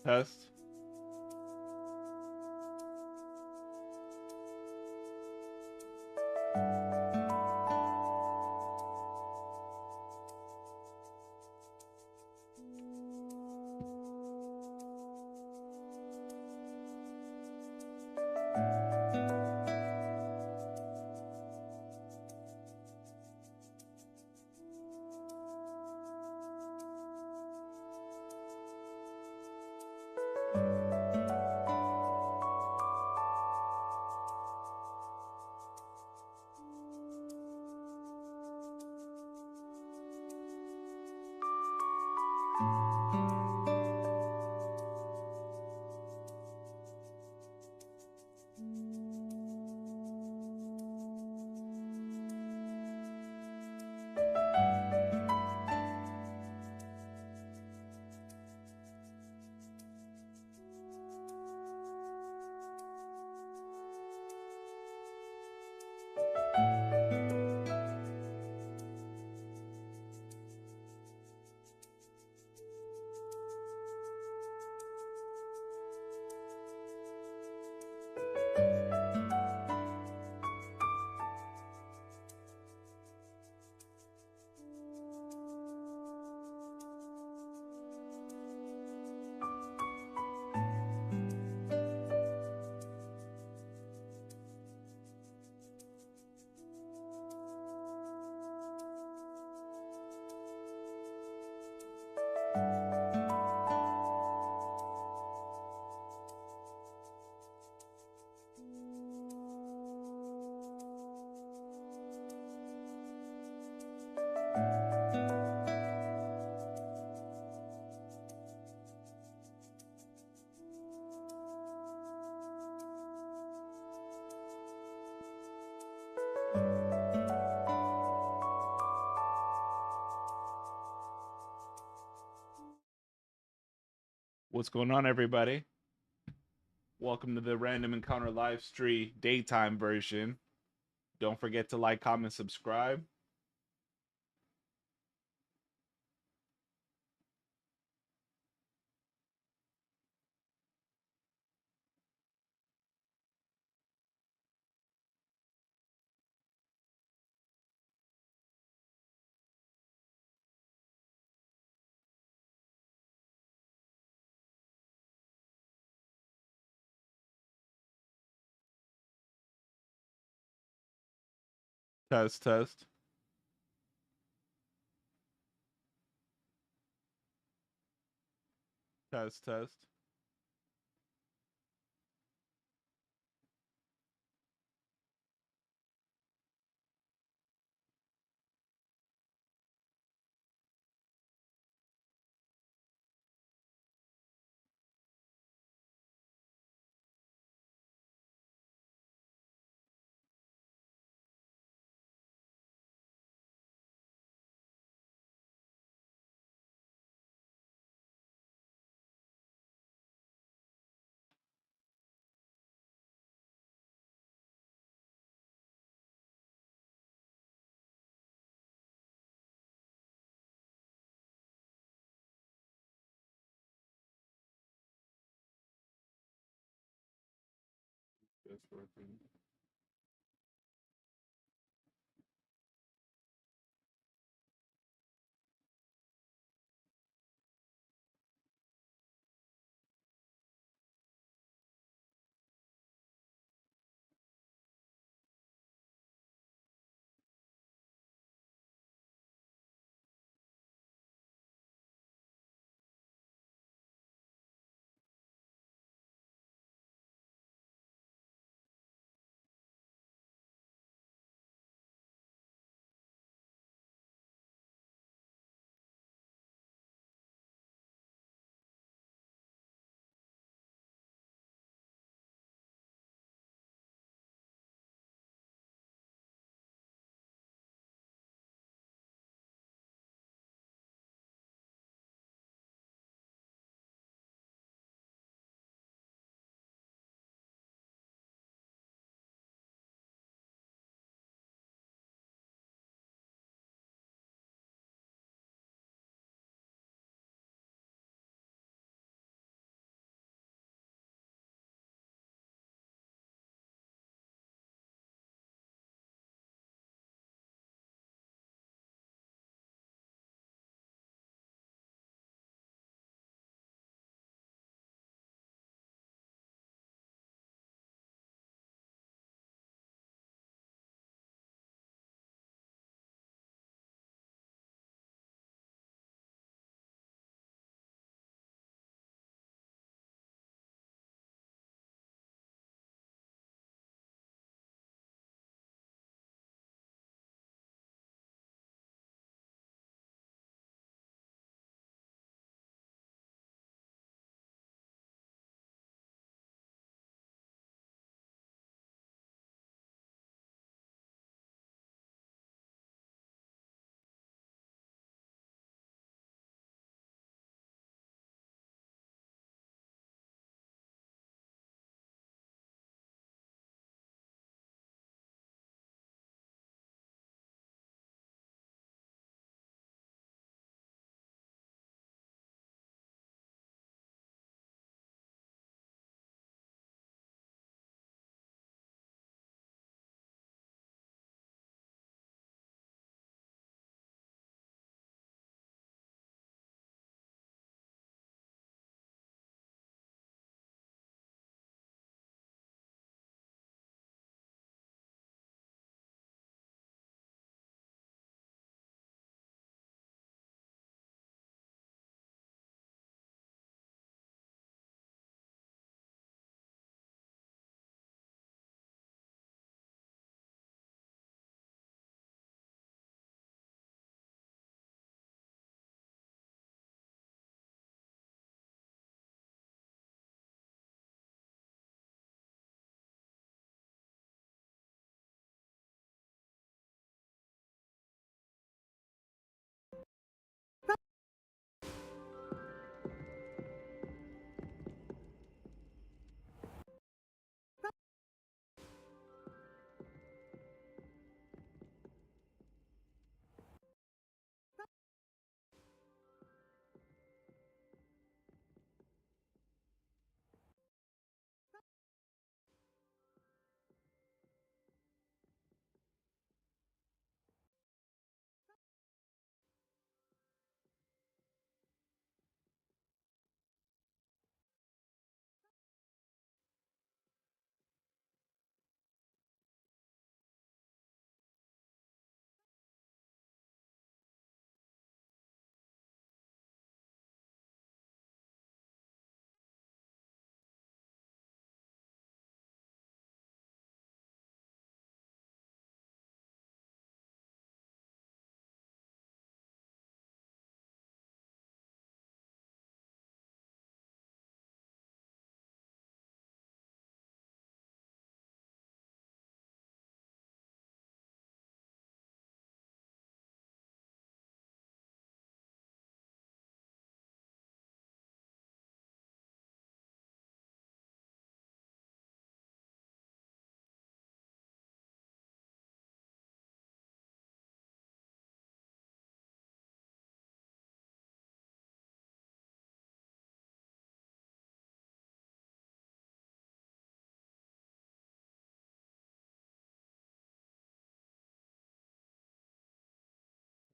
Test. What's going on, everybody? Welcome to the Random Encounter live stream daytime version. Don't forget to like, comment, subscribe. Test, test. Test, test. Just working.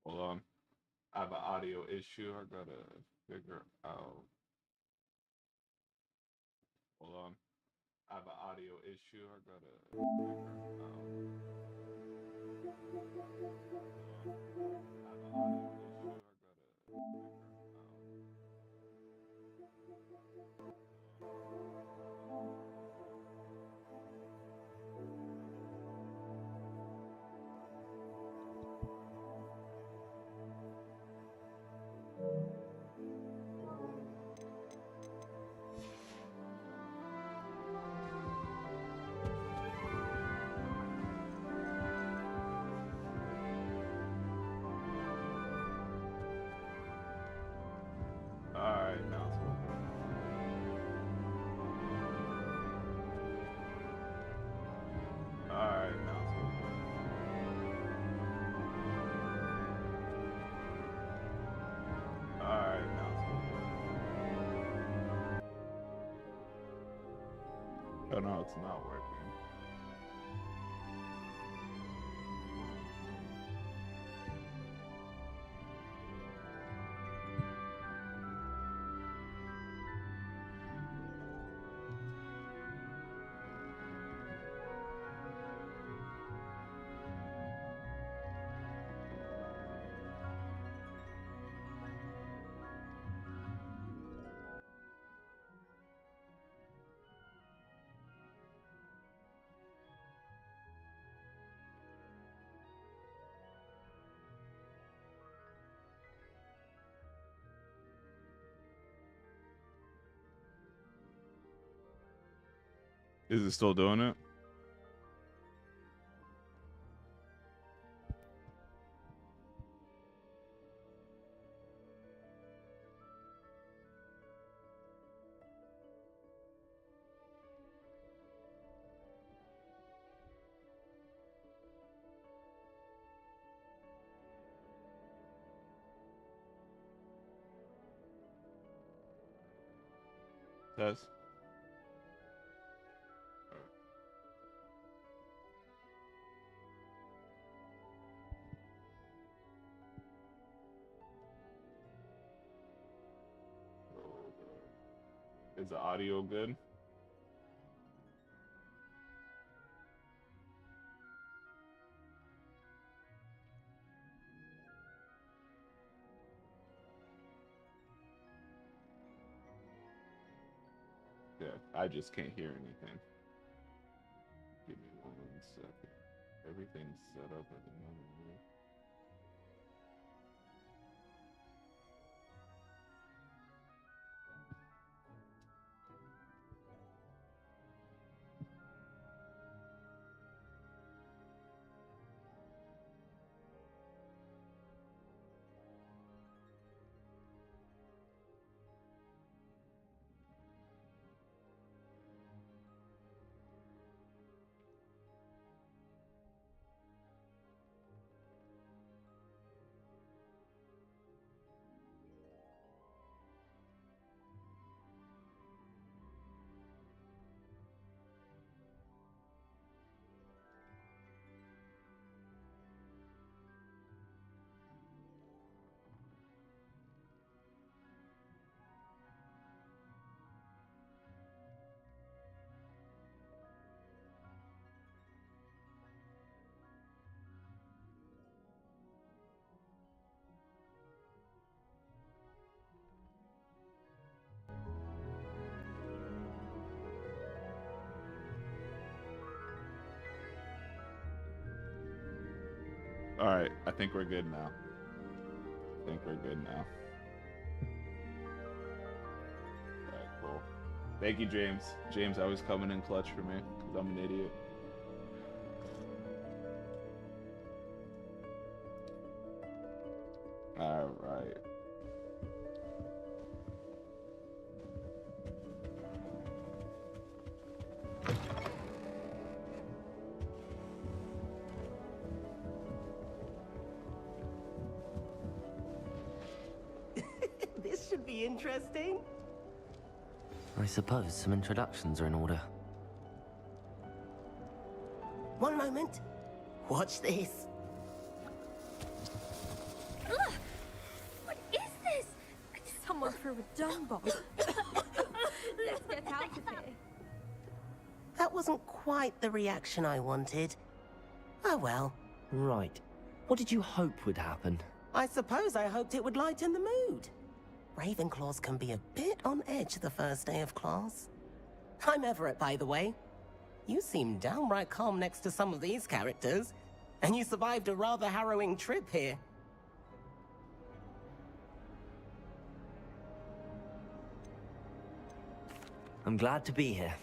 Hold on. I have an audio issue. I gotta figure out. Hold on. I have an audio issue. I gotta figure out. I have an audio issue. I gotta Alright, now it's working. Alright, now it's working. Alright, now it's working. Oh no, it's not working. Is it still doing it? Test. Is the audio good? Yeah, I just can't hear anything. Give me 1 second. Everything's set up at the moment. All right, I think we're good now. I think we're good now. All right, cool. Thank you, James. James always coming in clutch for me because I'm an idiot. All right. This should be interesting. I suppose some introductions are in order. One moment. Watch this. someone threw a dung bomb. Let's get out of here. That wasn't quite the reaction I wanted. Oh well. Right. What did you hope would happen? I suppose I hoped it would lighten the mood. Ravenclaws can be a bit on edge the first day of class. I'm Everett, by the way. You seem downright calm next to some of these characters, and you survived a rather harrowing trip here. I'm glad to be here.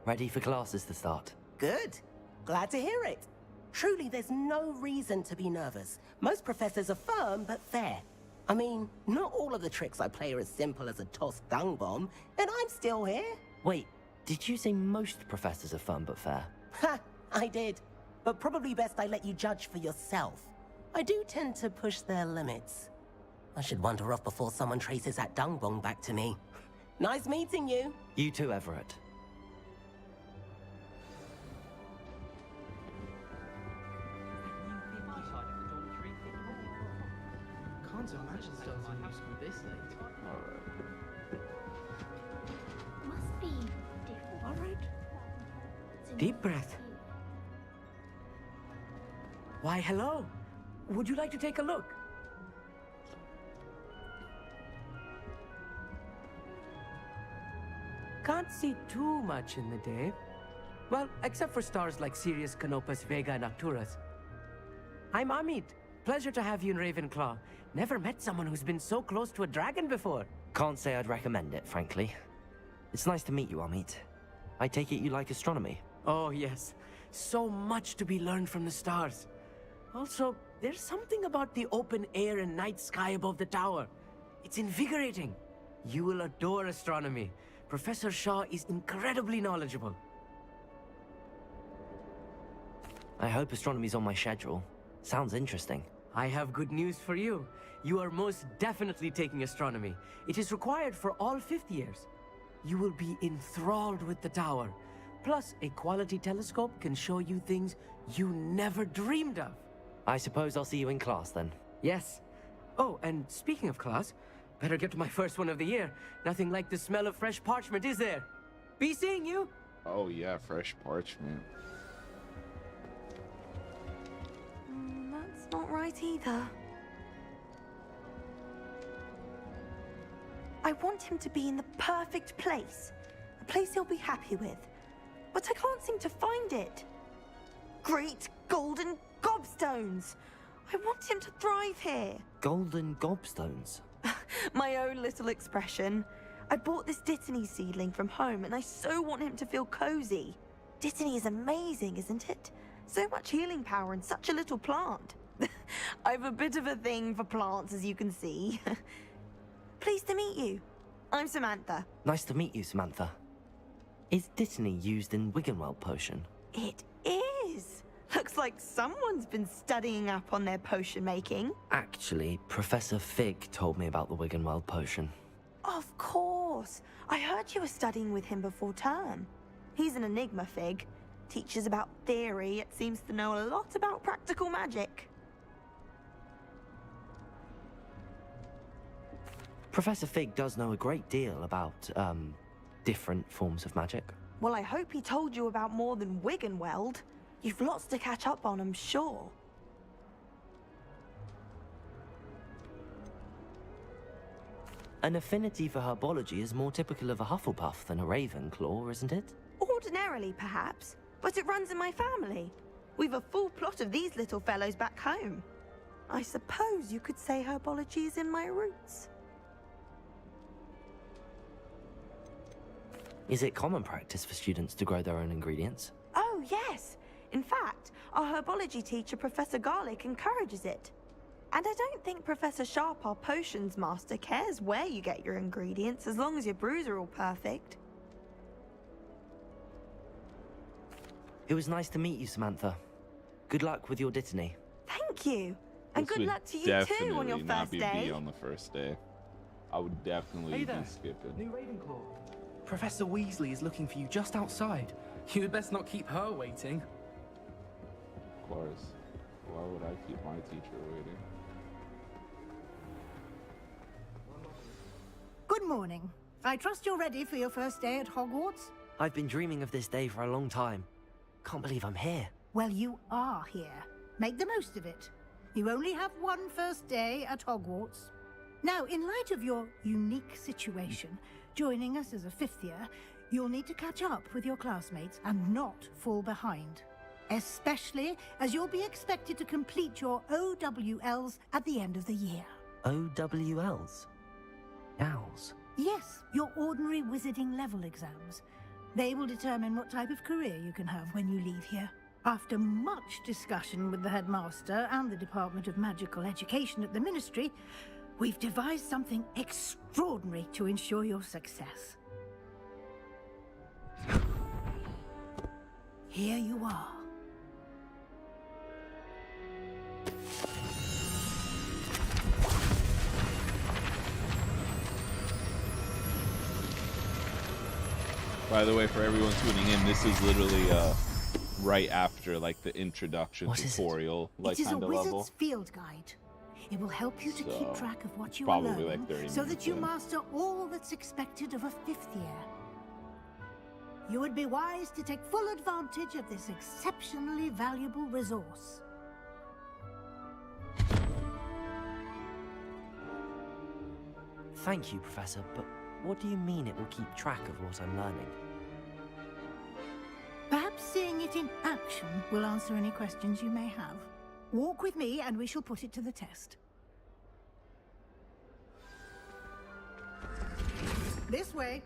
Ready for classes to start. Good. Glad to hear it. Truly, there's no reason to be nervous. Most professors are firm but fair. I mean, not all of the tricks I play are as simple as a tossed dung bomb, and I'm still here. Wait, did you say most professors are fun but fair? Ha! I did. But probably best I let you judge for yourself. I do tend to push their limits. I should wander off before someone traces that dung bomb back to me. Nice meeting you. You too, Everett. Can't imagine starting new school this late. Must be different. All right. Deep breath. Why, hello. Would you like to take a look? Can't see too much in the day. Well, except for stars like Sirius, Canopus, Vega, and Arcturus. I'm Amit. Pleasure to have you in Ravenclaw. Never met someone who's been so close to a dragon before. Can't say I'd recommend it, frankly. It's nice to meet you, Amit. I take it you like astronomy? Oh, yes. So much to be learned from the stars. Also, there's something about the open air and night sky above the tower. It's invigorating. You will adore astronomy. Professor Shaw is incredibly knowledgeable. I hope astronomy's on my schedule. Sounds interesting. I have good news for you. You are most definitely taking astronomy. It is required for all fifth years. You will be enthralled with the tower. Plus, a quality telescope can show you things you never dreamed of. I suppose I'll see you in class then. Yes. Oh, and speaking of class, better get to my first one of the year. Nothing like the smell of fresh parchment, is there? Be seeing you. Oh yeah, fresh parchment. That's not right either. I want him to be in the perfect place. A place he'll be happy with. But I can't seem to find it. Great golden gobstones! I want him to thrive here. Golden gobstones? My own little expression. I bought this Dittany seedling from home and I so want him to feel cozy. Dittany is amazing, isn't it? So much healing power in such a little plant. I've a bit of a thing for plants, as you can see. Pleased to meet you. I'm Samantha. Nice to meet you, Samantha. Is Dittany used in Wiggenweld potion? It is. Looks like someone's been studying up on their potion making. Actually, Professor Fig told me about the Wiggenweld potion. Of course. I heard you were studying with him before term. He's an enigma, Fig. Teaches about theory, yet seems to know a lot about practical magic. Professor Fig does know a great deal about, different forms of magic. Well, I hope he told you about more than Wiggenweld. You've lots to catch up on, I'm sure. An affinity for herbology is more typical of a Hufflepuff than a Ravenclaw, isn't it? Ordinarily, perhaps, but it runs in my family. We've a full plot of these little fellows back home. I suppose you could say herbology is in my roots. Is it common practice for students to grow their own ingredients? Oh, yes. In fact, our herbology teacher, Professor Garlick, encourages it. And I don't think Professor Sharp, our potions master, cares where you get your ingredients as long as your brews are all perfect. It was nice to meet you, Samantha. Good luck with your Dittany. Thank you. And This good would luck to you too on your definitely not first be day. B on the first day. I would definitely Hey be there, skipping. new Ravenclaw. Professor Weasley is looking for you just outside. You'd best not keep her waiting. Of course. Why would I keep my teacher waiting? Good morning. I trust you're ready for your first day at Hogwarts? I've been dreaming of this day for a long time. Can't believe I'm here. Well, you are here. Make the most of it. You only have one first day at Hogwarts. Now, in light of your unique situation, joining us as a fifth year, you'll need to catch up with your classmates and not fall behind. Especially as you'll be expected to complete your OWLs at the end of the year. OWLs? Owls? Yes, your ordinary wizarding level exams. They will determine what type of career you can have when you leave here. After much discussion with the headmaster and the Department of Magical Education at the Ministry, we've devised something extraordinary to ensure your success. Here you are. By the way, for everyone tuning in, this is literally right after like the introduction tutorial, like it is a kind of wizard's level. field guide. It will help you to keep So, track of what you are probably learning, like 30 so that minutes you in. master all that's expected of a fifth year. You would be wise to take full advantage of this exceptionally valuable resource. Thank you, Professor, but what do you mean it will keep track of what I'm learning? Perhaps seeing it in action will answer any questions you may have. Walk with me and we shall put it to the test. This way.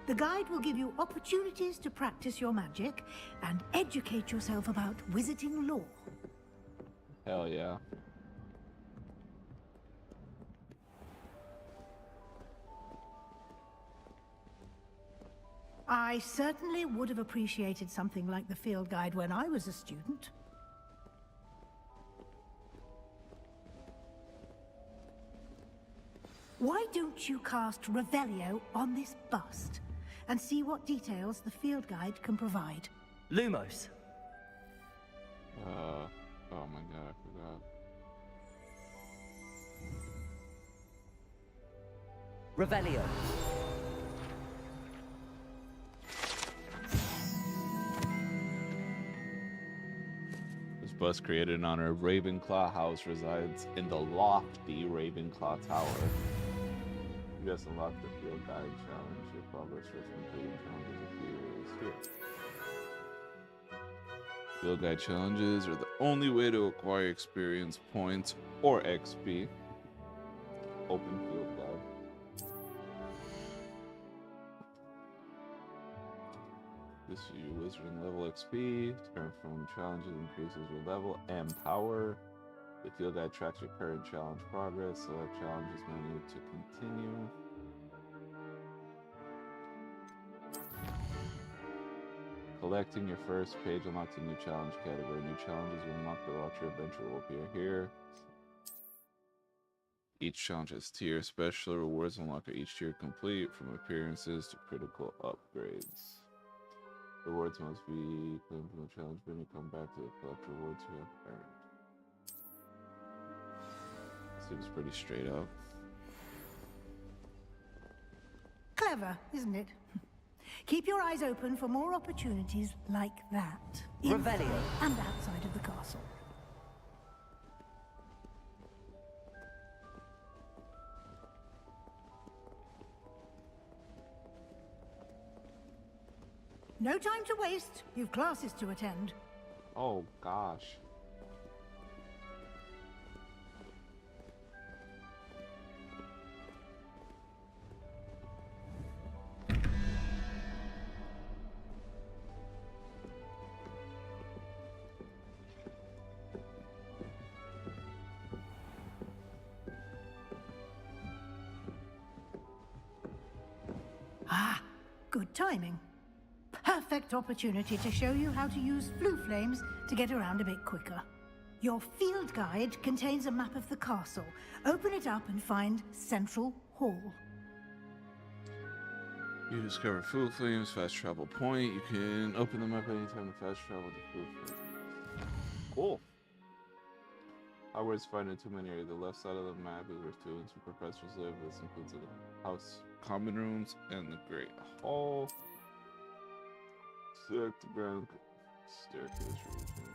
The guide will give you opportunities to practice your magic and educate yourself about wizarding lore. Hell yeah. I certainly would have appreciated something like the field guide when I was a student. Why don't you cast Revelio on this bust and see what details the field guide can provide? Lumos. Oh my god, I forgot. Revelio. This bus created in honor of Ravenclaw House resides in the lofty Ravenclaw Tower. You just unlocked the field guide challenge. Your progress for completing challenges appears here. Field guide challenges are the only way to acquire experience points or XP. Open field guide. This is your wizarding level XP. Turn from challenges increases your level and power. The field guide tracks your current challenge progress. Select challenges menu to continue. Collecting your first page unlocks a new challenge category. New challenges will unlock throughout your adventure will appear here. Each challenge has tier. Special rewards unlock each tier complete, from appearances to critical upgrades. Rewards must be claimed from the challenge menu. Come back to collect rewards you have earned. Seems pretty straight up. Clever, isn't it? Keep your eyes open for more opportunities like that. Revelio. Inside and outside of the castle. No time to waste. You've classes to attend. Oh gosh. Ah, good timing. Perfect opportunity to show you how to use flue flames to get around a bit quicker. Your field guide contains a map of the castle. Open it up and find Central Hall. You discover Food Flames, fast travel point. You can open them up anytime to fast travel to Food Flames. Cool. Hogwarts finding too many areas. The left side of the map is where students and professors live. This includes the house, common rooms, and the Great Hall. Select the ground staircase region.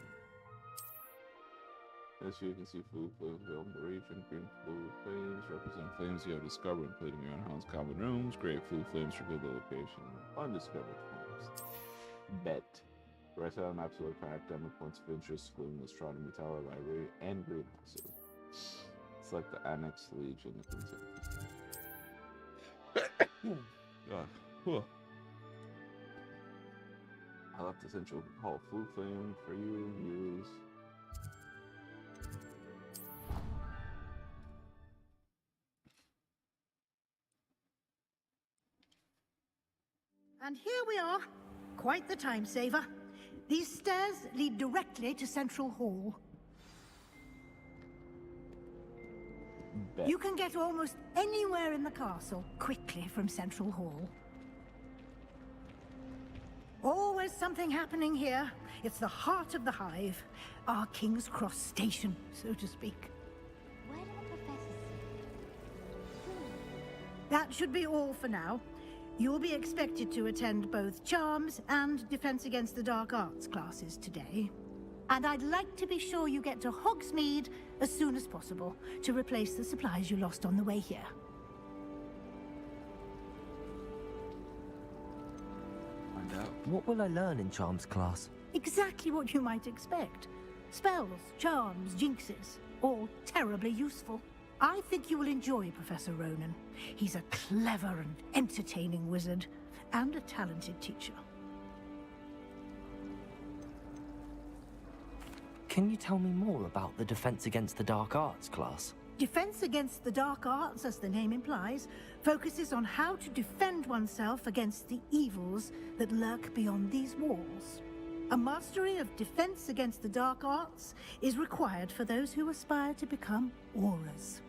As you can see, food flames on the region. Green blue flames represent flames you have discovered, including your own house, common rooms. Great food flames reveal the location. Undiscovered flames. Bet. The right side of the map is for academic points of interest, including the astronomy tower, library, and greenhouses. Select the Annex Legion. I left the Central Hall food flame for you to use. And here we are. Quite the time saver. These stairs lead directly to Central Hall. Bet. You can get almost anywhere in the castle quickly from Central Hall. Always something happening here. It's the heart of the hive. Our King's Cross station, so to speak. Where do the professors sit? That should be all for now. You'll be expected to attend both Charms and Defense Against the Dark Arts classes today. And I'd like to be sure you get to Hogsmeade as soon as possible to replace the supplies you lost on the way here. Find out. What will I learn in Charms class? Exactly what you might expect. Spells, charms, jinxes, all terribly useful. I think you will enjoy Professor Ronan. He's a clever and entertaining wizard, and a talented teacher. Can you tell me more about the Defense Against the Dark Arts class? Defense Against the Dark Arts, as the name implies, focuses on how to defend oneself against the evils that lurk beyond these walls. A mastery of Defense Against the Dark Arts is required for those who aspire to become Aurors.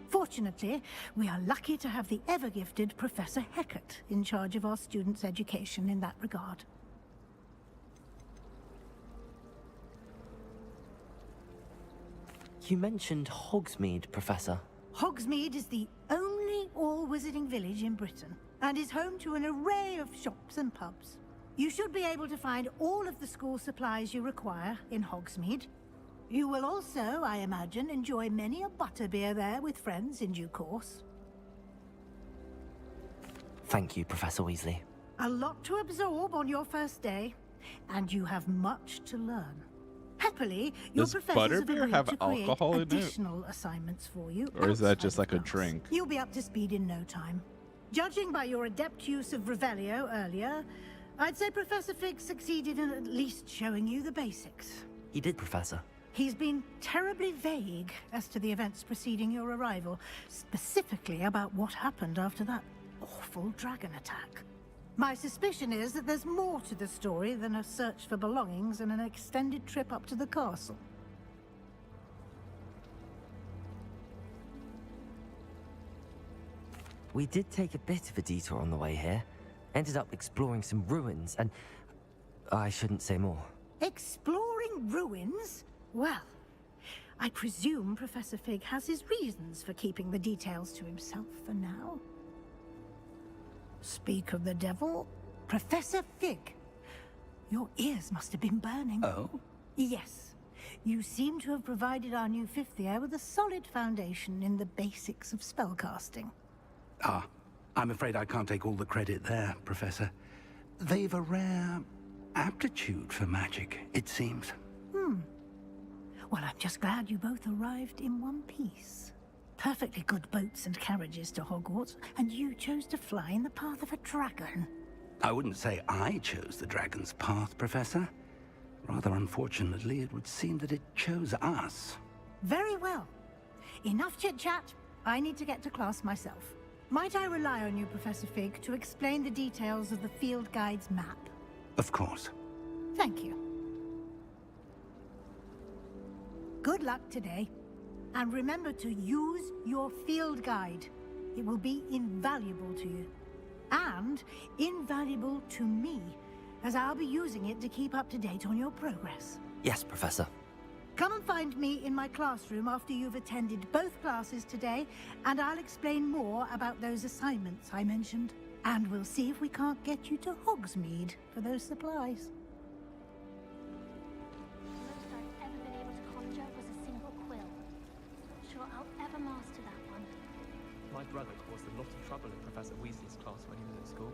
Fortunately, we are lucky to have the ever-gifted Professor Hecat in charge of our students' education in that regard. You mentioned Hogsmeade, Professor. Hogsmeade is the only all-wizarding village in Britain, and is home to an array of shops and pubs. You should be able to find all of the school supplies you require in Hogsmeade. You will also, I imagine, enjoy many a butterbeer there with friends in due course. Thank you, Professor Weasley. A lot to absorb on your first day, and you have much to learn. Happily, your Does professors have butterbeer agreed have to create alcohol in it? additional assignments for you. Or is that outside just of like a class. drink? You'll be up to speed in no time. Judging by your adept use of Revelio earlier, I'd say Professor Fig succeeded in at least showing you the basics. He did, Professor. He's been terribly vague as to the events preceding your arrival, specifically about what happened after that awful dragon attack. My suspicion is that there's more to the story than a search for belongings and an extended trip up to the castle. We did take a bit of a detour on the way here. Ended up exploring some ruins and... I shouldn't say more. Exploring ruins? Well, I presume Professor Fig has his reasons for keeping the details to himself for now. Speak of the devil, Professor Fig. Your ears must have been burning. Oh? Yes. You seem to have provided our new fifth year with a solid foundation in the basics of spellcasting. Ah, I'm afraid I can't take all the credit there, Professor. They've a rare aptitude for magic, it seems. Well, I'm just glad you both arrived in one piece. Perfectly good boats and carriages to Hogwarts, and you chose to fly in the path of a dragon. I wouldn't say I chose the dragon's path, Professor. Rather unfortunately, it would seem that it chose us. Very well. Enough chit-chat. I need to get to class myself. Might I rely on you, Professor Fig, to explain the details of the field guide's map? Of course. Thank you. Good luck today. And remember to use your field guide. It will be invaluable to you. And invaluable to me, as I'll be using it to keep up to date on your progress. Yes, Professor. Come and find me in my classroom after you've attended both classes today, and I'll explain more about those assignments I mentioned. And we'll see if we can't get you to Hogsmeade for those supplies. The most I've ever been able to conjure was a single quill. Not sure I'll ever master that one. My brother caused a lot of trouble in Professor Weasley's class when he was at school.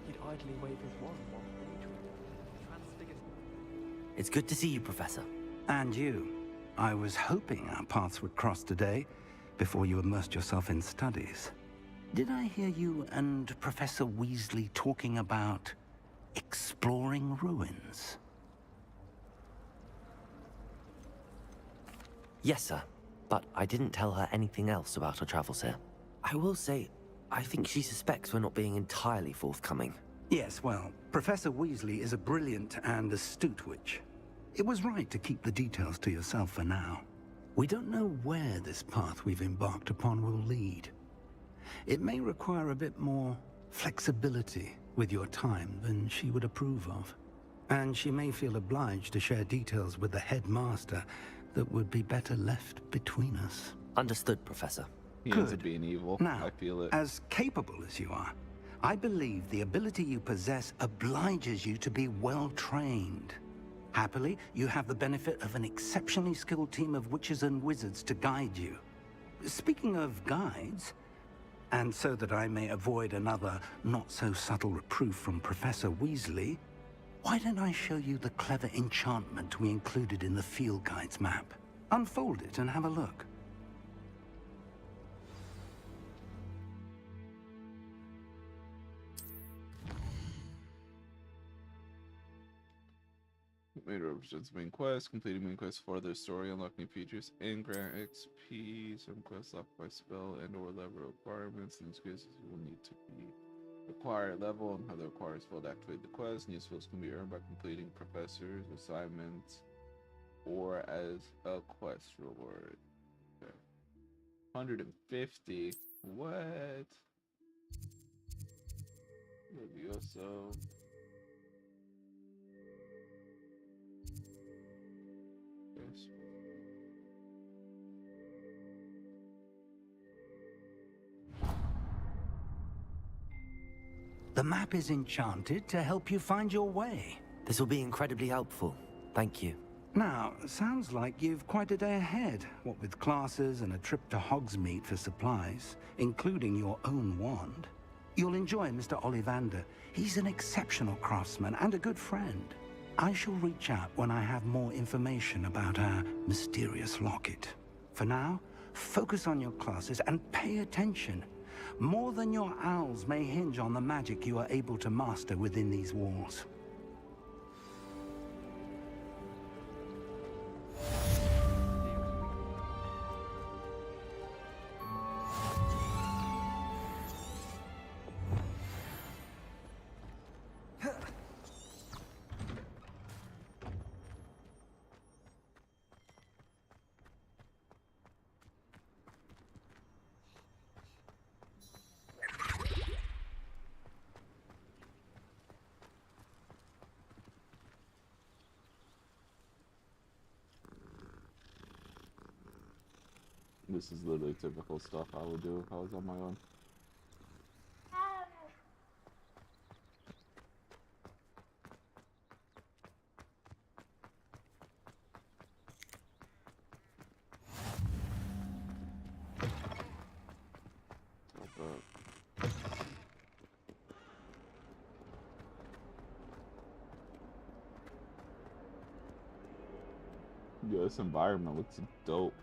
He'd idly wave his wand while transfigured. It's good to see you, Professor. And you. I was hoping our paths would cross today, before you immersed yourself in studies. Did I hear you and Professor Weasley talking about exploring ruins? Yes, sir. But I didn't tell her anything else about our travels here. I will say, I think she suspects we're not being entirely forthcoming. Yes, well, Professor Weasley is a brilliant and astute witch. It was right to keep the details to yourself for now. We don't know where this path we've embarked upon will lead. It may require a bit more flexibility with your time than she would approve of. And she may feel obliged to share details with the headmaster that would be better left between us. Understood, Professor. He ends Good. up being evil. Now, I feel it. as capable as you are, I believe the ability you possess obliges you to be well-trained. Happily, you have the benefit of an exceptionally skilled team of witches and wizards to guide you. Speaking of guides, and so that I may avoid another not-so-subtle reproof from Professor Weasley, why don't I show you the clever enchantment we included in the field guide's map? Unfold it and have a look. Main represents main quest. Completing main quest for their story, unlock new features, and grant XP. Some quests locked by spell and/or level requirements. In these cases, you will need to be acquire level and have the required spell to activate the quest. New spells can be earned by completing professors' assignments or as a quest reward. Okay. 150. What? Levioso. Yes. The map is enchanted to help you find your way. This will be incredibly helpful. Thank you. Now, sounds like you've quite a day ahead, what with classes and a trip to Hogsmeade for supplies, including your own wand. You'll enjoy Mr. Ollivander. He's an exceptional craftsman and a good friend. I shall reach out when I have more information about our mysterious locket. For now, focus on your classes and pay attention. More than your owls may hinge on the magic you are able to master within these walls. This is literally typical stuff I would do if I was on my own. Yeah, this environment looks dope.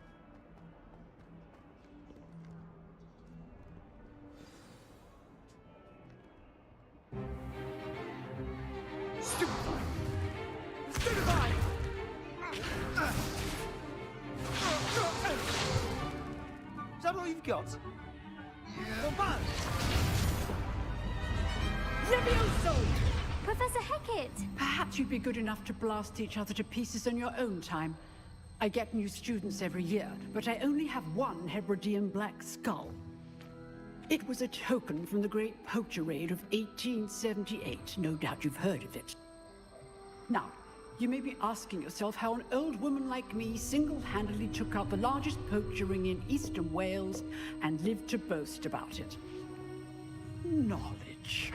Is that all you've got? Yeah. Levioso! Professor Hecat! Perhaps you'd be good enough to blast each other to pieces in your own time. I get new students every year, but I only have one Hebridean black skull. It was a token from the Great Poacher Raid of 1878. No doubt you've heard of it. Now, you may be asking yourself how an old woman like me single-handedly took out the largest poacher ring in eastern Wales and lived to boast about it. Knowledge.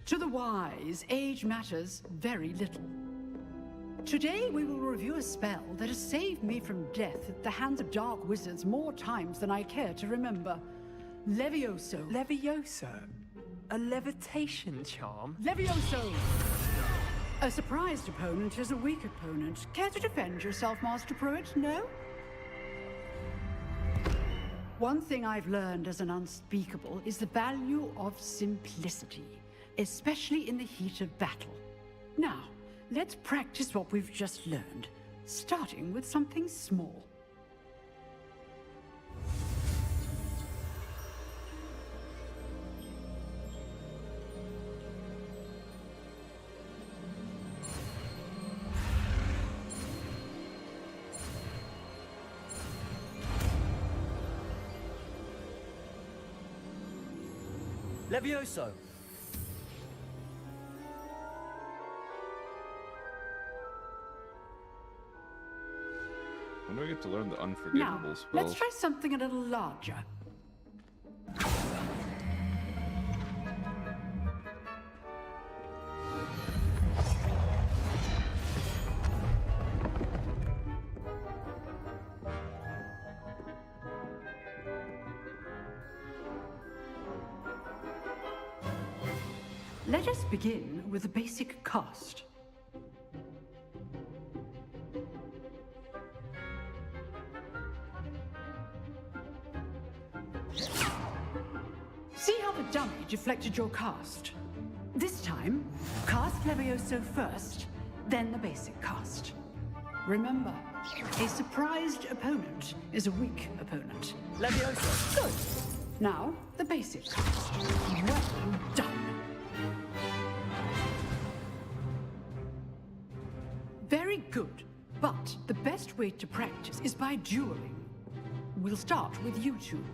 To the wise, age matters very little. Today we will review a spell that has saved me from death at the hands of dark wizards more times than I care to remember. Levioso. Levioso? A levitation charm? Levioso! A surprised opponent is a weak opponent. Care to defend yourself, Master Pruitt? No? One thing I've learned as an unspeakable is the value of simplicity, especially in the heat of battle. Now, let's practice what we've just learned, starting with something small. Levioso! When do I get to learn the unforgivable Now, spell? let's try something a little larger. Let us begin with a basic cast. See how the dummy deflected your cast? This time, cast Levioso first, then the basic cast. Remember, a surprised opponent is a weak opponent. Levioso! Good. Now, the basic cast. Well done. Very good, but the best way to practice is by dueling. We'll start with you two.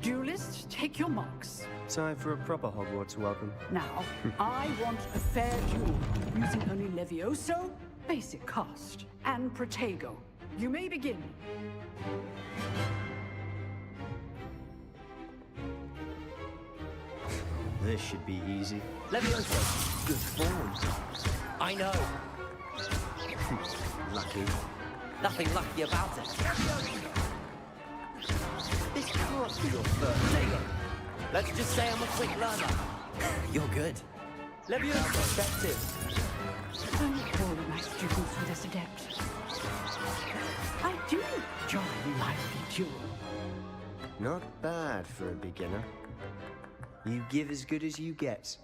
Duelists, take your marks. Time for a proper Hogwarts welcome. Now, I want a fair duel, using only Levioso, basic cast, and Protego. You may begin. This should be easy. Levioso! Good form. I know. Lucky. Nothing lucky about it. This can't be your first day. Let's just say I'm a quick learner. You're good. Levioso, effective. Don't worry, my students, with this adept. I do enjoy lively duel. Not bad for a beginner. You give as good as you get.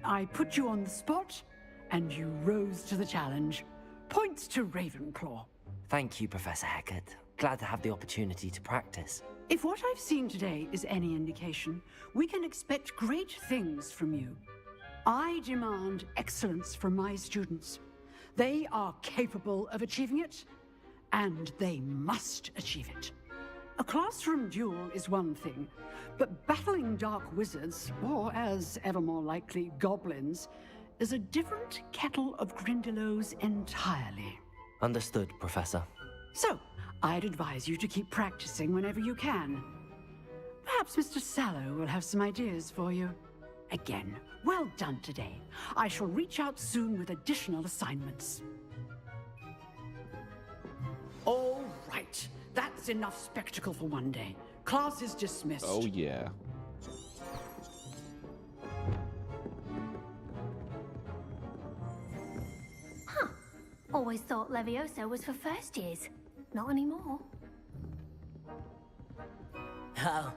I put you on the spot, and you rose to the challenge. Points to Ravenclaw. Thank you, Professor Hecat. Glad to have the opportunity to practice. If what I've seen today is any indication, we can expect great things from you. I demand excellence from my students. They are capable of achieving it, and they must achieve it. A classroom duel is one thing, but battling dark wizards, or as ever more likely, goblins, is a different kettle of Grindylows entirely. Understood, Professor. So, I'd advise you to keep practicing whenever you can. Perhaps Mr. Sallow will have some ideas for you. Again, well done today. I shall reach out soon with additional assignments. All right. That's enough spectacle for one day. Class is dismissed. Oh, yeah. Huh. Always thought Levioso was for first years. Not anymore. Oh,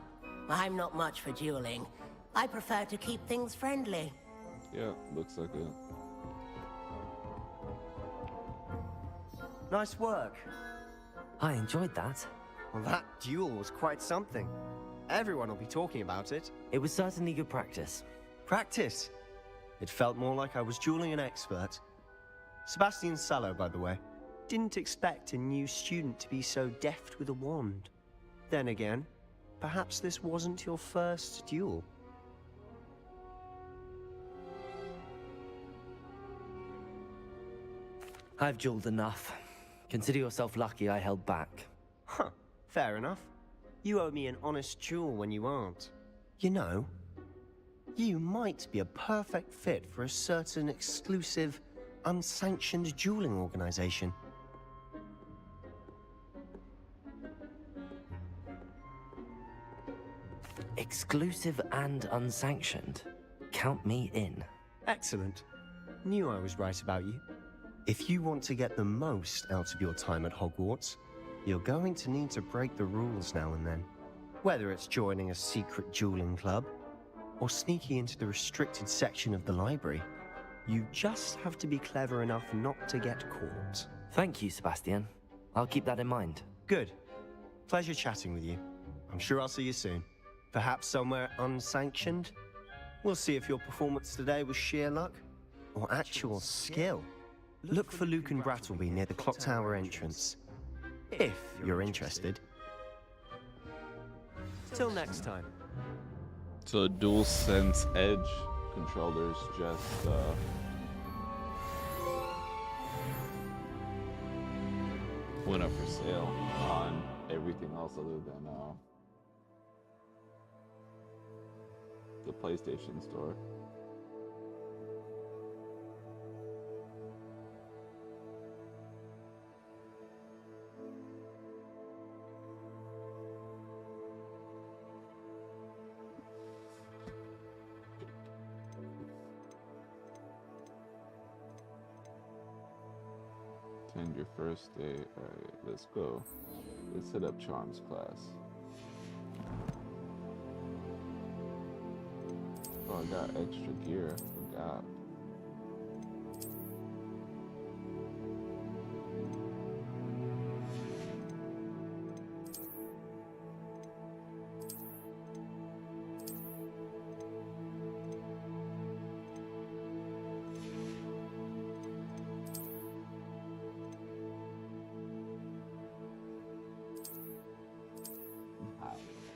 I'm not much for dueling. I prefer to keep things friendly. Yeah, looks like it. Nice work. I enjoyed that. Well, that duel was quite something. Everyone will be talking about it. It was certainly good practice. Practice. It felt more like I was dueling an expert. Sebastian Sallow, by the way. Didn't expect a new student to be so deft with a wand. Then again, perhaps this wasn't your first duel. I've dueled enough. Consider yourself lucky I held back. Huh, fair enough. You owe me an honest duel when you aren't. You know, you might be a perfect fit for a certain exclusive, unsanctioned dueling organization. Exclusive and unsanctioned. Count me in. Excellent. Knew I was right about you. If you want to get the most out of your time at Hogwarts, you're going to need to break the rules now and then. Whether it's joining a secret dueling club, or sneaking into the restricted section of the library, you just have to be clever enough not to get caught. Thank you, Sebastian. I'll keep that in mind. Good. Pleasure chatting with you. I'm sure I'll see you soon. Perhaps somewhere unsanctioned? We'll see if your performance today was sheer luck, or actual skill. Look for Luke and Brattleby near the clock tower entrance, if you're interested. Till next time. So DualSense Edge controllers just went up for sale on everything else other than the PlayStation Store. Attend your first day. Alright, let's go. Let's hit up Charms class. Oh, I got extra gear. I forgot.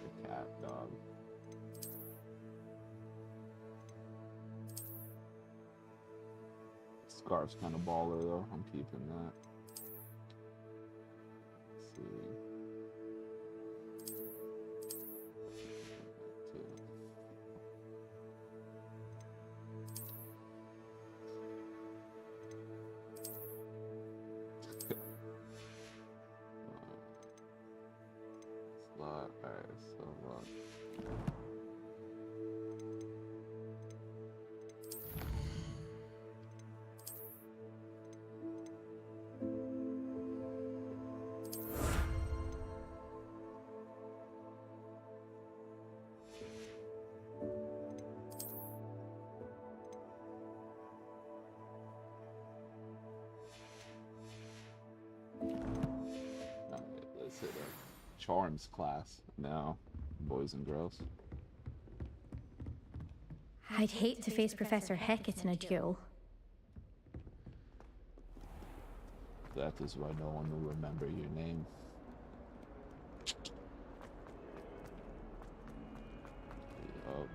The cat dog. Scarf's kind of baller though. I'm keeping that. Let's see. Slot. Alright, so what? Let's hit a Charms class now, boys and girls. I'd hate to face Professor Hecat in a duel. That is why no one will remember your name. Oh.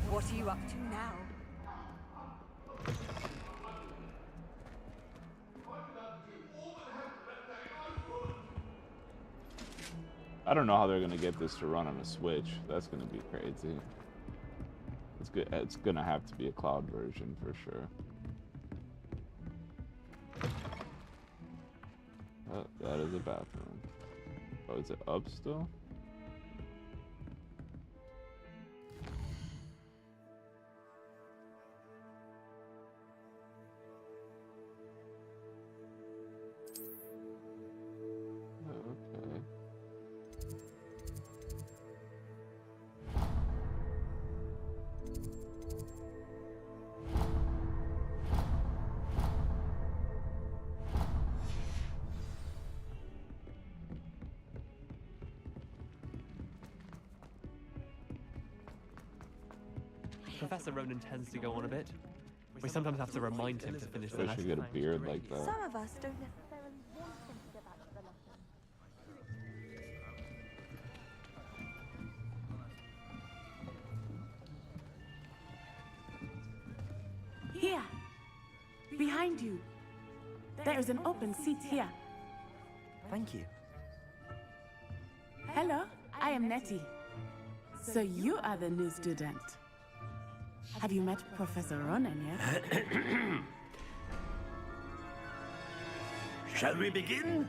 What are you up to now? I don't know how they're gonna get this to run on a Switch. That's gonna be crazy. It's good. It's gonna have to be a cloud version for sure. Oh, that is a bathroom. Oh, is it up still? Oh, okay. Professor Ronan tends to go on a bit. We sometimes have to remind him to finish the Wish lesson. you get a beard like that. Some of us don't necessarily want him to go back to the lesson. Here, behind you. There is an open seat here. Thank you. Hello, I am Nettie. So you are the new student. Have you met Professor Ronan yet? Shall we begin?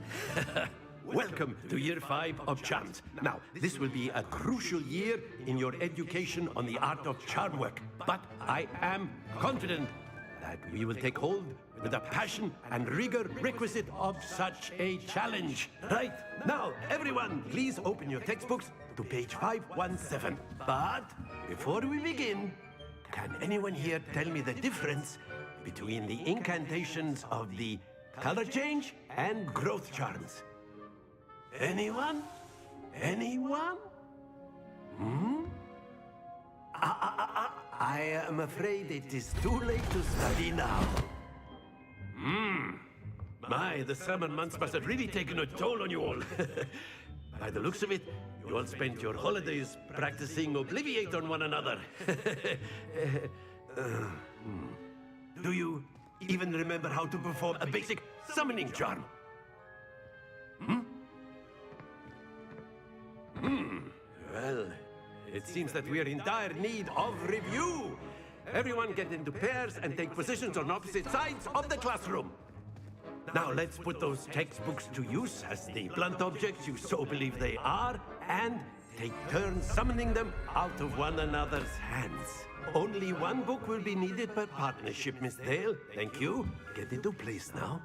Welcome to Year 5 of Charms. Now, this will be a crucial year in your education on the art of charm work. But I am confident that we will take hold with the passion and rigor requisite of such a challenge. Right, now, everyone, please open your textbooks to page 517. But before we begin, can anyone here tell me the difference between the incantations of the color change and growth charms? Anyone? Anyone? I am afraid it is too late to study now. My, the summer months must have really taken a toll on you all. By the looks of it, you all spent your holidays practicing Obliviate on one another. Do you even remember how to perform a basic summoning charm? Well, it seems that we are in dire need of review. Everyone get into pairs and take positions on opposite sides of the classroom. Now let's put those textbooks to use as the blunt objects you so believe they are, and take turns summoning them out of one another's hands. Only one book will be needed per partnership, Miss Dale. Thank you. Get into place now.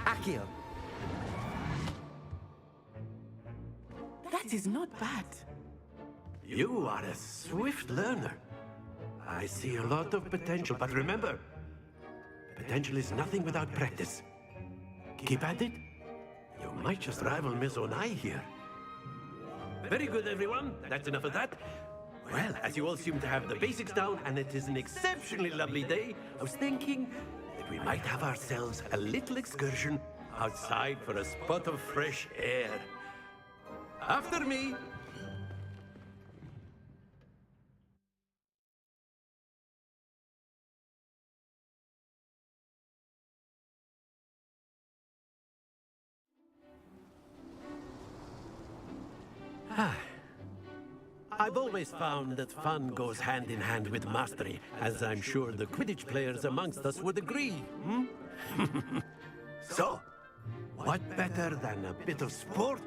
Accio. That is not bad. You are a swift learner. I see a lot of potential, but remember, potential is nothing without practice. Keep at it. You might just rival Miss Onai here. Very good, everyone. That's enough of that. Well, as you all seem to have the basics down, and it is an exceptionally lovely day, I was thinking that we might have ourselves a little excursion outside for a spot of fresh air. After me. I've always found that fun goes hand in hand with mastery, as I'm sure the Quidditch players amongst us would agree. So, what better than a bit of sport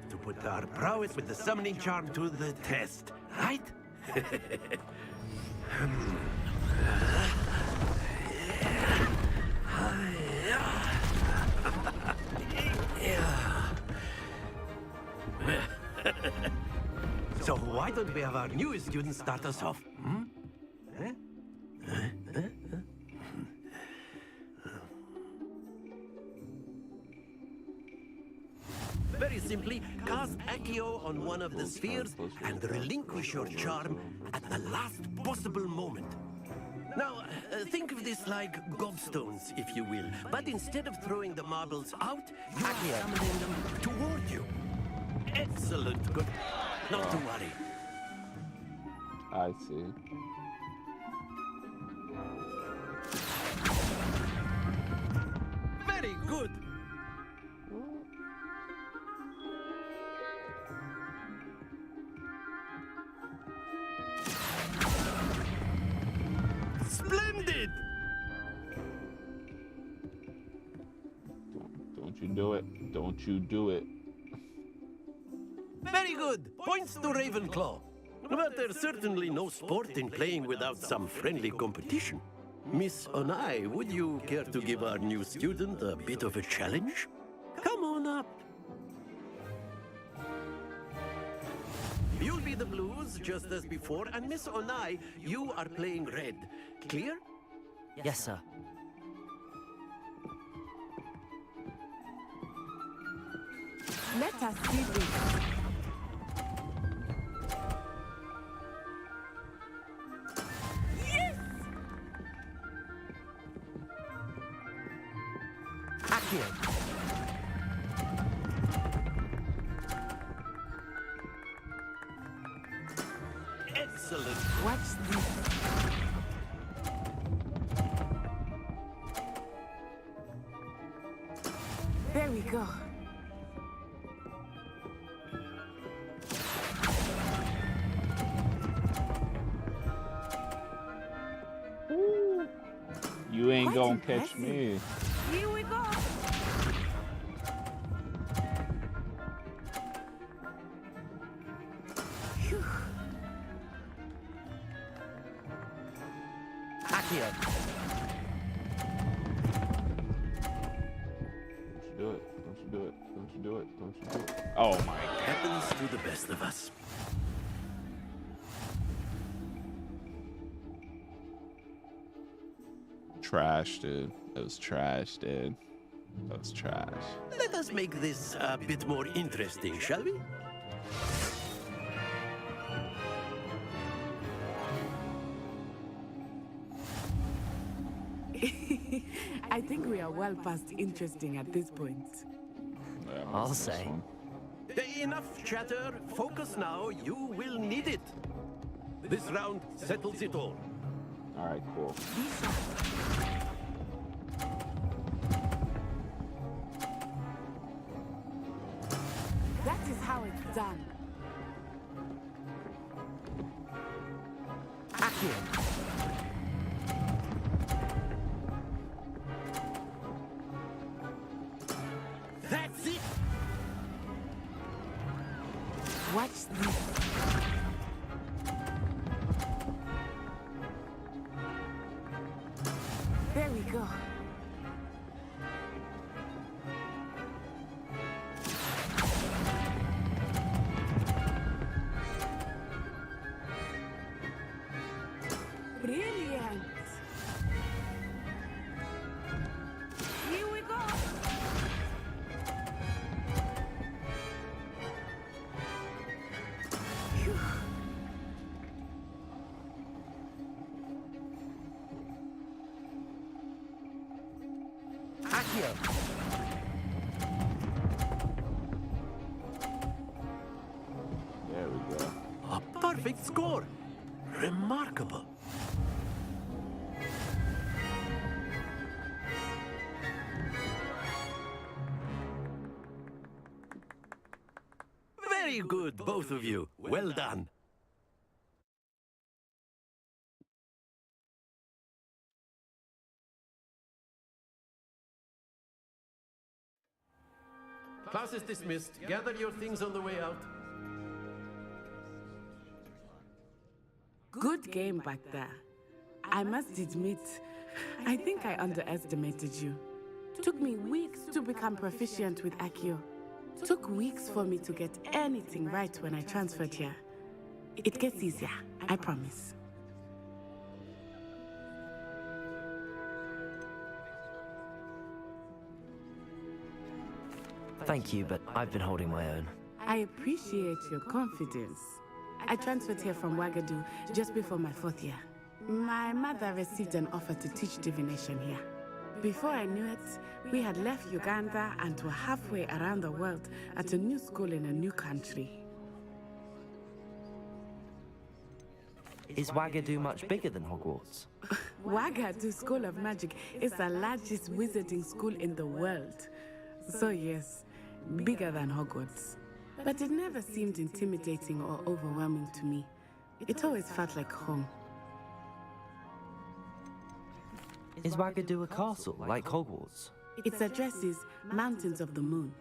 to put our prowess with the summoning charm to the test, right? So why don't we have our newest student start us off? Very simply, cast Accio on one of the spheres and relinquish your charm at the last possible moment. Now, think of this like gobstones, if you will. But instead of throwing the marbles out, you are summoning them toward you. Excellent. Good. Not to worry. I see. Very good. Splendid! Don't you do it. Don't you do it. Very good. Points to Ravenclaw. But there's certainly no sport in playing without some friendly competition. Miss Onai, would you care to give our new student a bit of a challenge? Come on up. You'll be the blues, just as before, and Miss Onai, you are playing red. Clear? Yes, sir. Let us see this. Yes! Accio. Excellent. Watch this. There we go. You ain't Quite gonna catch impressive. me. Here we go. Phew. Accio. Don't you do it. Don't you do it. Don't you do it. Don't you do it. Oh my god. Happens to the best of us. Trash, dude. It was trash, dude. That was trash. Let us make this a bit more interesting, shall we? I think we are well past interesting at this point. Yeah, I'll this say. one. Enough chatter. Focus now. You will need it. This round settles it all. Alright, cool. That is how it's done. Accio. That's it. Watch this. There we go. Brilliant. Here we go. Phew. Accio. There we go. A perfect score. Remarkable. Very good, both of you. Well done. Class is dismissed. Gather your things on the way out. Good game back there. I must admit, I think I underestimated you. Took me weeks to become proficient with Accio. Took weeks for me to get anything right when I transferred here. It gets easier, I promise. Thank you, but I've been holding my own. I appreciate your confidence. I transferred here from Wagadu just before my 4th year. My mother received an offer to teach divination here. Before I knew it, we had left Uganda and were halfway around the world at a new school in a new country. Is Wagadu much bigger than Hogwarts? Wagadu School of Magic is the largest wizarding school in the world. So yes, bigger than Hogwarts. But it never seemed intimidating or overwhelming to me. It always felt like home. Is Wagadu a castle, like Hogwarts? Its address is Mountains of the Moon.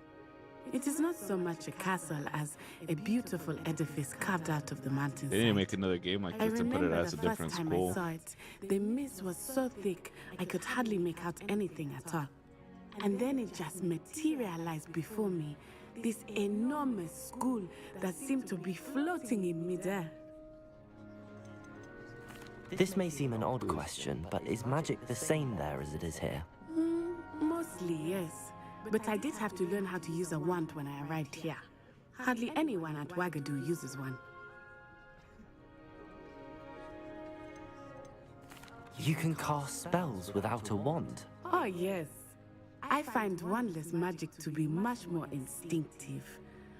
It is not so much a castle as a beautiful edifice carved out of the mountains. They need to make another game like I this and put it remember as a the different first time school. I saw it, the mist was so thick I could hardly make out anything at all. And then it just materialized before me, this enormous school that seemed to be floating in midair. This may seem an odd question, but is magic the same there as it is here? Mostly, yes. But I did have to learn how to use a wand when I arrived here. Hardly anyone at Wagadu uses one. You can cast spells without a wand? Oh, yes. I find wandless magic to be much more instinctive.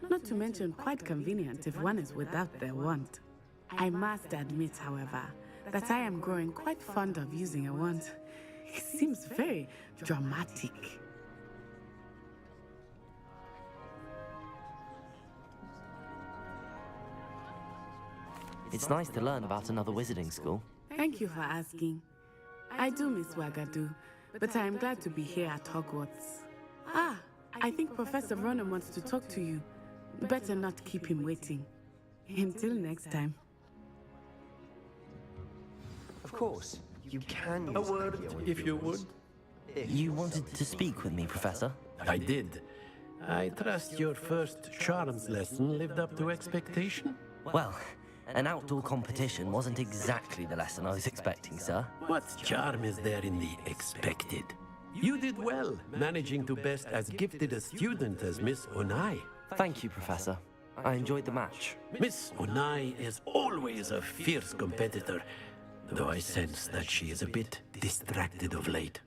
Not to mention quite convenient if one is without their wand. I must admit, however, that I am growing quite fond of using a wand. It seems very dramatic. It's nice to learn about another wizarding school. Thank you for asking. I do miss Wagadu, but I am glad to be here at Hogwarts. Ah, I think Professor Ronan wants to talk to you. Better not keep him waiting. Until next time. Of course, you can use A word, if you would. You wanted to speak with me, Professor? I did. I trust your first charms lesson lived up to expectation? Well, an outdoor competition wasn't exactly the lesson I was expecting, sir. What charm is there in the expected? You did well, managing to best as gifted a student as Miss Onai. Thank you, Professor. I enjoyed the match. Miss Onai is always a fierce competitor, though I sense that she is a bit distracted of late.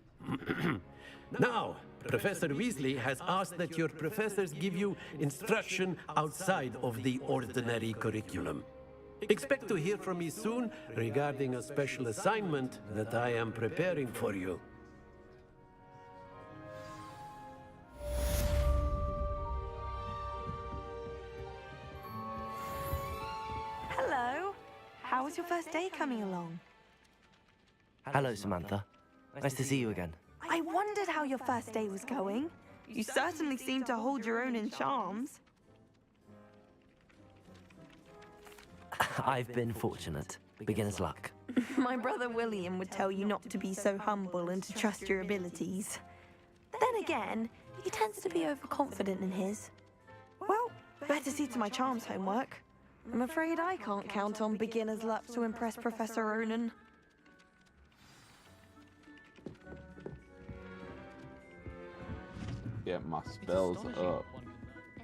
Now, Professor Weasley has asked that your professors give you instruction outside of the ordinary curriculum. Expect to hear from me soon regarding a special assignment that I am preparing for you. Hello. How was your first day coming along? Hello, Samantha. Nice to see you again. I wondered how your first day was going. You certainly seem to hold your own in charms. I've been fortunate. Beginner's luck. My brother William would tell you not to be so humble and to trust your abilities. Then again, he tends to be overconfident in his. Well, better see to my charms homework. I'm afraid I can't count on beginner's luck to impress Professor Ronan. Get my spells up.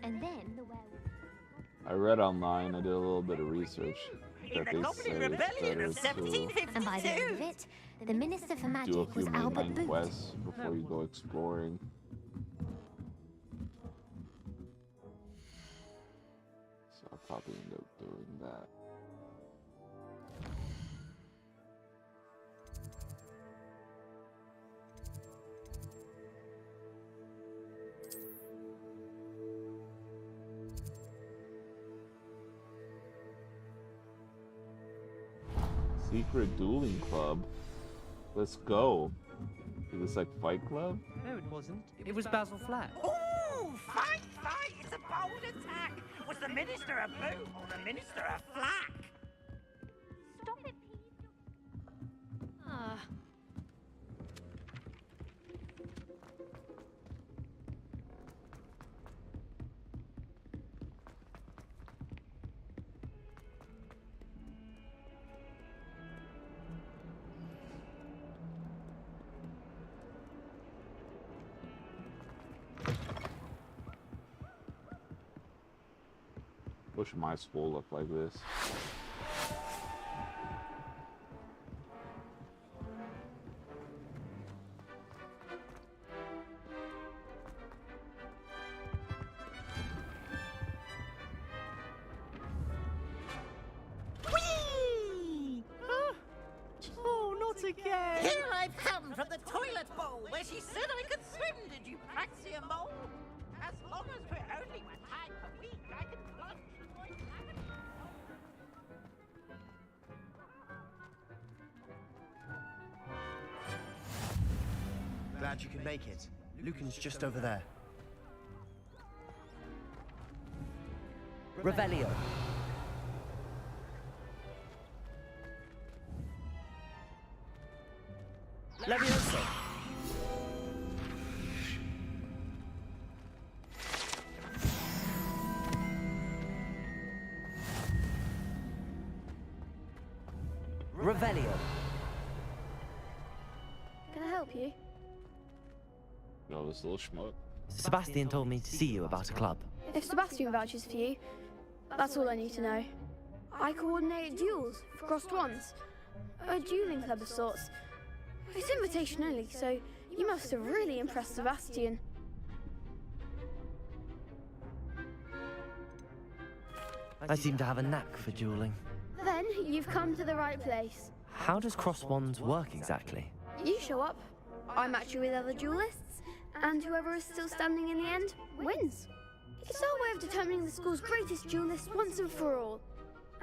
And then the werewolf. I read online, I did a little bit of research. That they say it's better to And by the end of it, the Minister for do a Magic few was Albert mainline Booth. quests before you go exploring. So I'll probably end up doing that. Secret dueling club. Let's go. Is this like Fight Club? No, it wasn't. It was Basil Flack. Ooh, fight, fight! It's a bold attack! Was the Minister a Booth or the Minister a Flack? Stop it, please. Wish my school looked like this. Whee! Oh, not again! Here I've come from the toilet bowl where she said I could swim. Did you praxia mole? As long as we're only one time per week, I can plunge in my cabin. Glad you could make it. Lucan's just over there. Revelio. Levioso. Revelio. Can I help you? Yo, this little schmuck. Sebastian told me to see you about a club. If Sebastian vouches for you, that's all I need to know. I coordinate duels for crossed ones. A dueling club of sorts. It's invitation only, so you must have really impressed Sebastian. I seem to have a knack for dueling. Then you've come to the right place. How does cross wands work exactly? You show up, I match you with other duelists, and whoever is still standing in the end wins. It's our way of determining the school's greatest duelist once and for all.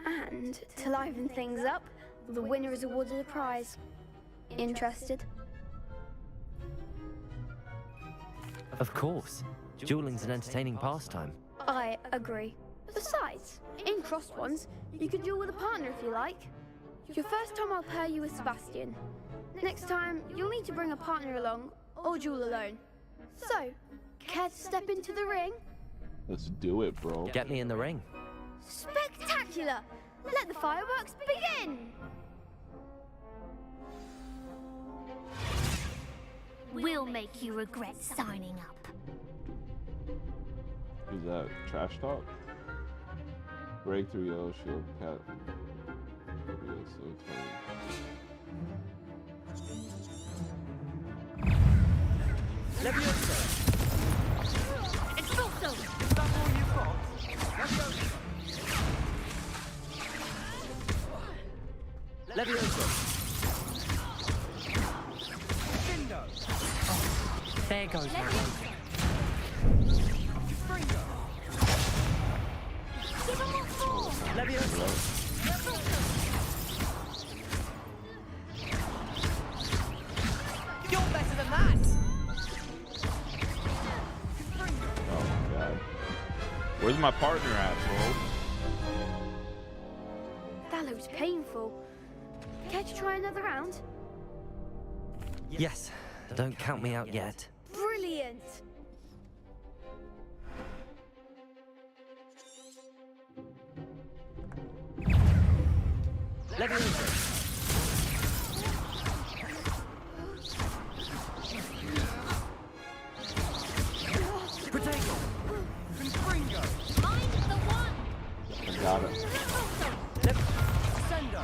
And to liven things up, the winner is awarded a prize. Interested? Of course. Dueling's an entertaining pastime. I agree. Besides, in crossed ones, you can duel with a partner if you like. Your first time I'll pair you with Sebastian. Next time, you'll need to bring a partner along, or duel alone. So, care to step into the ring? Let's do it, bro. Get me in the ring. Spectacular! Let the fireworks begin! We'll make you regret signing up. Who's that? Trash talk? Breakthrough yellow shield cat. Levioso! Expulso! Is that all you've got? Levioso! Levioso! Findo! There goes my Fringo! Give him more force! Levioso! You're better than that! Oh my god. Where's my partner at, bro? That looks painful. Care to try another round? Yes. Don't count me out yet. Brilliant! Levioso! Potato! Confringo! Mind the one! I got it. Sendo!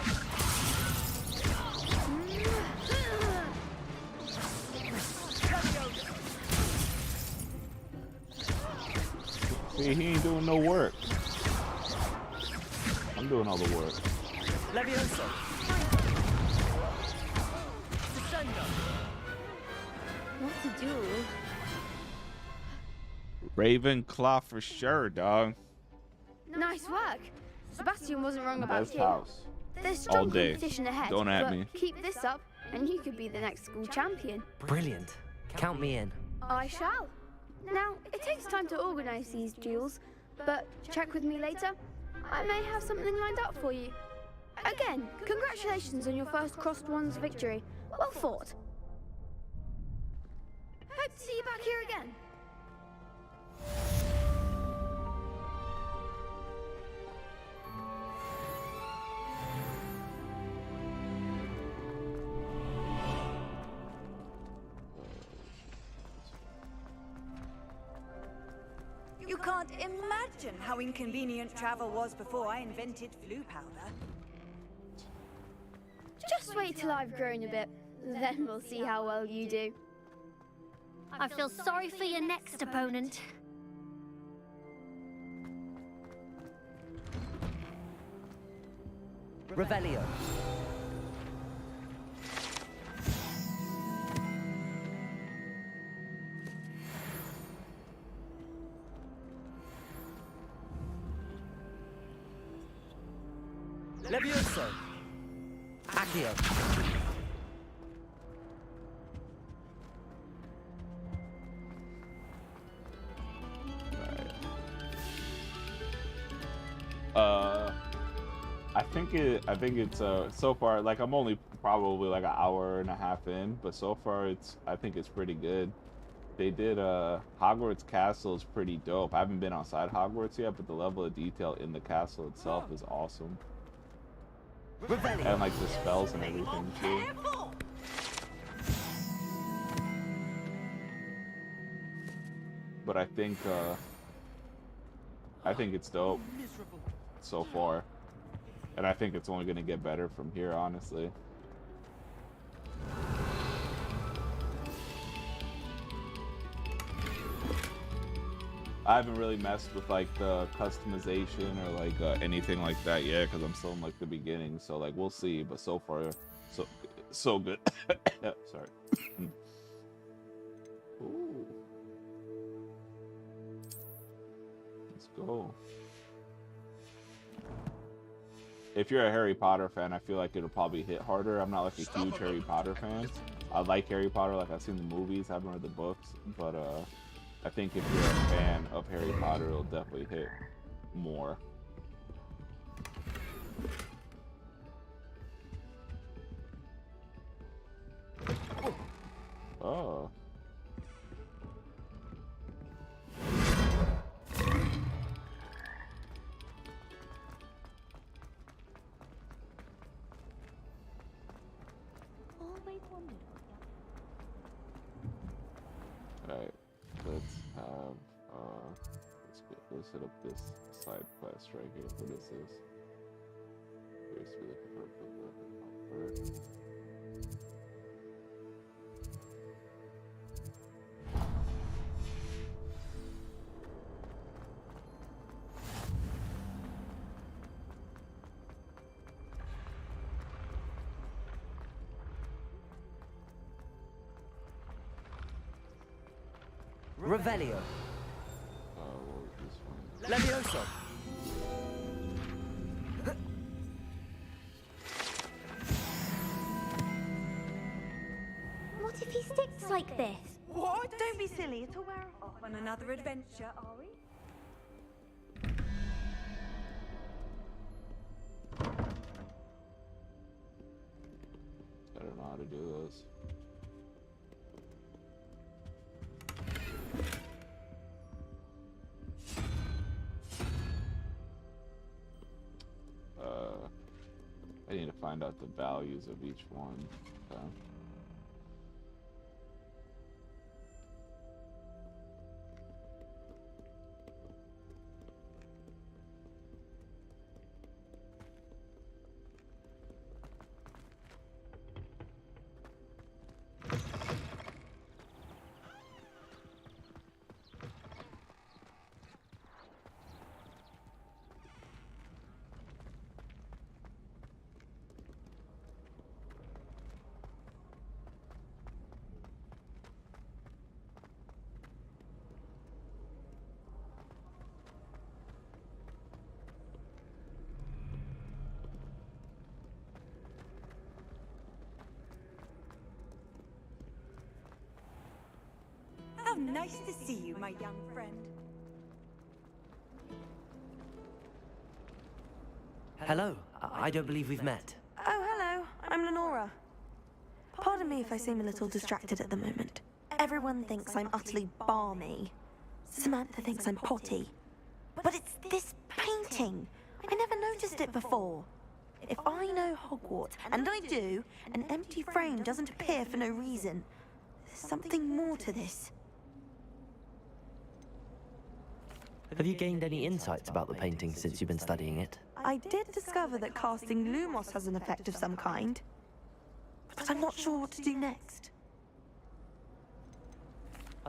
See, he ain't doing no work. I'm doing all the work. Levioso! Descendo! What's a duel? Ravenclaw for sure, dog. Nice work. Sebastian wasn't wrong about Best you. house. There's All strong day. competition ahead. Don't at but me. Keep this up, and you could be the next school champion. Brilliant. Count me in. I shall. Now, it takes time to organize these duels, but check with me later. I may have something lined up for you. Again, congratulations on your first crossed ones victory. Well fought. Hope to see you back here again. You can't imagine how inconvenient travel was before I invented flu powder. Just wait till I've grown a bit, then we'll see how well you do. I feel sorry for your next opponent. Revelio. Levioso! Accio. I think it's so far, like, I'm only probably like an hour and a half in, but so far I think it's pretty good. They did Hogwarts Castle is pretty dope. I haven't been outside Hogwarts yet, but the level of detail in the castle itself is awesome. And like the spells and everything too. But I think it's dope so far. And I think it's only gonna get better from here, honestly. I haven't really messed with like the customization or like anything like that yet because I'm still in like the beginning. So like we'll see. But so far, so good. Sorry. Ooh. Let's go. If you're a Harry Potter fan, I feel like it'll probably hit harder. I'm not like a huge Harry Potter fan. I like Harry Potter, like I've seen the movies, I haven't read the books, but I think if you're a fan of Harry Potter, it'll definitely hit more. Oh. Always wondered what Alright, let's have let's hit up this side quest right here. What is this? Appears to be looking for a comfort. Revelio. What was this one? Levioso. What if he sticks like this? What? Don't be silly. It'll wear off on another adventure, are we? I don't know how to do this. I need to find out the values of each one. Okay. How nice to see you, my young friend. Hello. I don't believe we've met. Oh, hello. I'm Lenora. Pardon me if I seem a little distracted at the moment. Everyone thinks I'm utterly balmy. Samantha thinks I'm potty. But it's this painting. I never noticed it before. If I know Hogwarts, and I do, an empty frame doesn't appear for no reason. There's something more to this. Have you gained any insights about the painting since you've been studying it? I did discover that casting Lumos has an effect of some kind. But I'm not sure what to do next.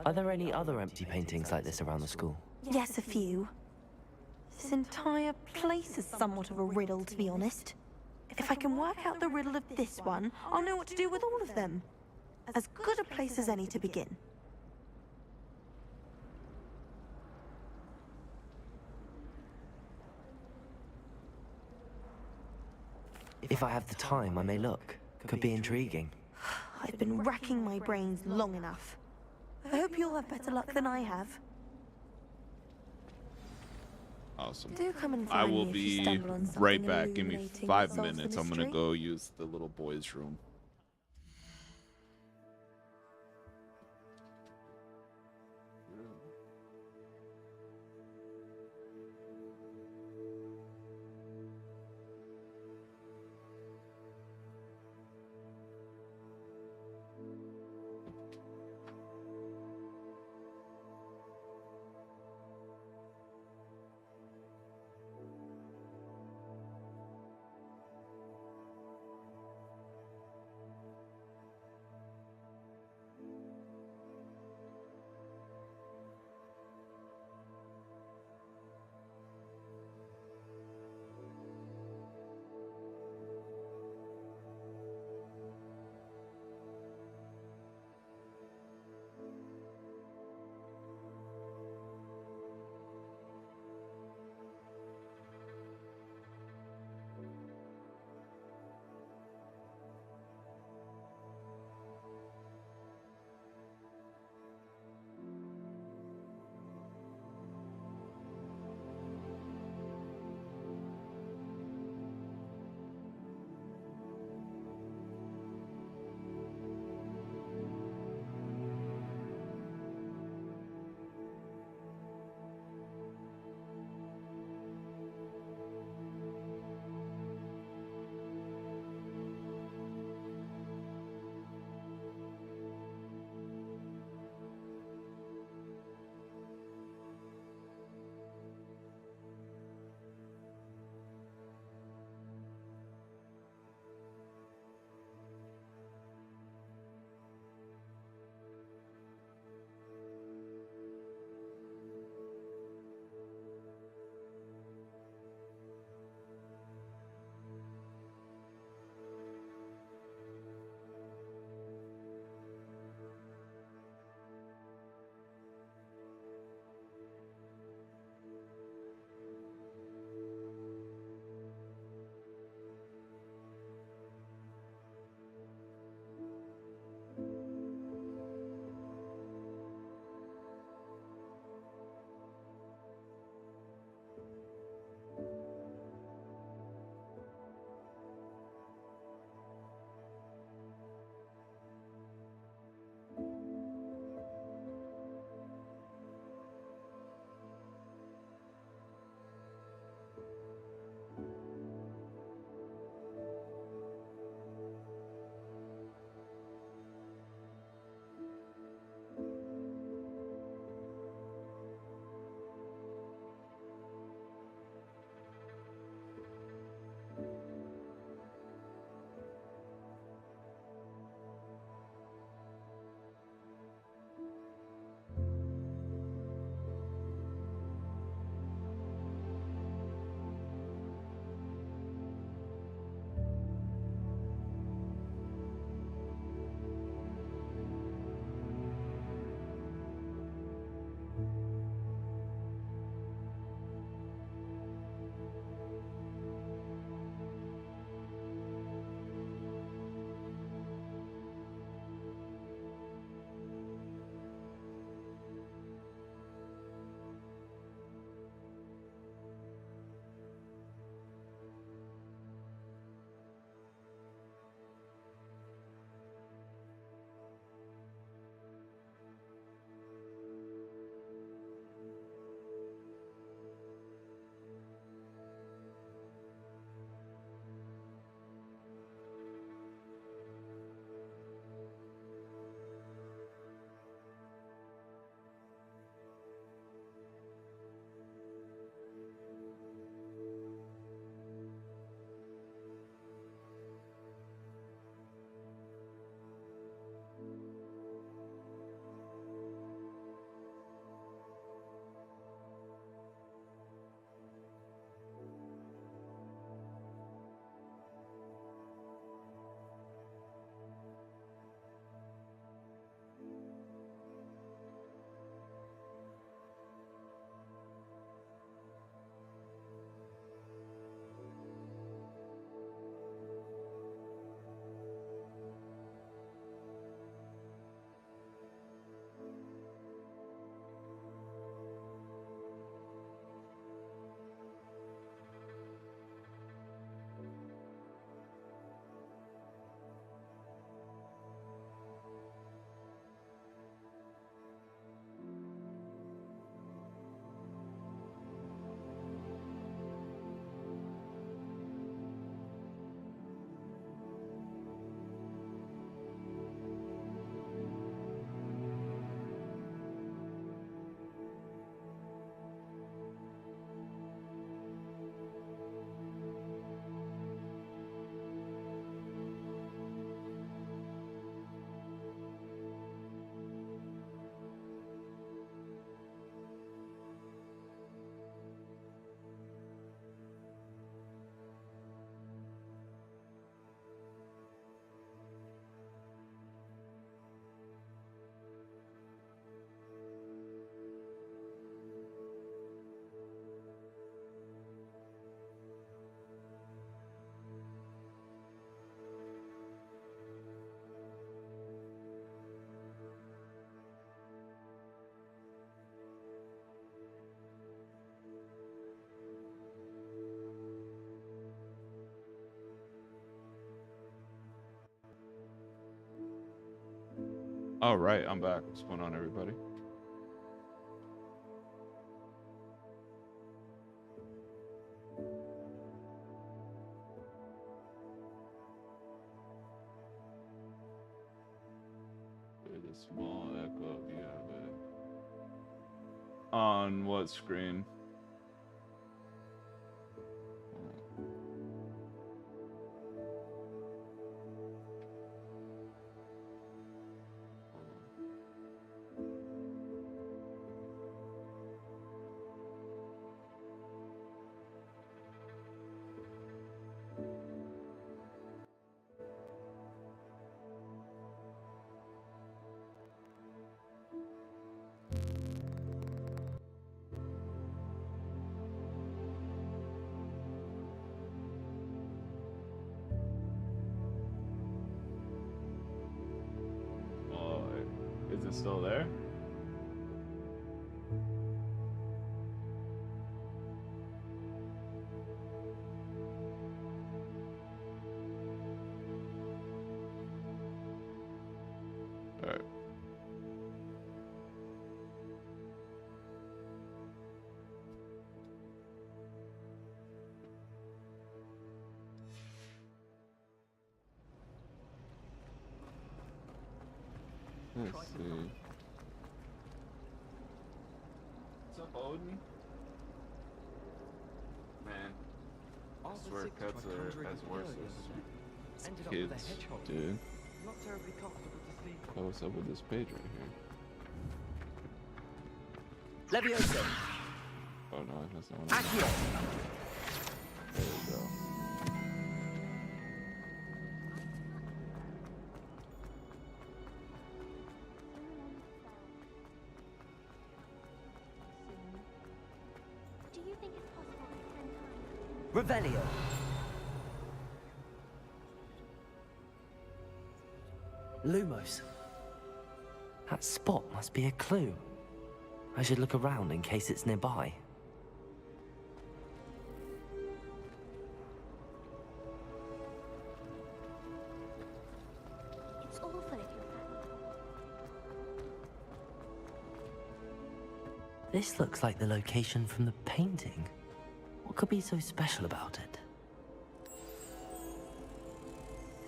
Are there any other empty paintings like this around the school? Yes, a few. This entire place is somewhat of a riddle, to be honest. If I can work out the riddle of this one, I'll know what to do with all of them. As good a place as any to begin. If I have the time, I may look. Could be intriguing. I've been racking my brains long enough. I hope you'll have better luck than I have. Awesome. Do come and I find will me if you be stumble on something right back. Give me illuminating 5 that solves the minutes. I'm gonna mystery. go use the little boy's room. All right, I'm back. What's going on, everybody? There's a small echo. You have it. On what screen? Is it still there? All right. Let's see. What's up, Odin? Man, I swear pets are as worse as kids, dude. Not terribly comfortable to sleep. Oh, what's up with this page right here? Levioso. Oh no, that's not what I Accio. There we go. Do you think it's possible to spend time? Revelio. Lumos. That spot must be a clue. I should look around in case it's nearby. It's awful if you're This looks like the location from the painting. What could be so special about it?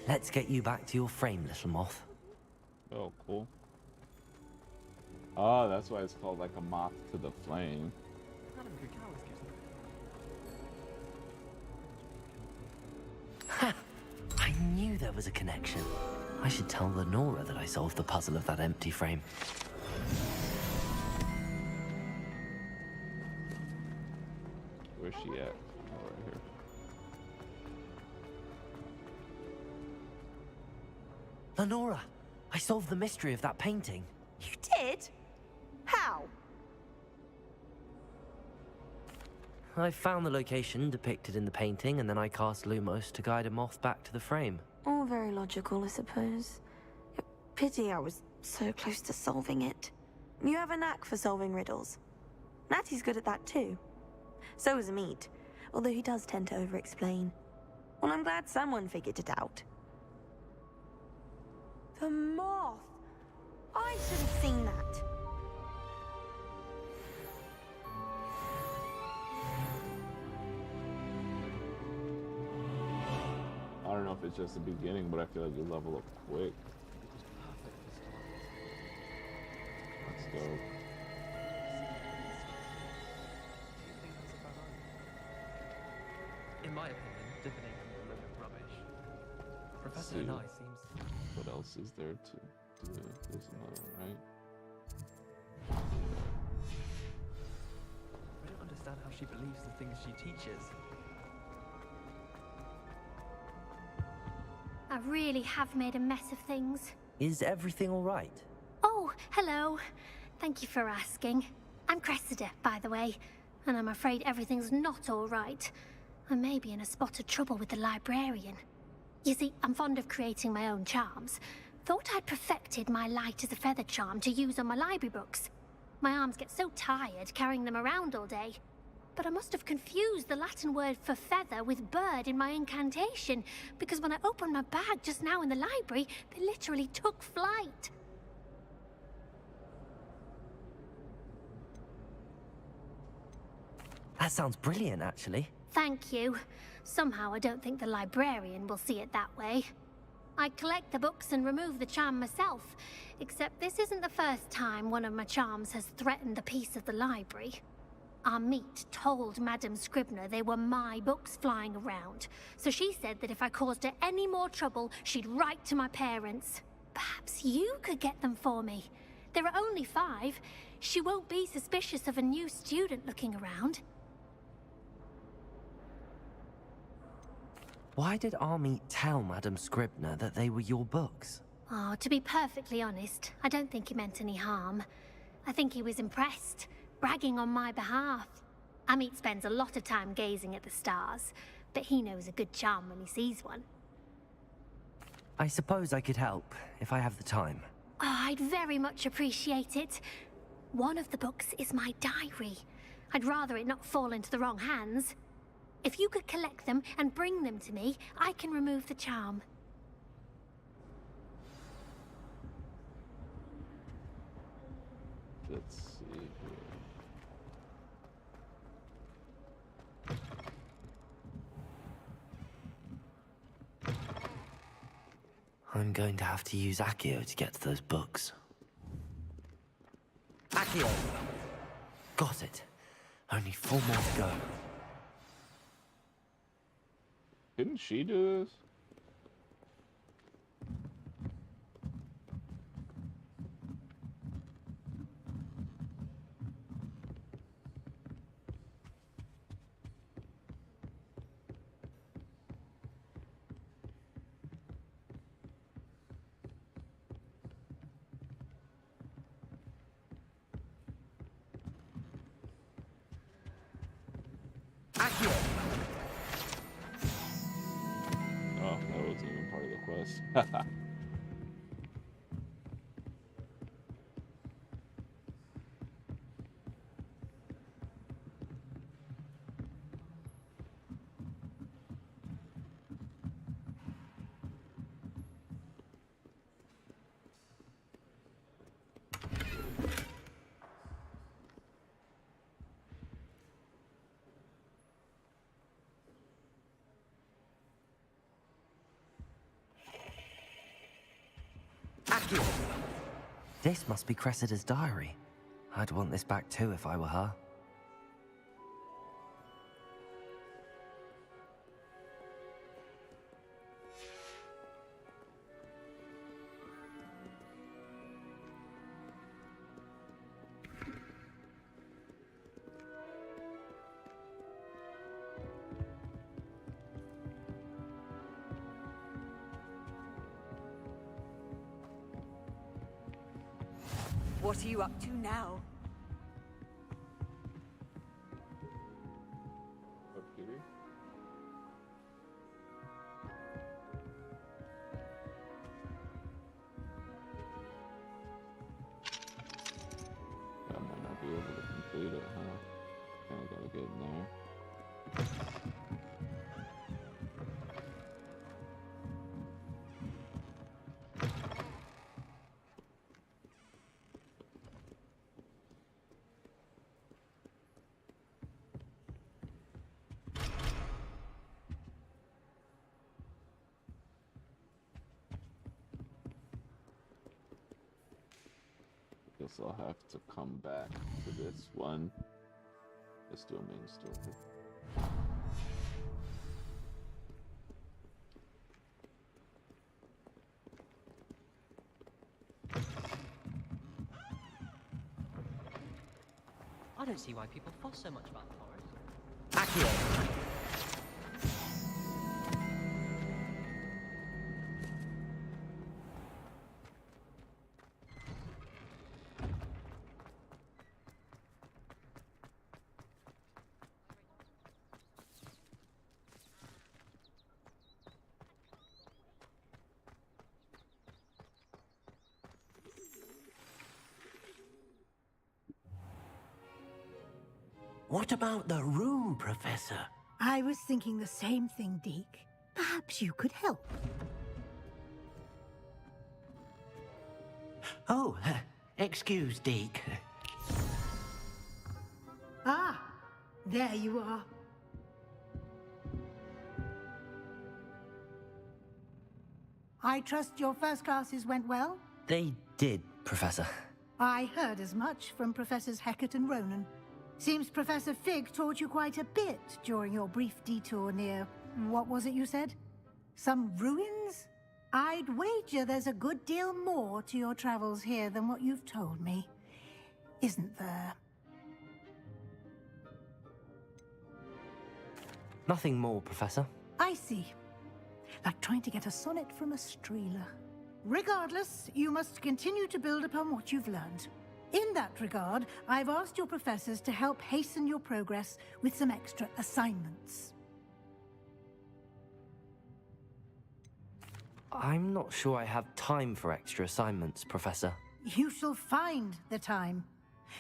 Let's get you back to your frame, little moth. Oh, cool. Oh, that's why it's called like a moth to the flame. Ha! I knew there was a connection. I should tell Lenora that I solved the puzzle of that empty frame. Where's she at? Oh, right here. Lenora, I solved the mystery of that painting. You did? How? I found the location depicted in the painting, and then I cast Lumos to guide a moth back to the frame. All very logical, I suppose. Pity I was so close to solving it. You have a knack for solving riddles. Natty's good at that too. So is Amit, although he does tend to over-explain. Well, I'm glad someone figured it out. The moth! I should have seen that. I don't know if it's just the beginning, but I feel like you level up quick. Let's go. In my opinion, divination is a load of rubbish. Professor See. Nye seems... What else is there to do? There's another one, right? I don't understand how she believes the things she teaches. I really have made a mess of things. Is everything all right? Oh, hello. Thank you for asking. I'm Cressida, by the way, and I'm afraid everything's not all right. I may be in a spot of trouble with the librarian. You see, I'm fond of creating my own charms. Thought I'd perfected my light as a feather charm to use on my library books. My arms get so tired carrying them around all day. But I must have confused the Latin word for feather with bird in my incantation, because when I opened my bag just now in the library, they literally took flight. That sounds brilliant, actually. Thank you. Somehow I don't think the librarian will see it that way. I collect the books and remove the charm myself, except this isn't the first time one of my charms has threatened the peace of the library. Our meet told Madame Scribner they were my books flying around, so she said that if I caused her any more trouble, she'd write to my parents. Perhaps you could get them for me. There are only 5. She won't be suspicious of a new student looking around. Why did Army tell Madame Scribner that they were your books? Oh, to be perfectly honest, I don't think he meant any harm. I think he was impressed, bragging on my behalf. Amit spends a lot of time gazing at the stars, but he knows a good charm when he sees one. I suppose I could help, if I have the time. Oh, I'd very much appreciate it. One of the books is my diary. I'd rather it not fall into the wrong hands. If you could collect them and bring them to me, I can remove the charm. Let's see here. I'm going to have to use Accio to get to those books. Accio! Got it. Only 4 more to go. Didn't she do this? Oh, that wasn't even part of the quest. Accio! This must be Cressida's diary. I'd want this back too if I were her. What are you up to now? Up here? I might not be able to complete it, huh? Kinda gotta get in there. Guess I'll have to come back to this one. Assuming stupid. I don't see why people fuss so much about the forest. Accio! What about the room, Professor? I was thinking the same thing, Deke. Perhaps you could help. Oh, excuse, Deke. Ah, There you are. I trust your first classes went well? They did, Professor. I heard as much from Professors Hecat and Ronan. Seems Professor Fig taught you quite a bit during your brief detour near... what was it you said? Some ruins? I'd wager there's a good deal more to your travels here than what you've told me. Isn't there? Nothing more, Professor. I see. Like trying to get a sonnet from a streeler. Regardless, you must continue to build upon what you've learned. In that regard, I've asked your professors to help hasten your progress with some extra assignments. I'm not sure I have time for extra assignments, Professor. You shall find the time.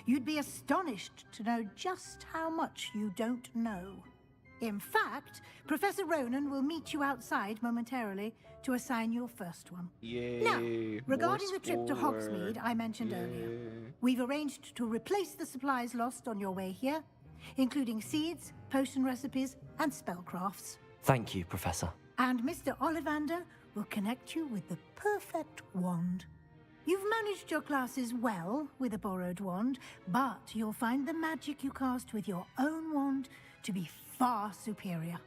You'd be astonished to know just how much you don't know. In fact, Professor Ronan will meet you outside momentarily to assign your first one. Yay! Now, regarding more the trip to sport. Hogsmeade I mentioned earlier, we've arranged to replace the supplies lost on your way here, including seeds, potion recipes, and spellcrafts. Thank you, Professor. And Mr. Ollivander will connect you with the perfect wand. You've managed your classes well with a borrowed wand, but you'll find the magic you cast with your own wand to be far superior.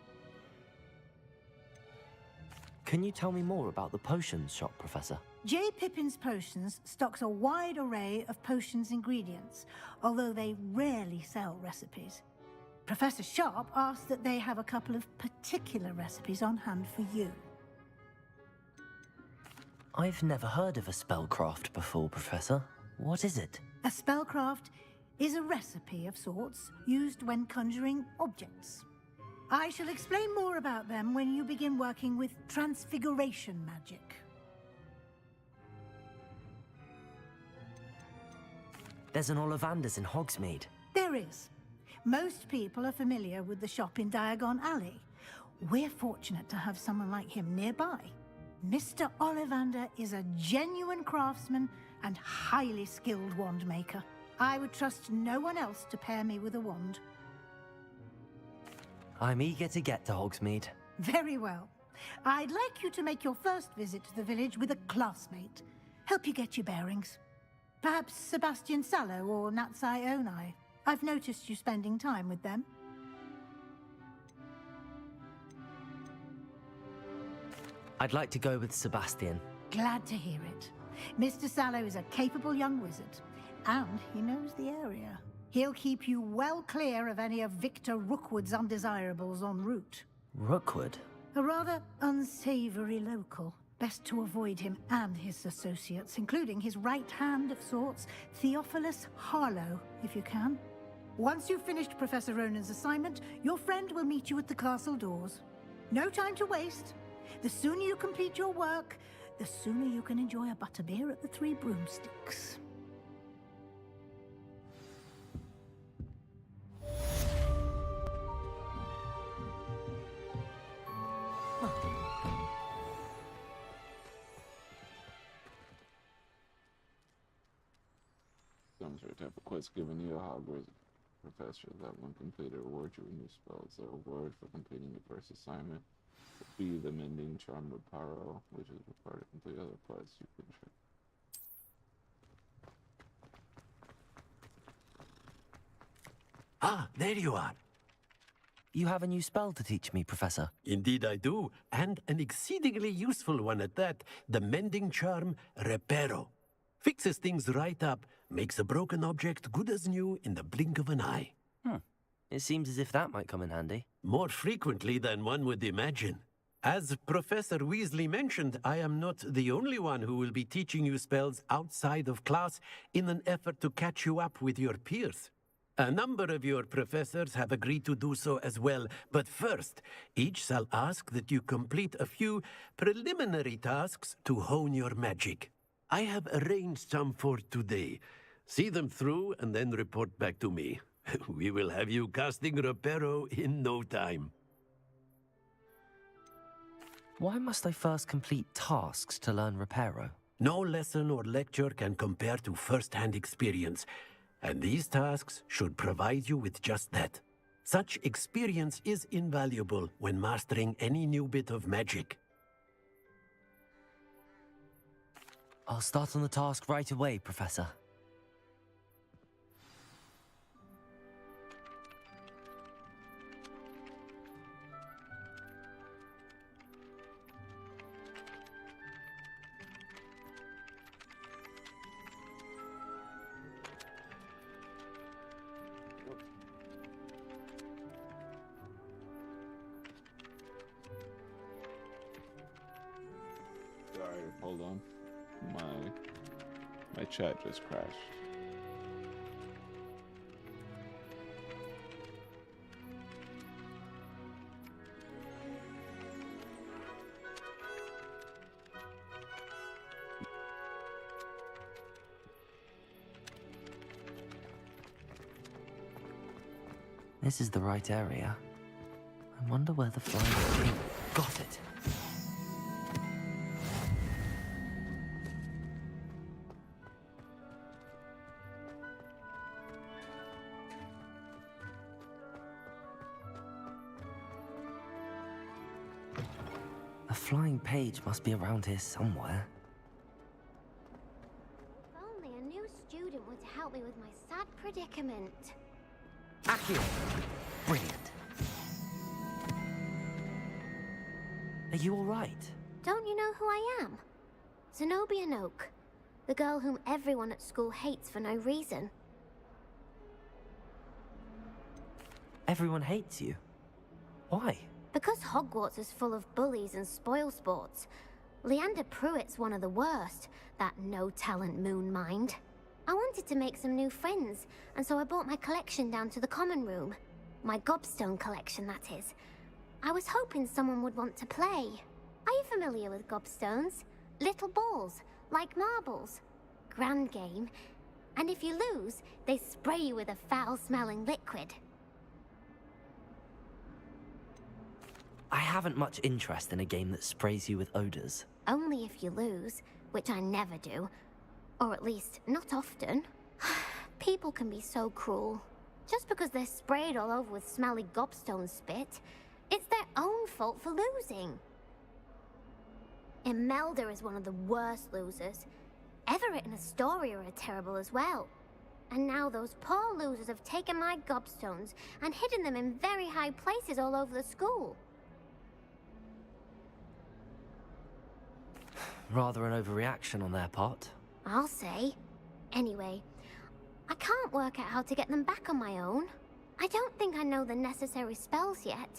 Can you tell me more about the potions shop, Professor? J. Pippin's Potions stocks a wide array of potions ingredients, although they rarely sell recipes. Professor Sharp asked that they have a couple of particular recipes on hand for you. I've never heard of a spellcraft before, Professor. What is it? A spellcraft is a recipe of sorts used when conjuring objects. I shall explain more about them when you begin working with transfiguration magic. There's an Ollivander's in Hogsmeade. There is. Most people are familiar with the shop in Diagon Alley. We're fortunate to have someone like him nearby. Mr. Ollivander is a genuine craftsman and highly skilled wand maker. I would trust no one else to pair me with a wand. I'm eager to get to Hogsmeade. Very well. I'd like you to make your first visit to the village with a classmate. Help you get your bearings. Perhaps Sebastian Sallow or Natsai Onai. I've noticed you spending time with them. I'd like to go with Sebastian. Glad to hear it. Mr. Sallow is a capable young wizard, and he knows the area. He'll keep you well clear of any of Victor Rookwood's undesirables en route. Rookwood? A rather unsavory local. Best to avoid him and his associates, including his right hand of sorts, Theophilus Harlow, if you can. Once you've finished Professor Ronan's assignment, your friend will meet you at the castle doors. No time to waste. The sooner you complete your work, the sooner you can enjoy a butterbeer at the Three Broomsticks. Some sort of type of quest given you a Hogwarts professor that when completed reward you with new spells. The reward for completing your first assignment will be the Mending Charm Reparo, which is required to complete other quests you can try. Ah, there you are. You have a new spell to teach me, Professor. Indeed I do, and an exceedingly useful one at that, the Mending Charm Reparo. Fixes things right up, makes a broken object good as new in the blink of an eye. It seems as if that might come in handy. More frequently than one would imagine. As Professor Weasley mentioned, I am not the only one who will be teaching you spells outside of class in an effort to catch you up with your peers. A number of your professors have agreed to do so as well, but first, each shall ask that you complete a few preliminary tasks to hone your magic. I have arranged some for today. See them through and then report back to me. We will have you casting Reparo in no time. Why must I first complete tasks to learn Reparo? No lesson or lecture can compare to first-hand experience, and these tasks should provide you with just that. Such experience is invaluable when mastering any new bit of magic. I'll start on the task right away, Professor. Sorry, hold on. My chat just crashed. This is the right area. I wonder where the flying... Got it! A flying page must be around here somewhere. If only a new student were to help me with my sad predicament. Accio! Brilliant. Are you alright? Don't you know who I am? Zenobia Noak, the girl whom everyone at school hates for no reason. Everyone hates you. Why? Because Hogwarts is full of bullies and spoilsports. Leander Pruitt's one of the worst, that no-talent moon mind. I wanted to make some new friends, and so I brought my collection down to the common room. My gobstone collection, that is. I was hoping someone would want to play. Are you familiar with gobstones? Little balls, like marbles. Grand game. And if you lose, they spray you with a foul-smelling liquid. I haven't much interest in a game that sprays you with odors. Only if you lose, which I never do. Or at least, not often. People can be so cruel. Just because they're sprayed all over with smelly gobstone spit, it's their own fault for losing. Imelda is one of the worst losers. Everett and Astoria are terrible as well. And now those poor losers have taken my gobstones and hidden them in very high places all over the school. Rather an overreaction on their part. I'll say. Anyway, I can't work out how to get them back on my own. I don't think I know the necessary spells yet.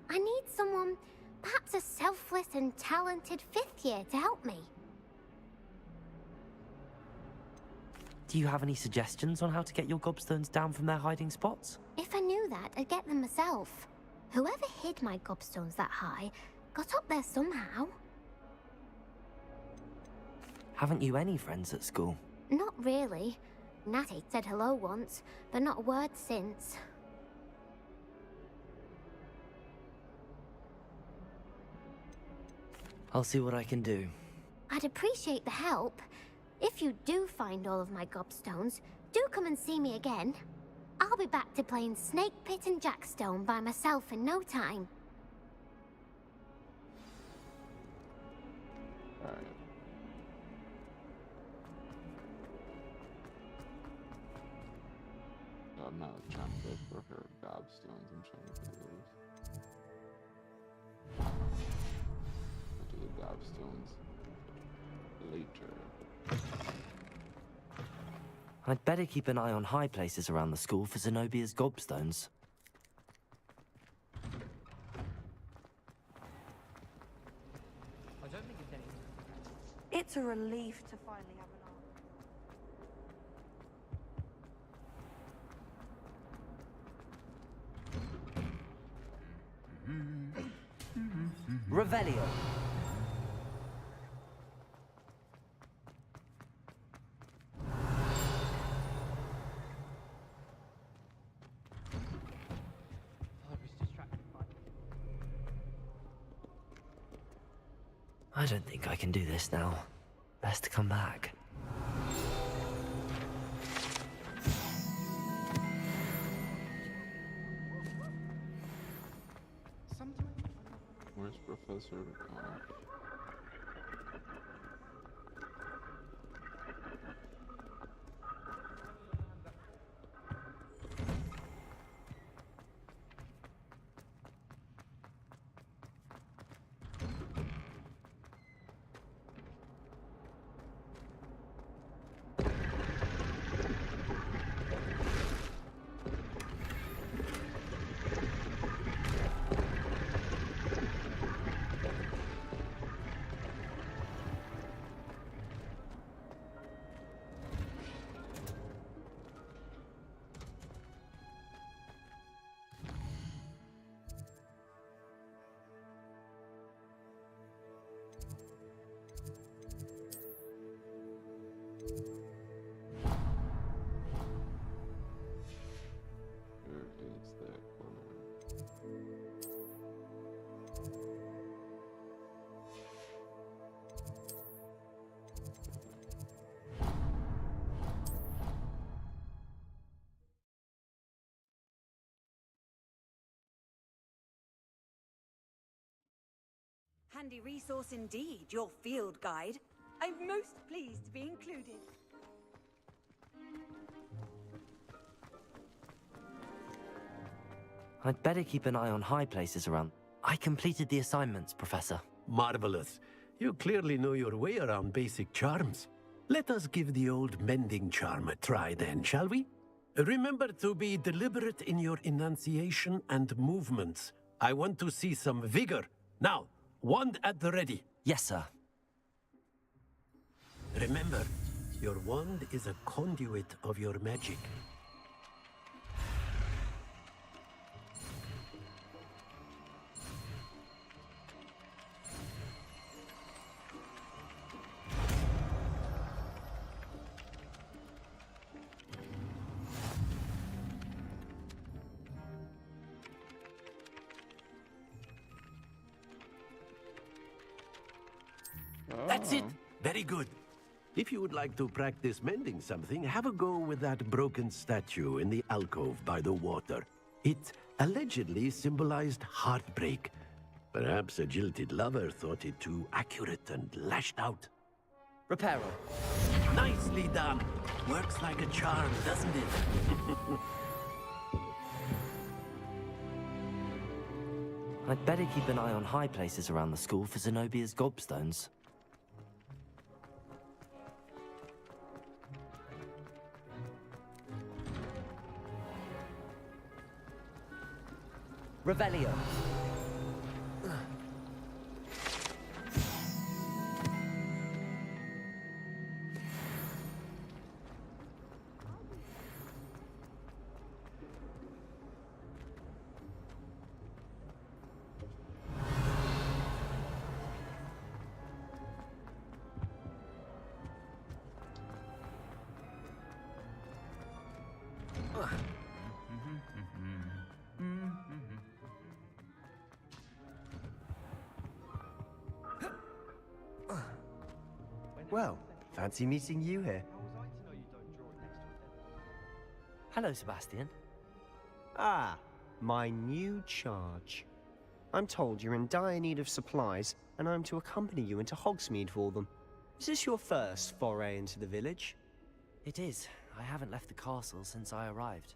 I need someone, perhaps a selfless and talented 5th year to help me. Do you have any suggestions on how to get your gobstones down from their hiding spots? If I knew that, I'd get them myself. Whoever hid my gobstones that high got up there somehow. Haven't you any friends at school? Not really. Natty said hello once, but not a word since. I'll see what I can do. I'd appreciate the help. If you do find all of my gobstones, do come and see me again. I'll be back to playing Snake Pit and Jackstone by myself in no time. Alright. So I'm not trying to go for her gobstones, I'm trying to do those. I'll do the gobstones later. I'd better keep an eye on high places around the school for Zenobia's gobstones. I don't think it's anything. It's a relief to finally have an Revelio. I don't think I can do this now. Best to come back. Professor. Handy resource indeed, your field guide. I'm most pleased to be included. I'd better keep an eye on high places around. I completed the assignments, Professor. Marvelous. You clearly know your way around basic charms. Let us give the old mending charm a try then, shall we? Remember to be deliberate in your enunciation and movements. I want to see some vigor. Now, wand at the ready. Yes, sir. Remember, your wand is a conduit of your magic. That's it! Very good. If you would like to practice mending something, have a go with that broken statue in the alcove by the water. It allegedly symbolized heartbreak. Perhaps a jilted lover thought it too accurate and lashed out. Reparo. Nicely done. Works like a charm, doesn't it? I'd better keep an eye on high places around the school for Zenobia's gobstones. Revelio. Well, fancy meeting you here. Hello, Sebastian. Ah, my new charge. I'm told you're in dire need of supplies, and I'm to accompany you into Hogsmeade for them. Is this your first foray into the village? It is. I haven't left the castle since I arrived.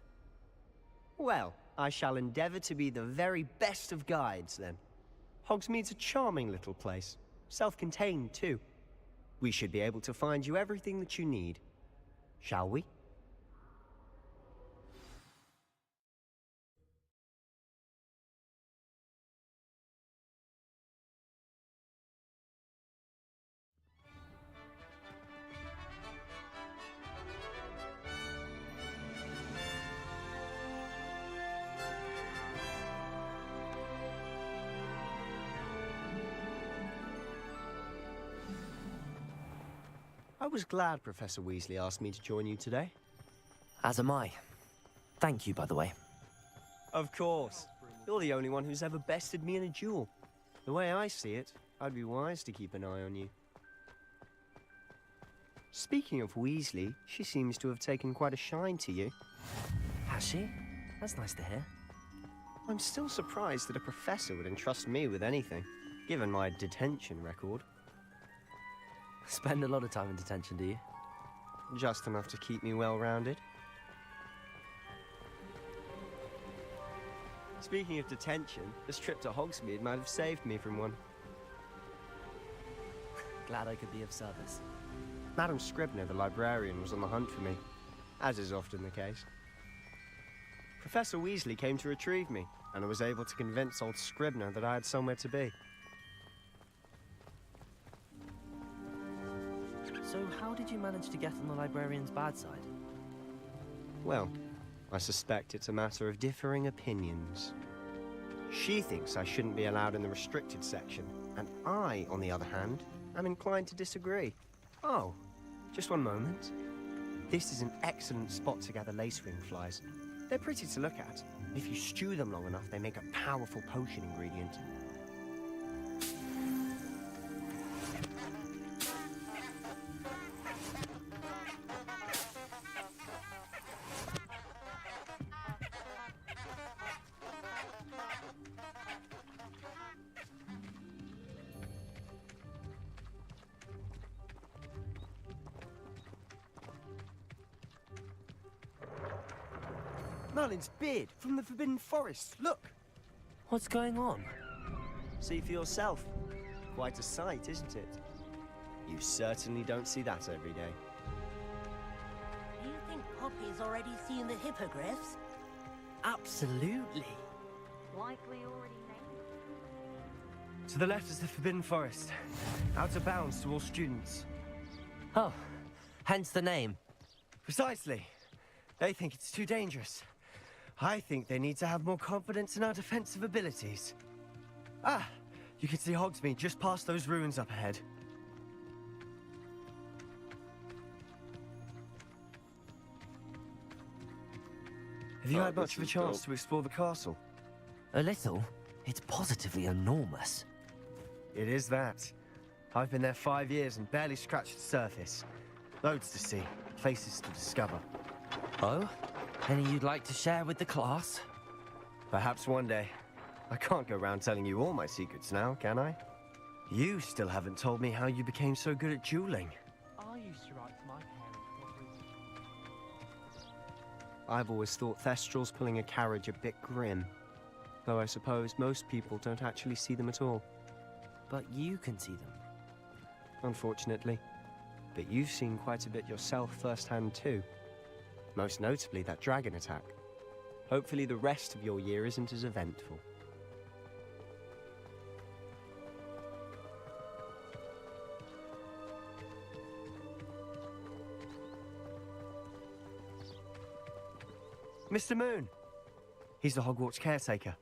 Well, I shall endeavor to be the very best of guides, then. Hogsmeade's a charming little place. Self-contained, too. We should be able to find you everything that you need. Shall we? I was glad Professor Weasley asked me to join you today. As am I. Thank you, by the way. Of course. You're the only one who's ever bested me in a duel. The way I see it, I'd be wise to keep an eye on you. Speaking of Weasley, she seems to have taken quite a shine to you. Has she? That's nice to hear. I'm still surprised that a professor would entrust me with anything. given my detention record. Spend a lot of time in detention, do you? Just enough to keep me well-rounded. Speaking of detention, this trip to Hogsmeade might have saved me from one. Glad I could be of service. Madam Scribner, the librarian, was on the hunt for me, as is often the case. Professor Weasley came to retrieve me, and I was able to convince old Scribner that I had somewhere to be. So how did you manage to get on the librarian's bad side? Well, I suspect it's a matter of differing opinions. She thinks I shouldn't be allowed in the restricted section, and I, on the other hand, am inclined to disagree. Oh, just one moment. This is an excellent spot to gather lacewing flies. They're pretty to look at. If you stew them long enough, they make a powerful potion ingredient. Merlin's beard from the Forbidden Forest. Look! What's going on? See for yourself. Quite a sight, isn't it? You certainly don't see that every day. Do you think Poppy's already seen the hippogriffs? Absolutely. Likely already named. To the left is the Forbidden Forest. Out of bounds to all students. Oh, hence the name. Precisely. They think it's too dangerous. I think they need to have more confidence in our defensive abilities. Ah, you can see Hogsmeade just past those ruins up ahead. Have you had much of a chance to explore the castle? A little. It's positively enormous. It is that. I've been there 5 years and barely scratched the surface. Loads to see, places to discover. Oh? Any you'd like to share with the class? Perhaps one day. I can't go around telling you all my secrets now, can I? You still haven't told me how you became so good at dueling. I used to write to my parents what reason. I've always thought Thestrals pulling a carriage a bit grim. Though I suppose most people don't actually see them at all. But you can see them. Unfortunately. But you've seen quite a bit yourself firsthand too. Most notably that dragon attack. Hopefully the rest of your year isn't as eventful. Mr. Moon! He's the Hogwarts caretaker.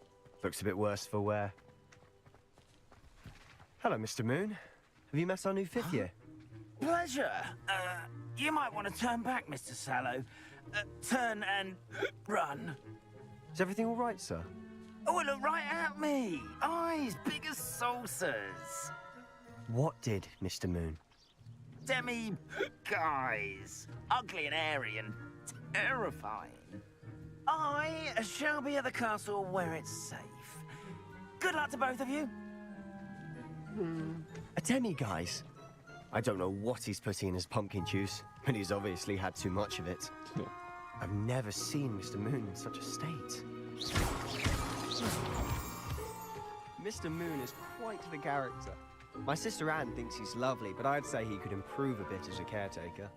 Looks a bit worse for wear. Hello, Mr. Moon. Have you met our new fifth year? Pleasure. You might want to turn back, Mr. Sallow. Turn and run. Is everything all right, sir? Oh, look right at me. Eyes big as saucers. What did, Mr. Moon? Guys. Ugly and airy and terrifying. I shall be at the castle where it's safe. Good luck to both of you. A demi-guise? I don't know what he's putting in his pumpkin juice, but he's obviously had too much of it. I've never seen Mr. Moon in such a state. Mr. Moon is quite the character. My sister Anne thinks he's lovely, but I'd say he could improve a bit as a caretaker.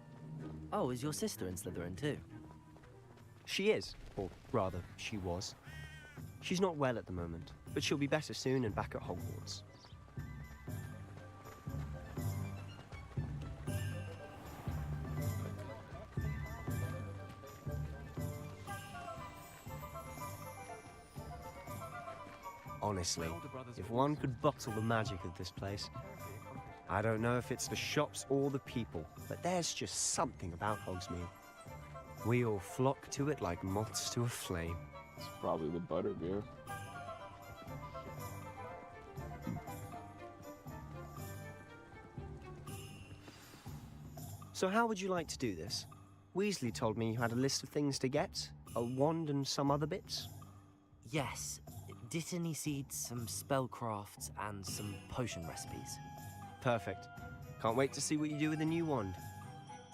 Oh, is your sister in Slytherin too? She is, or rather, she was. She's not well at the moment, but she'll be better soon and back at Hogwarts. Honestly, if one could bottle the magic of this place. I don't know if it's the shops or the people, but there's just something about Hogsmeade. We all flock to it like moths to a flame. It's probably the butterbeer. So how would you like to do this? Weasley told me you had a list of things to get, a wand and some other bits. Yes. dittany seeds, some spellcrafts, and some potion recipes. Perfect. Can't wait to see what you do with the new wand.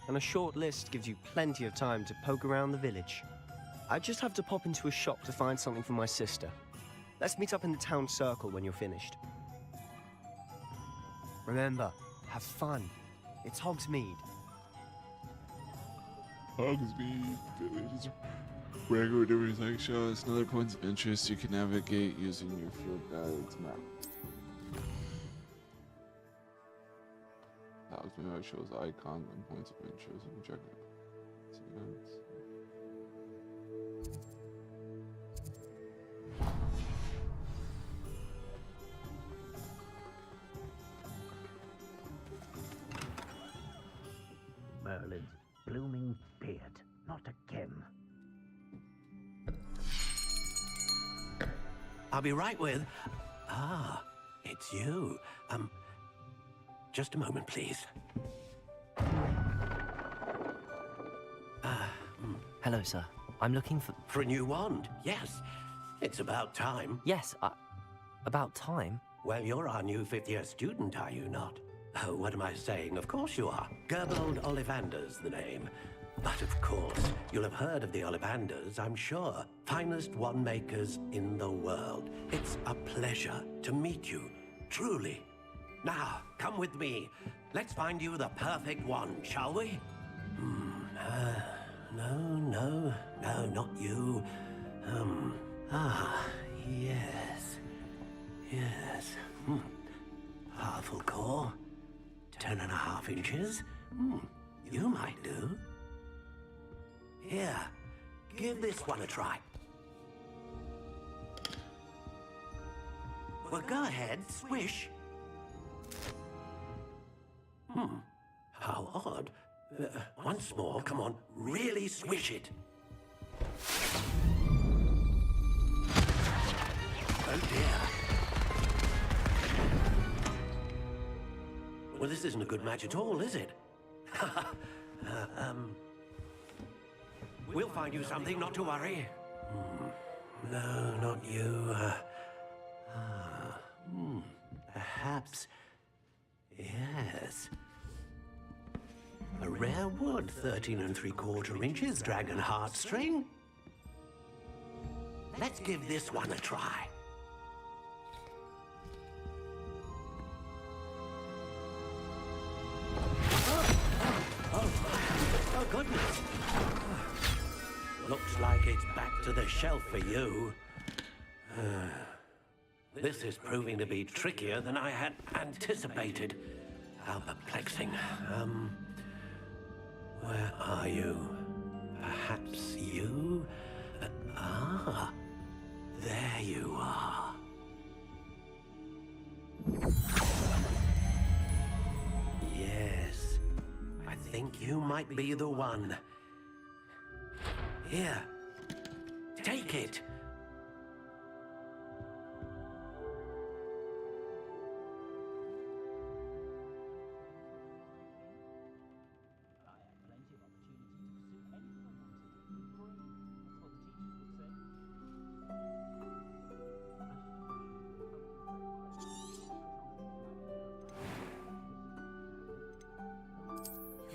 And a short list gives you plenty of time to poke around the village. I just have to pop into a shop to find something for my sister. Let's meet up in the town circle when you're finished. Remember, have fun. It's Hogsmeade. Hogsmeade Village. Regular different sections and other points of interest you can navigate using your field guides map. Hogsmeade map shows icons and points of interest and check it. Merlin's blooming beard. Not again. I'll be right with... Ah, it's you. Just a moment, please. Hello, sir. I'm looking for... For a new wand, yes. It's about time. Yes, about time? Well, you're our new fifth-year student, are you not? Oh, what am I saying? Of course you are. Gerbold Ollivander's the name. But of course, you'll have heard of the Ollivanders, I'm sure. Finest wand makers in the world. It's a pleasure to meet you, truly. Now, come with me. Let's find you the perfect wand, shall we? No, not you. Yes. Powerful core. 10.5 inches. You might do. Here, give this one a try. Well, go ahead, swish. How odd. Once more, come on, really swish it. Oh dear. Well, this isn't a good match at all, is it? We'll find you something, not to worry. No, not you. Perhaps... Yes. A rare wood, 13 3/4 inches, dragon heartstring. Let's give this one a try. Oh, goodness. Looks like it's back to the shelf for you. This is proving to be trickier than I had anticipated. How perplexing. Where are you? Perhaps you? There you are. Yes, I think you might be the one. Here, take it.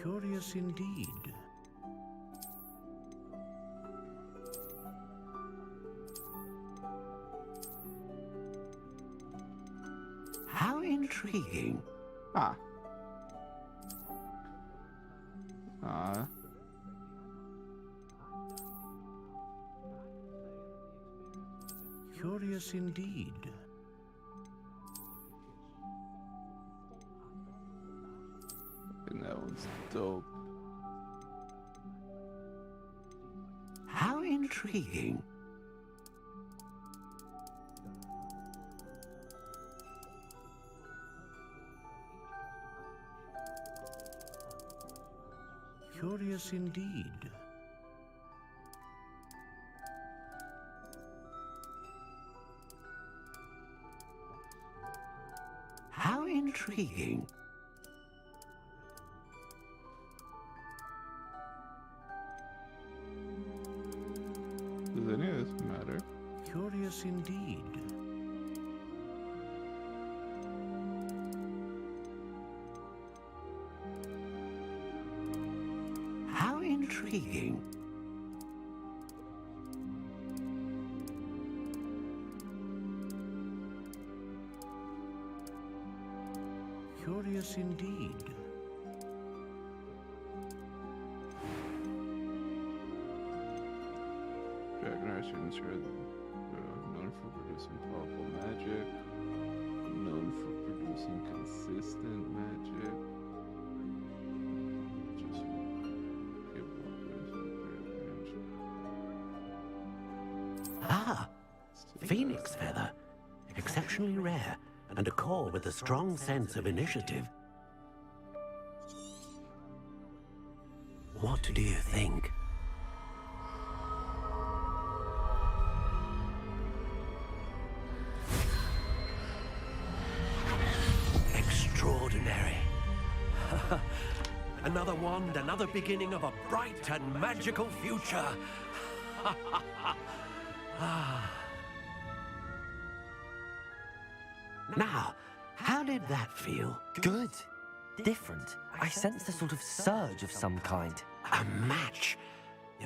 Curious indeed. How intriguing. Curious indeed. And that one's dope. How intriguing. Curious indeed. How intriguing. Does any of this matter? Curious indeed. Intriguing. Curious indeed. Dragon students are known for producing powerful magic, known for producing consistent magic. Just Ah, Phoenix Feather. Exceptionally rare, and a core with a strong sense of initiative. What do you think? Extraordinary. Another wand, another beginning of a bright and magical future. Now, how did that feel? Good. Different. I sensed a sort of surge of some kind. A match.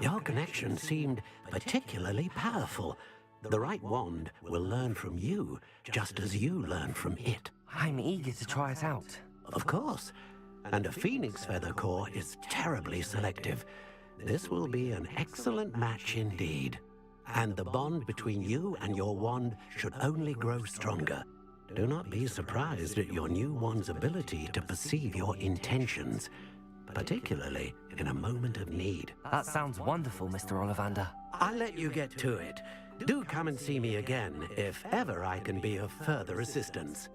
Your connection seemed particularly powerful. The right wand will learn from you, just as you learn from it. I'm eager to try it out. Of course. And a Phoenix Feather core is terribly selective. This will be an excellent match indeed. And the bond between you and your wand should only grow stronger. Do not be surprised at your new wand's ability to perceive your intentions, particularly in a moment of need. That sounds wonderful, Mr. Ollivander. I'll let you get to it. Do come and see me again if ever I can be of further assistance.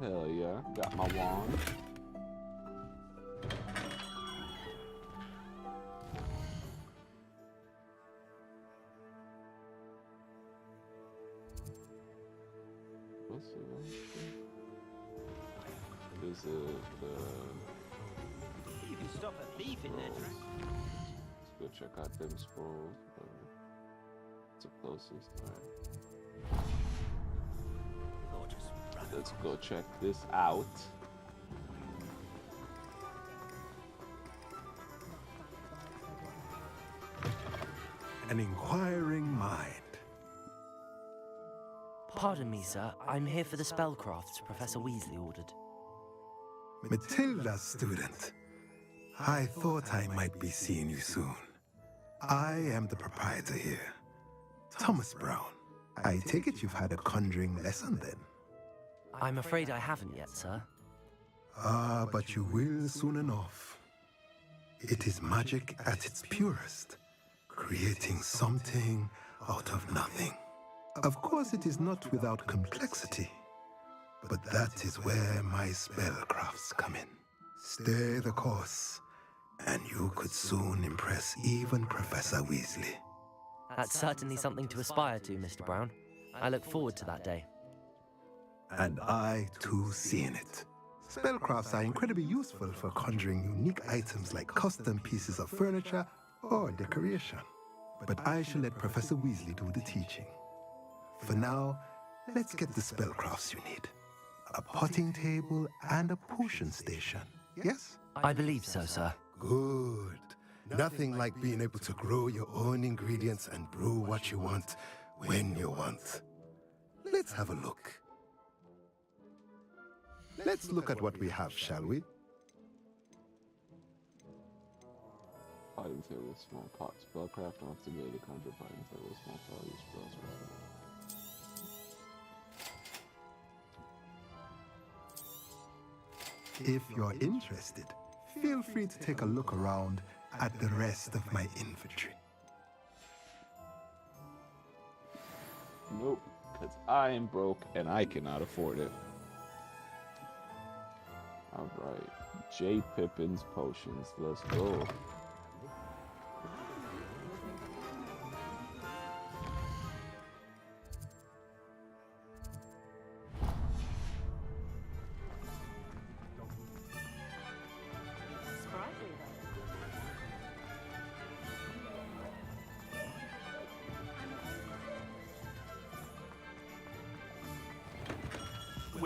Hell yeah, got my wand. What's the one? Is it You can stop a thief in their tracks. Let's go check out them scrolls. It's the closest. Alright. Let's go check this out. An inquiring mind. Pardon me, sir. I'm here for the spellcrafts Professor Weasley ordered. Matilda's student. I thought I might be seeing you soon. I am the proprietor here, Thomas Brown. I take it you've had a conjuring lesson then? I'm afraid I haven't yet, sir. Ah, but you will soon enough. It is magic at its purest, creating something out of nothing. Of course, it is not without complexity, but that is where my spellcrafts come in. Stay the course, and you could soon impress even Professor Weasley. That's certainly something to aspire to, Mr. Brown. I look forward to that day. And I, too, see in it. Spellcrafts are incredibly useful for conjuring unique items like custom pieces of furniture or decoration. But I shall let Professor Weasley do the teaching. For now, let's get the spellcrafts you need. A potting table and a potion station, yes? I believe so, sir. Good. Nothing like being able to grow your own ingredients and brew what you want when you want. Let's have a look. Let's look at what we have, shall we? Fighting table with small pot. Spellcraft and the ability to conjure fighting table with small pot. Use spells rather. If you're interested, feel free to take a look around at the rest of my inventory. Nope, because I am broke and I cannot afford it. Alright, J. Pippin's potions, let's go.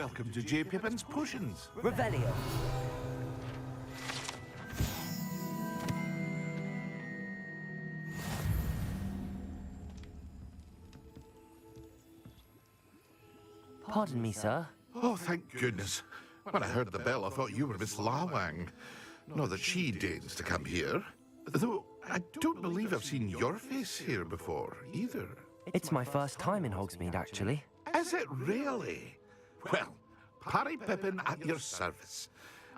welcome to J. Pippin's Potions. Revelio. Pardon me, sir. Oh, thank goodness. When I heard the bell, I thought you were Miss Lawang. Not that she deigns to come here. Though I don't believe I've seen your face here before, either. It's my first time in Hogsmeade, actually. Is it really? Well, Parry Pippin at your service.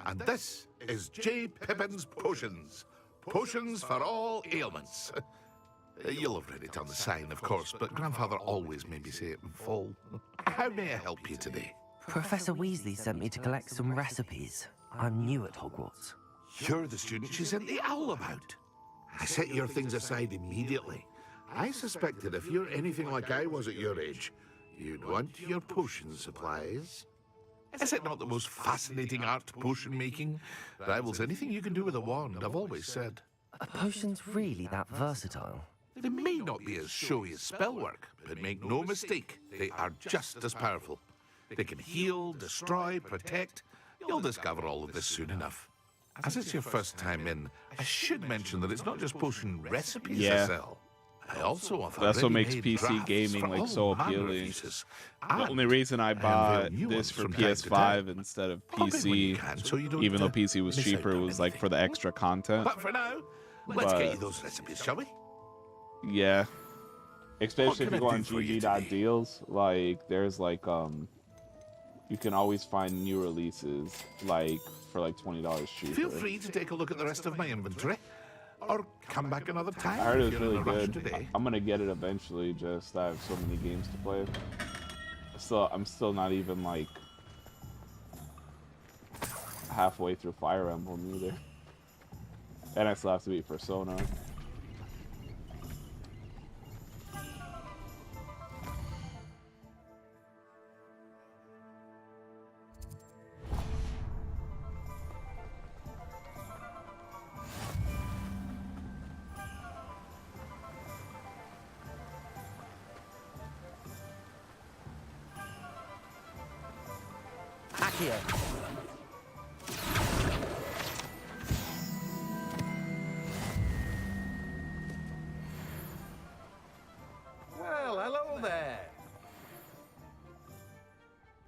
And this is J. Pippin's Potions. Potions for all ailments. You'll have read it on the sign, of course, but Grandfather always made me say it in full. How may I help you today? Professor Weasley sent me to collect some recipes. I'm new at Hogwarts. You're the student she sent the owl about. I set your things aside immediately. I suspected if you're anything like I was at your age, you'd want your potion supplies. Is it not the most fascinating art, potion making? Rivals anything you can do with a wand, I've always said. Are potions really that versatile? They may not be as showy as spellwork, but make no mistake, they are just as powerful. They can heal, destroy, protect. You'll discover all of this soon enough. As it's your first time in, I should mention that it's not just potion recipes I sell. I also offer That's what makes ready-made PC drafts gaming for like all so manner of appealing. uses. The And only reason I I unveil bought new this ones for from time to time. PS5 instead of Pop in when you PC, can so you don't, even though PC was miss out cheaper, on was like for the extra content. But for now, let's get you those recipes, shall we? Yeah. Especially if can you go I on do for you GG.deals, like there's like you can always find new releases like for like $20 cheaper. Feel free to take a look at the rest of my inventory, or come back another time. I heard it if was you're in really a rush good. today. I'm gonna get it eventually. Just I have so many games to play. I'm still not even like halfway through Fire Emblem either, and I still have to beat Persona. Accio. Well, hello there.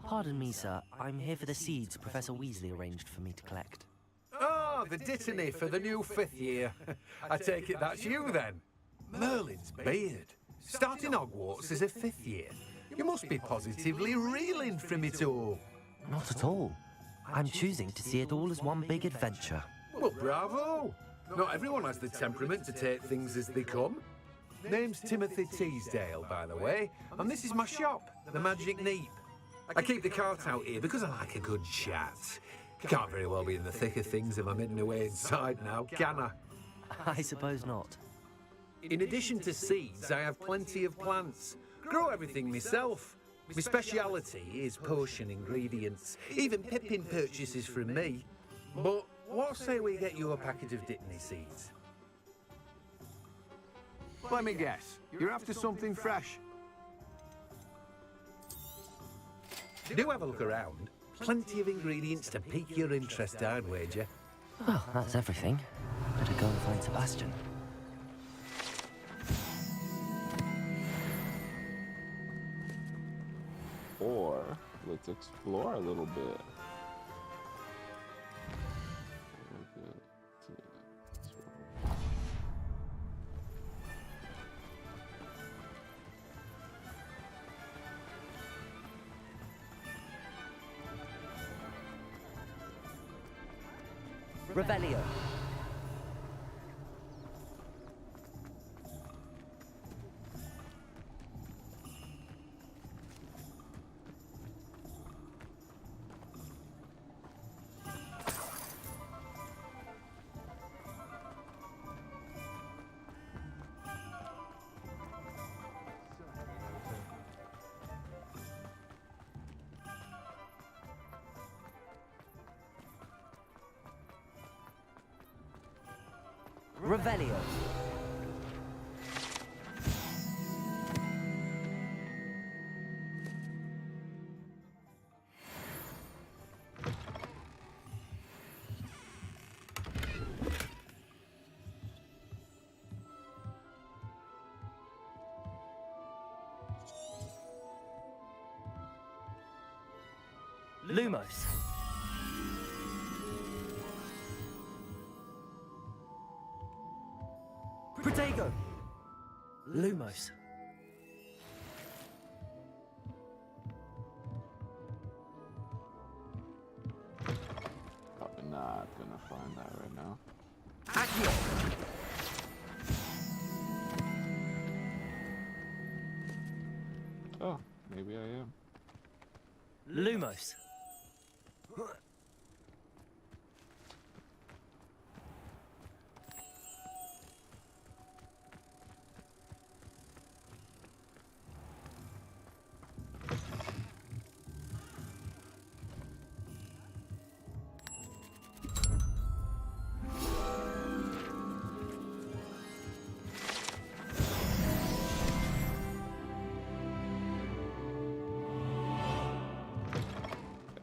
Pardon me, sir. I'm here for the seeds Professor Weasley arranged for me to collect. Oh, the dittany for the new 5th year. I take it that's you then. Merlin's beard. Starting Hogwarts as a 5th year. You must be positively reeling from it all. Not at all. I'm choosing to see it all as one big adventure. Well, bravo. Not everyone has the temperament to take things as they come. Name's Timothy Teasdale, by the way, and this is my shop, the Magic Neep. I keep the cart out here because I like a good chat. Can't very well be in the thick of things if I'm hidden away inside now, can I? I suppose not. In addition to seeds, I have plenty of plants. Grow everything myself. My speciality is potion ingredients. Even Pippin purchases from me. But what say we get you a packet of Dittany seeds? Let me guess. You're after something fresh. Do have a look around. Plenty of ingredients to pique your interest, I'd wager. Well, that's everything. Better go and find Sebastian. Or let's explore a little bit. Revelio. Revelio. Lumos. Protego. Lumos. Probably not gonna find that right now. Accio. Oh, maybe I am. Lumos.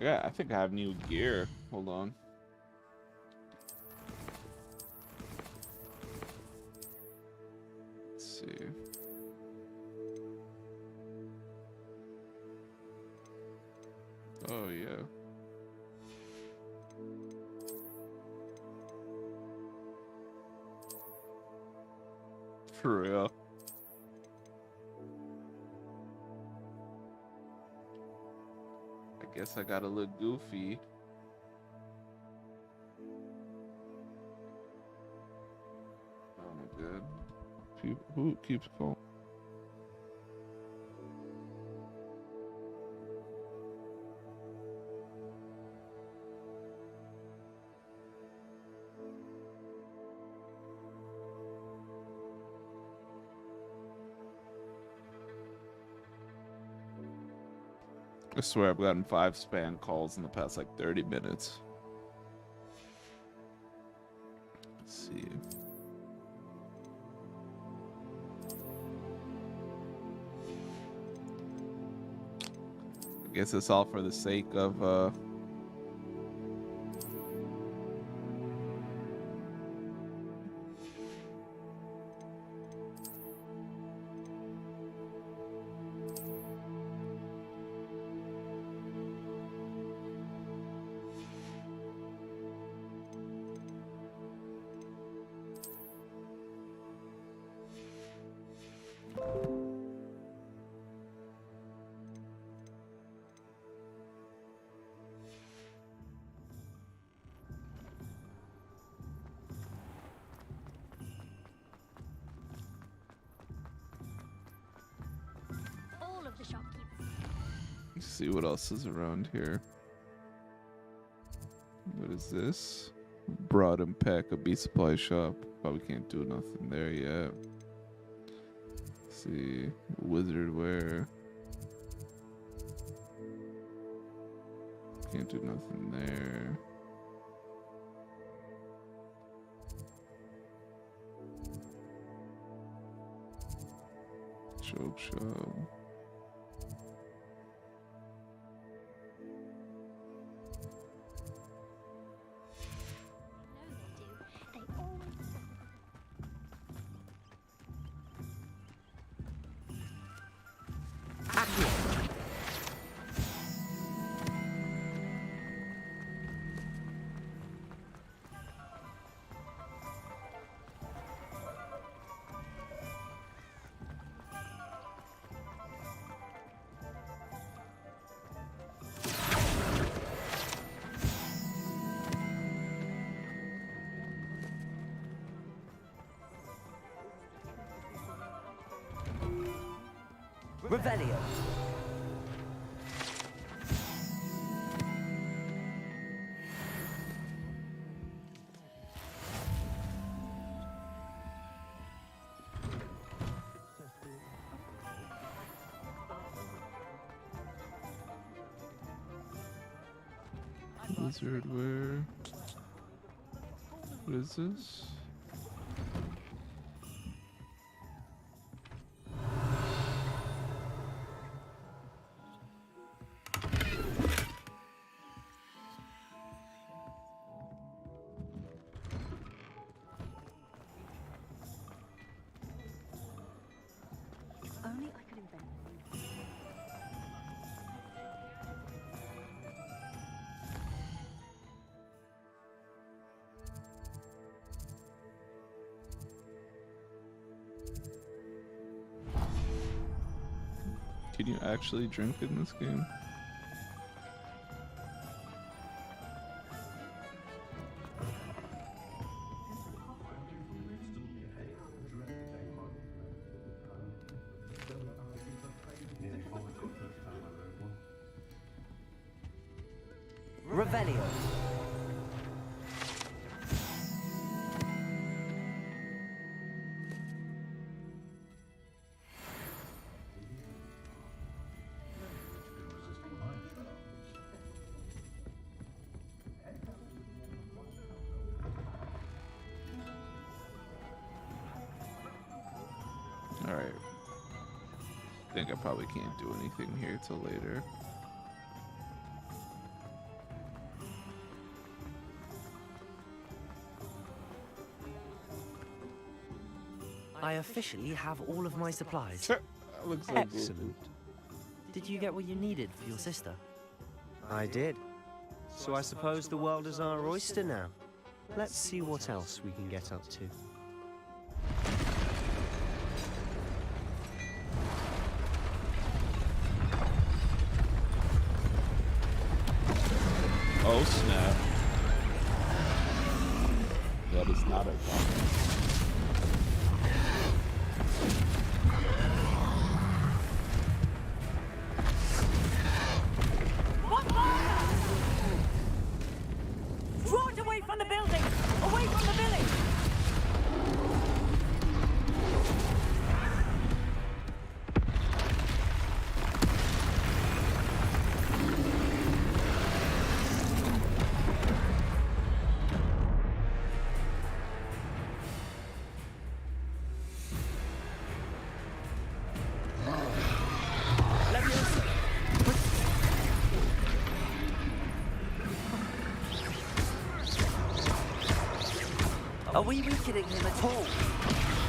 Yeah, I think I have new gear. Hold on. Let's see. Oh, yeah. For real. I guess I gotta look goofy. Oh my god. Who keeps calling? I swear I've gotten 5 spam calls in the past like 30 minutes. Let's see. I guess it's all for the sake of All of the shopkeepers. let's see what else is around here. What is this? Broad and Peck, a bee supply shop. Probably can't do nothing there yet. Let's see. Wizard wear. Can't do nothing there. Joke shop. Revelio. Wizard wear. What is this? Only I could invent. Can you actually drink in this game? Revelio. Alright. I think I probably can't do anything here till later. I officially have all of my supplies. Looks so Excellent. Did you get what you needed for your sister? I did. So I suppose the world is our oyster now. Let's see what else we can get up to. Oh snap. That is not a problem. Draw it away from the building! Away from the village! Are we weakening him at all?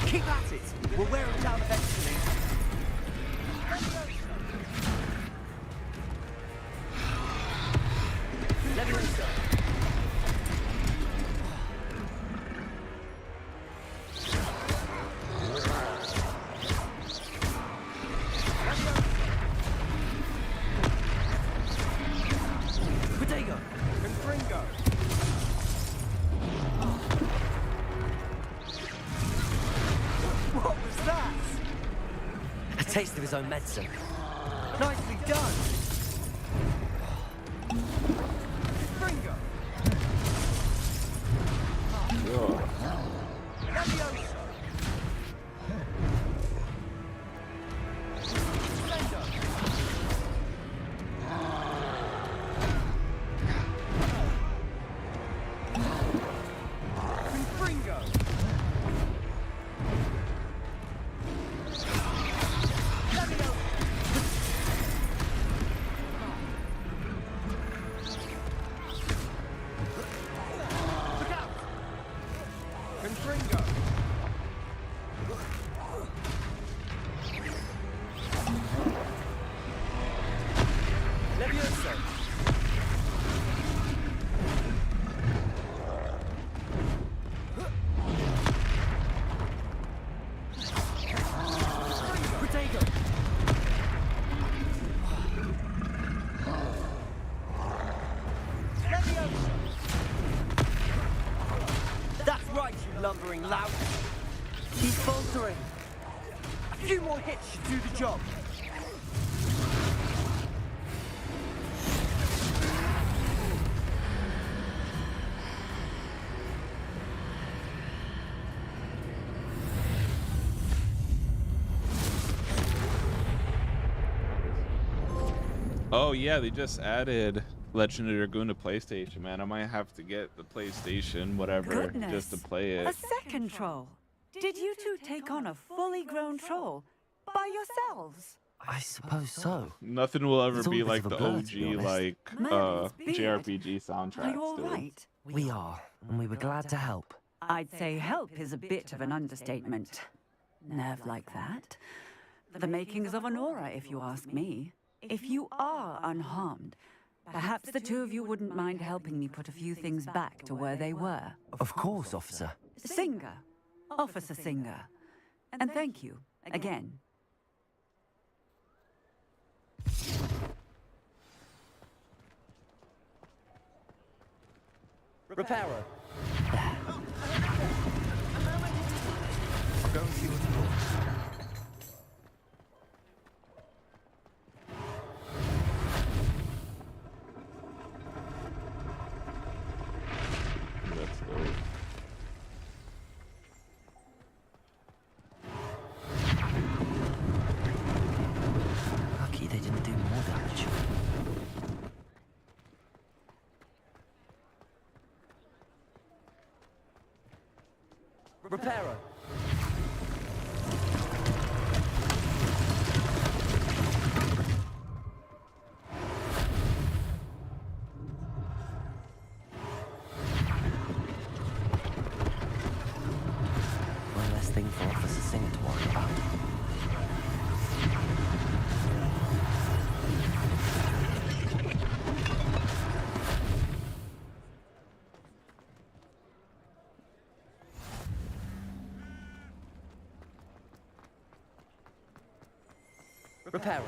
Keep at it! We'll wear him down eventually. Leviosa! Protego! Confringo! What was that? A taste of his own medicine. Nicely done! Confringo! Leviosa! Confringo! Look out! Confringo! Leviosa! Protego! Leviosa! That's right, you lumbering lout! He's faltering! A few more hits should do the job! Oh yeah, they just added Legend of Dragoon to PlayStation, man. I might have to get the PlayStation, whatever, just to play it. A second troll. Did you two take on a fully grown troll by yourselves? I suppose so. Nothing will ever It's all be a bit like of a the blur, to be OG, honest. like Merlin's beard. JRPG soundtracks. Are you all dude. right? We are, and we were glad to help. I'd say help is a bit of an understatement. Nerve like that. The makings of an aura, if you ask me. If you are unharmed, perhaps the two of you wouldn't mind helping me put a few things back to where they were. Of course, officer. Singer. Officer Singer. And thank you, again. Reparo. I'll go and see what's wrong. Let's go. Lucky they didn't do more damage. Reparo. One less thing for Officer Singer to worry about. Reparo.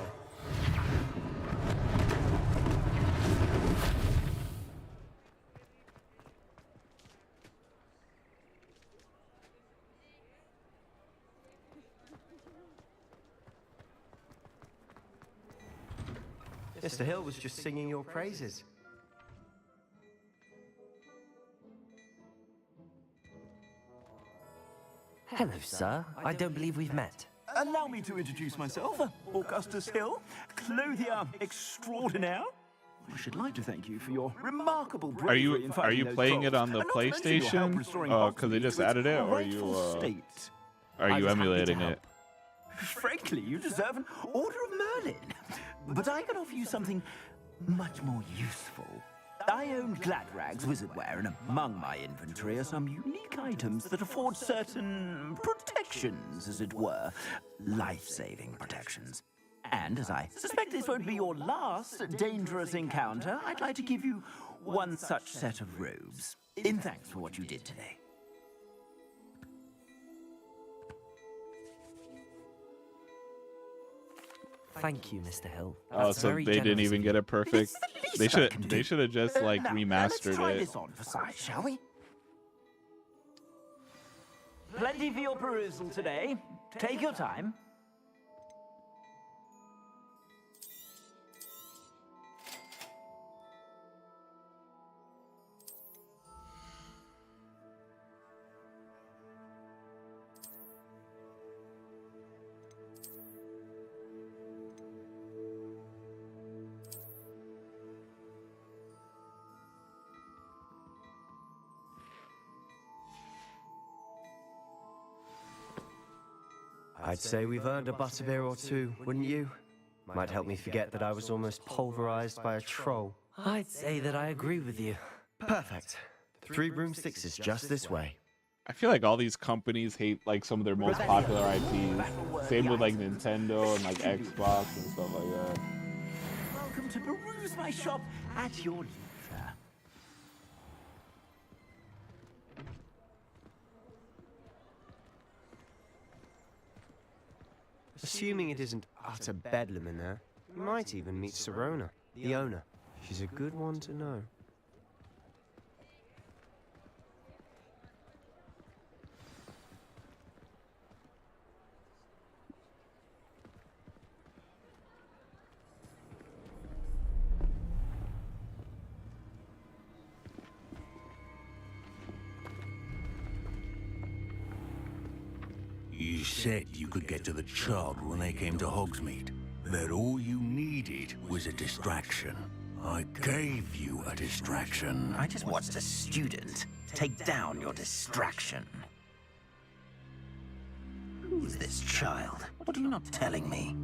Mr. Hill was just singing your praises. Hello, sir. I don't believe we've met. Allow me to introduce myself, Augustus Hill, clothier extraordinaire. I should like to thank you for your remarkable bravery in Are fighting you those playing it trolls, on the and not to mention your help PlayStation? restoring Because they Hogsmeade just to its added it, or rightful state. are I you was happy to emulating help. it? Frankly, you deserve an Order of Merlin. But I can offer you something much more useful. I own Gladrag's wizardware, and among my inventory are some unique items that afford certain protections, as it were. Life-saving protections. And as I suspect this won't be your last dangerous encounter, I'd like to give you one such set of robes, in thanks for what you did today. Thank you, Mr. Hill. Oh, That's so very they didn't generous even of get you. it perfect. They least I should can they do. should have just like Now, let's remastered try it. this on for size, shall we? Plenty for your perusal today. Take your time. I'd say we've earned a butterbeer or two, wouldn't you? Might help me forget that I was almost pulverized by a troll. I'd say that I agree with you. Perfect. 3 broomsticks is just this way. I feel like all these companies hate like some of their most popular IPs. Same with like Nintendo and like Xbox and stuff like that. Welcome to peruse my shop at your leisure. Assuming it isn't utter bedlam in there, you might even meet Serona, the owner. She's a good one to know. You said you could get to the child when they came to Hogsmeade. That all you needed was a distraction. I gave you a distraction. I just watched a student take down your distraction. Who's this child? What are you not telling me?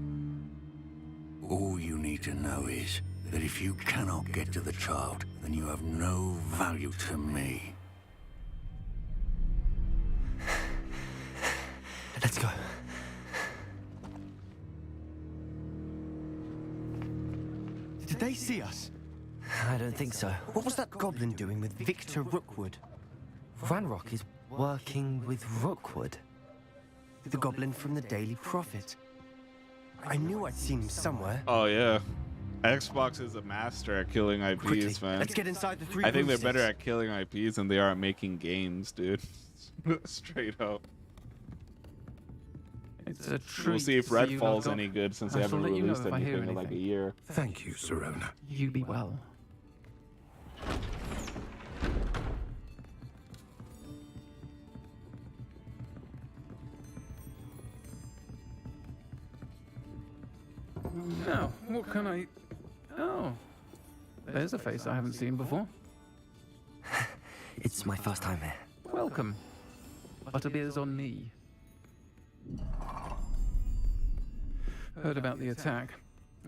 All you need to know is that if you cannot get to the child, then you have no value to me. Let's go. Did they see us? I don't think so. What was that goblin doing with Victor Rookwood? Ranrock is working with Rookwood. The goblin from the Daily Prophet. I knew I'd seen him somewhere. Oh yeah, Xbox is a master at killing IPs, Quickly, man. let's get inside the three I think they're boosters. better at killing IPs than they are at making games, dude. Straight up. It's a treat. We'll see if to see you Redfall's lot any got- good since I they shall haven't let you know released if I hear anything in like a anything. year. Thank you, Serona. You be well. Now, what can I... Oh, there's a face I haven't seen before. It's my first time here. Welcome. Butterbeer's on me. Heard about the attack.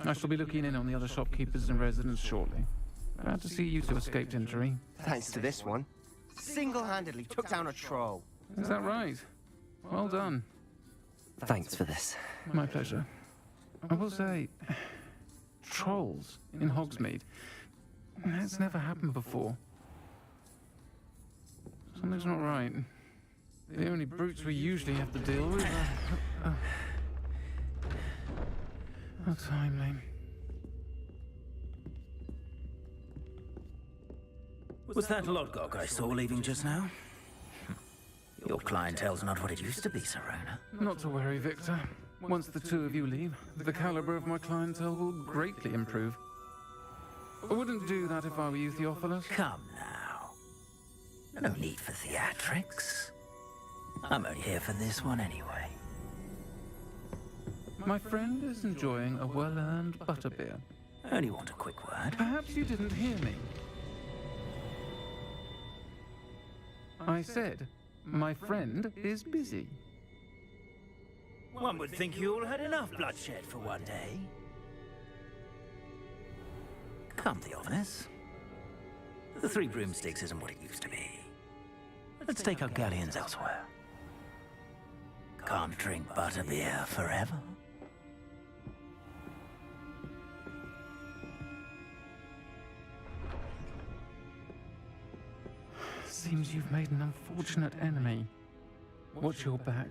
I shall be looking in on the other shopkeepers and residents shortly. Glad to see you two escaped injury. Thanks to this one. Single-handedly took down a troll. Is that right? Well done. Thanks for this. My pleasure. I will say, trolls in Hogsmeade. That's never happened before. Something's not right. The only brutes we usually have to deal with are... How timely. Was that Lodgok I saw leaving just now? Your clientele's not what it used to be, Serona. Not to worry, Victor. Once the two of you leave, the caliber of my clientele will greatly improve. I wouldn't do that if I were you, Theophilus. Come now. No need for theatrics. I'm only here for this one anyway. My friend is enjoying a well-earned butterbeer. I only want a quick word. Perhaps you didn't hear me. I said, my friend is busy. One would think you all had enough bloodshed for one day. Come, Theophilus. The Three Broomsticks isn't what it used to be. Let's take our galleons elsewhere. Can't drink butterbeer forever. Seems you've made an unfortunate enemy. Watch your back.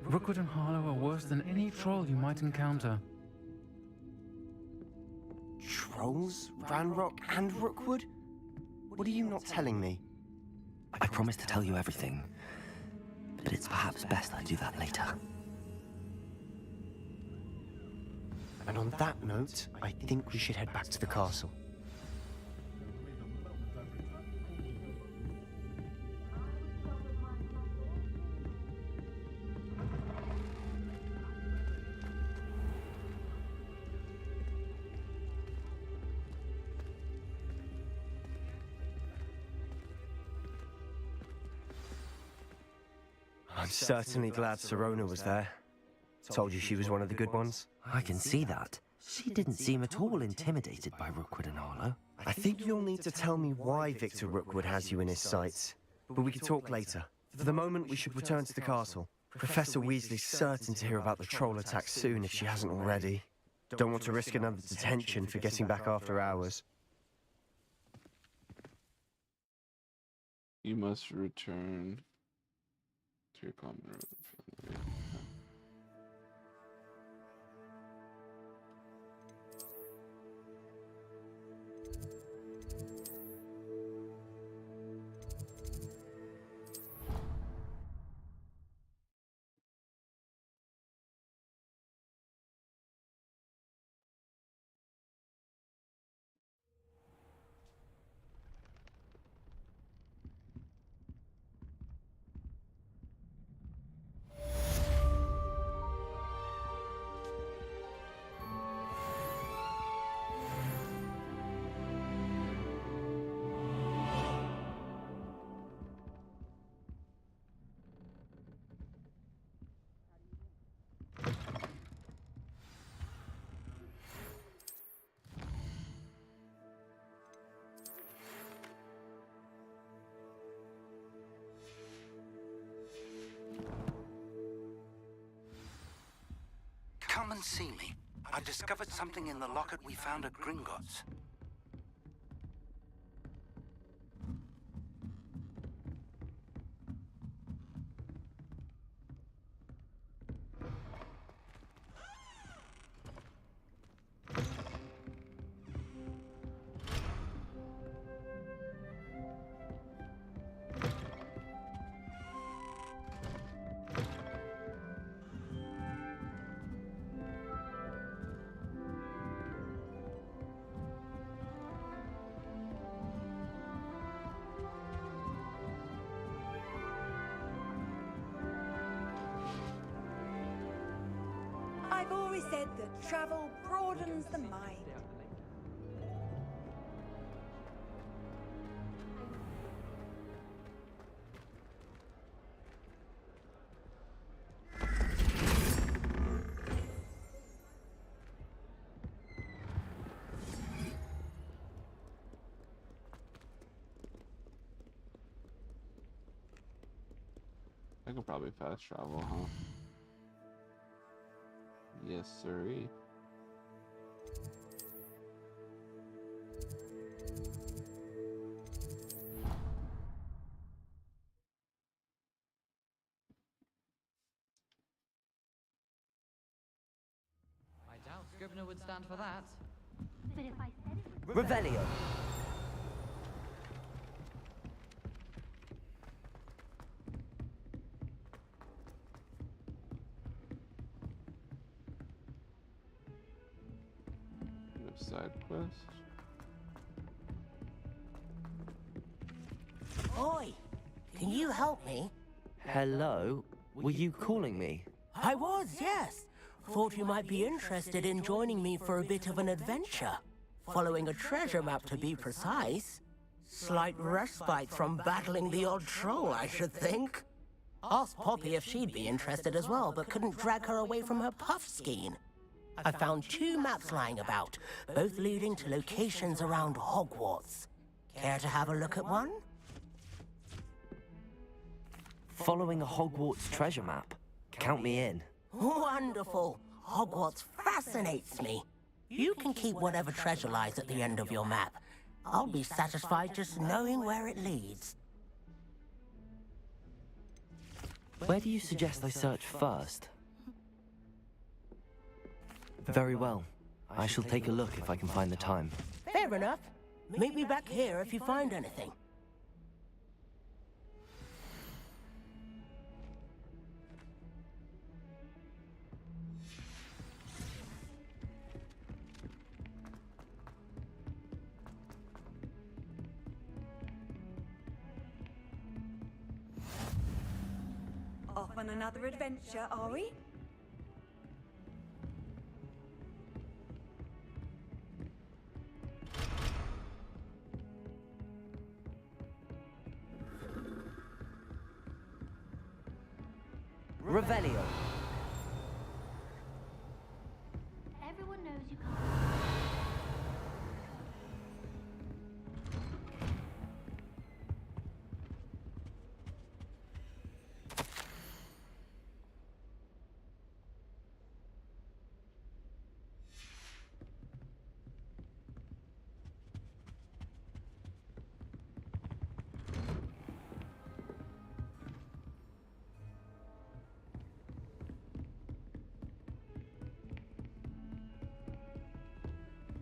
Rookwood and Harlow are worse than any troll you might encounter. Trolls? Ranrock and Rookwood? What are you not telling me? I promised to tell you everything, but it's perhaps best I do that later. And on that note, I think we should head back to the castle. I'm certainly glad Serona was there. Told you she was one of the good ones. I can see that. She didn't seem at all intimidated by Rookwood and Harlow. I think you'll need to tell me why Victor Rookwood has you in his sights. But we can talk later. For the moment, we should return to the castle. Professor Weasley's certain to hear about the troll attack soon if she hasn't already. Don't want to risk another detention for getting back after hours. You must return to your common room. Come and see me. I discovered something in the locket we found at Gringotts. always said that travel broadens the mind. I could probably fast travel, huh? Yes, sirree. I doubt Scrivener would stand for that. But if I said it was... Revelio. Side quest. Oi, can you help me? Hello? Were you calling me? I was, yes. Thought you might be interested in joining me for a bit of an adventure. Following a treasure map, to be precise. Slight respite from battling the odd troll, I should think. Asked Poppy if she'd be interested as well, but couldn't drag her away from her puff skein. I found 2 maps lying about, both leading to locations around Hogwarts. Care to have a look at one? Following a Hogwarts treasure map. Count me in. Wonderful. Hogwarts fascinates me. You can keep whatever treasure lies at the end of your map. I'll be satisfied just knowing where it leads. Where do you suggest I search first? Very well. I shall take a look if I can find the time. Fair enough. Meet me back here if you find anything. Off on another adventure, are we? Revelio. Everyone knows you can't...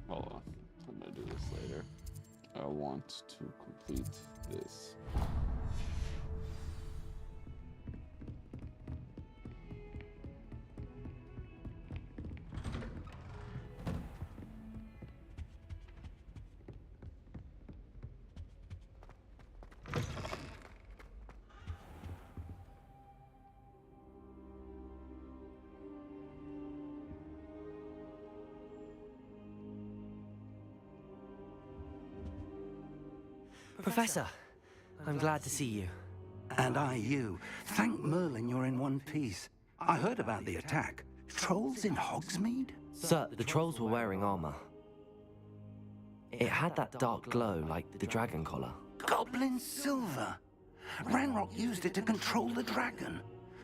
Hold on. I'm gonna do this later. I want to complete this. Professor, I'm glad to see you. And I you. Thank Merlin you're in one piece. I heard about the attack. Trolls in Hogsmeade? Sir, the trolls were wearing armor. It had that dark glow like the dragon collar. Goblin silver. Ranrock used it to control the dragon.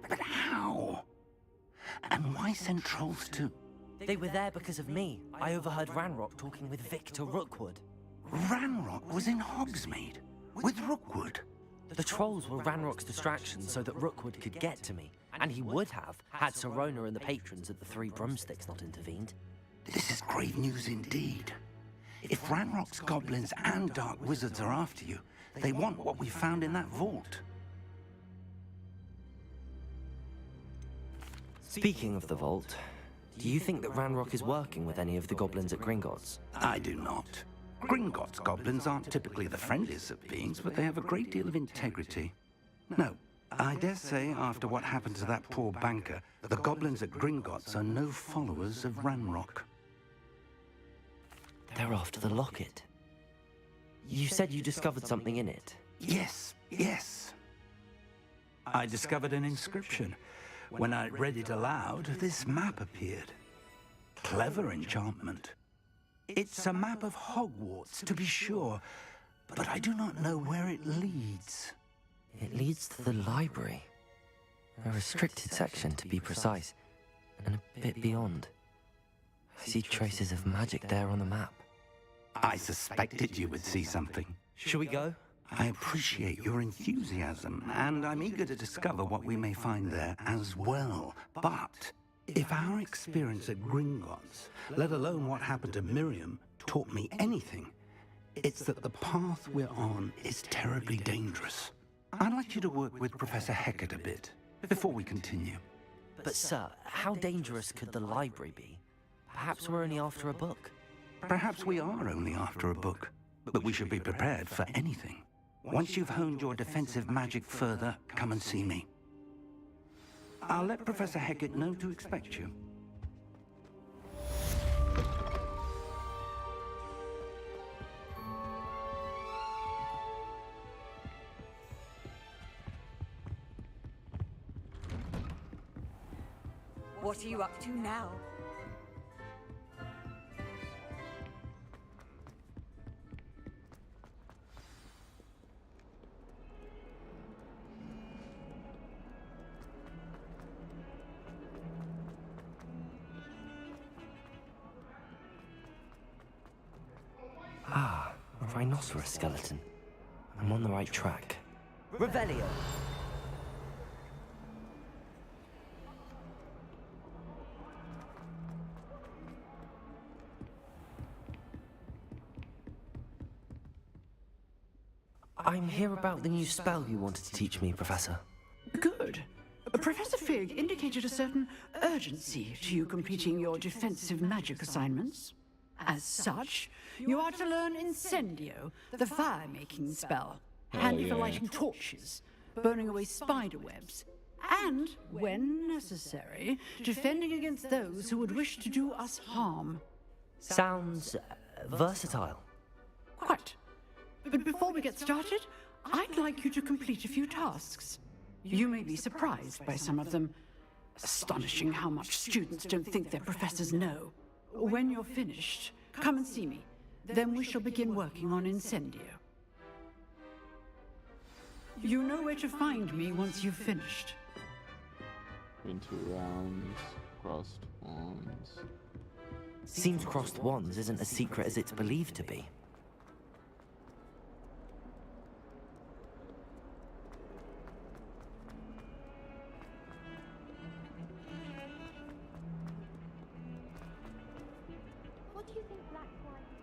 But how? And why send trolls too? They were there because of me. I overheard Ranrock talking with Victor Rookwood. Ranrock was in Hogsmeade with Rookwood. The trolls were Ranrock's distraction so that Rookwood could get to me. And he would have, had Sirona and the patrons at the Three Broomsticks not intervened. This is grave news indeed. If Ranrock's goblins and dark wizards are after you, they want what we found in that vault. Speaking of the vault, do you think that Ranrock is working with any of the goblins at Gringotts? I do not. Gringotts goblins aren't typically the friendliest of beings, but they have a great deal of integrity. No, I dare say, after what happened to that poor banker, the goblins at Gringotts are no followers of Ranrock. They're after the locket. You said you discovered something in it. Yes, yes. I discovered an inscription. When I read it aloud, this map appeared. Clever enchantment. It's a map of Hogwarts, to be sure, but I do not know where it leads. It leads to the library. A restricted section, to be precise, and a bit beyond. I see traces of magic there on the map. I suspected you would see something. Shall we go? I appreciate your enthusiasm, and I'm eager to discover what we may find there as well. But if our experience at Gringotts, let alone what happened to Miriam, taught me anything, it's that the path we're on is terribly dangerous. I'd like you to work with Professor Hecat a bit, before we continue. But sir, how dangerous could the library be? Perhaps we're only after a book. Perhaps we are only after a book, but we should be prepared for anything. Once you've honed your defensive magic further, come and see me. I'll let Professor Hecat know to expect you. What are you up to now? Ah, a rhinoceros skeleton. I'm on the right track. Revelio. I'm here about the new spell you wanted to teach me, Professor. Good. Professor Fig indicated a certain urgency to you completing your defensive magic assignments. As such, you are to learn Incendio, the fire-making spell, handy for lighting torches, burning away spider webs, and, when necessary, defending against those who would wish to do us harm. Sounds versatile. Quite. But before we get started, I'd like you to complete a few tasks. You may be surprised by some of them. Astonishing how much students don't think their professors know. When you're finished, come and see me. Then we shall begin working on Incendio. You know where to find me once you've finished. Been 2 rounds, crossed wands. Seems crossed wands isn't as secret as it's believed to be.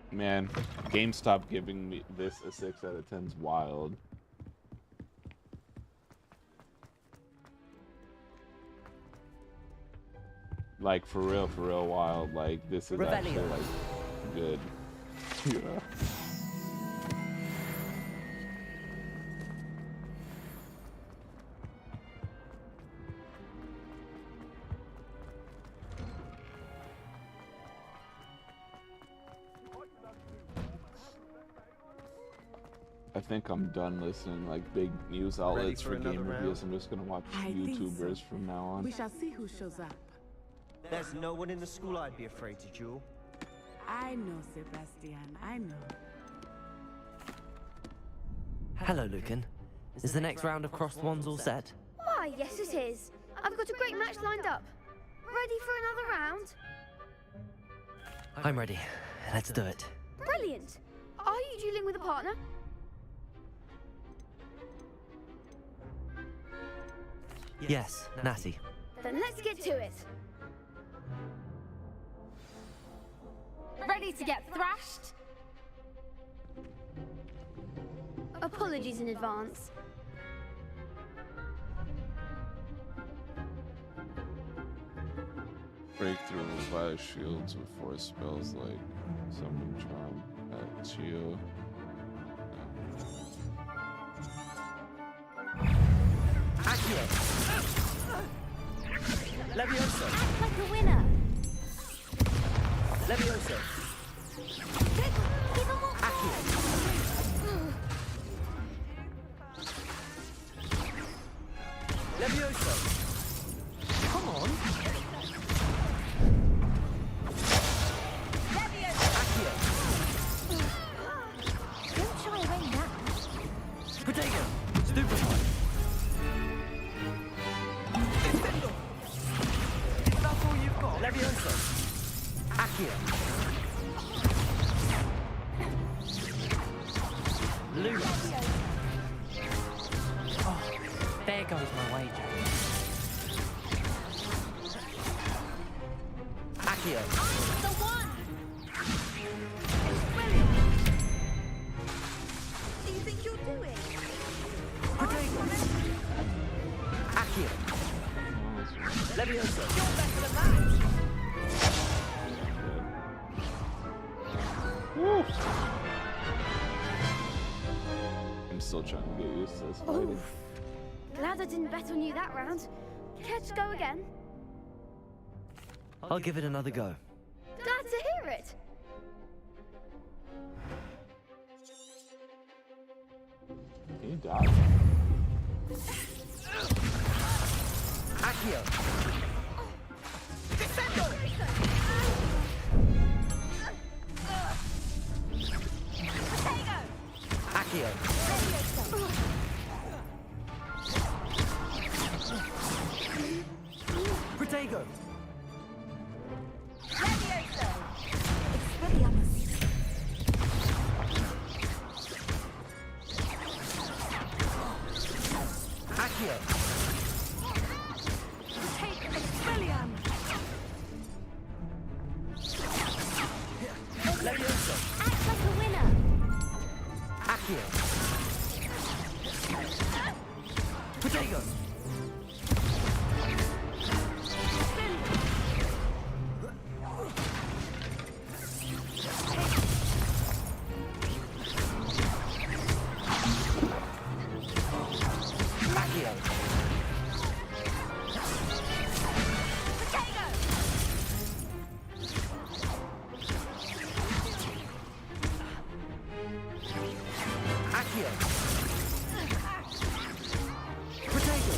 Man, GameStop giving me this a 6 out of 10's wild. Like for real wild. Like this is actually like good. Yeah. I think I'm done listening like big news outlets for game reviews. I'm just gonna watch YouTubers from now on. We shall see who shows up. There's no one in the school I'd be afraid to duel. I know, Sebastian, I know. Hello, Lucan. Is the next round of crossed wands all set? Why, yes it is. I've got a great match lined up. Ready for another round? I'm ready. Let's do it. Brilliant. Are you dueling with a partner? Yes, Natty. Then let's get to it. Ready to get thrashed? Apologies in advance. Breakthrough revive shields with 4 spells like Summon Charm at Chio. Accio. Levioso. Act like a winner. Levioso. Even more. Levioso. Come on. Accio. Don't shy away now. Potato. Stupefy. That's all you've got. Levioso. Accio. Luna. Oh, there goes my wager. Accio. The one. What do you think you're doing? Potato. Accio. Levioso. You're better than that. Woo. I'm still trying to get used to this fighting. Oof. Glad I didn't bet on you that round. Care to go again? I'll give it another go. Glad to hear it. He died. Accio. Accio. Protego. Accio. Levioso. Act like a winner. Accio. Protego. Accio. Accio. Protego.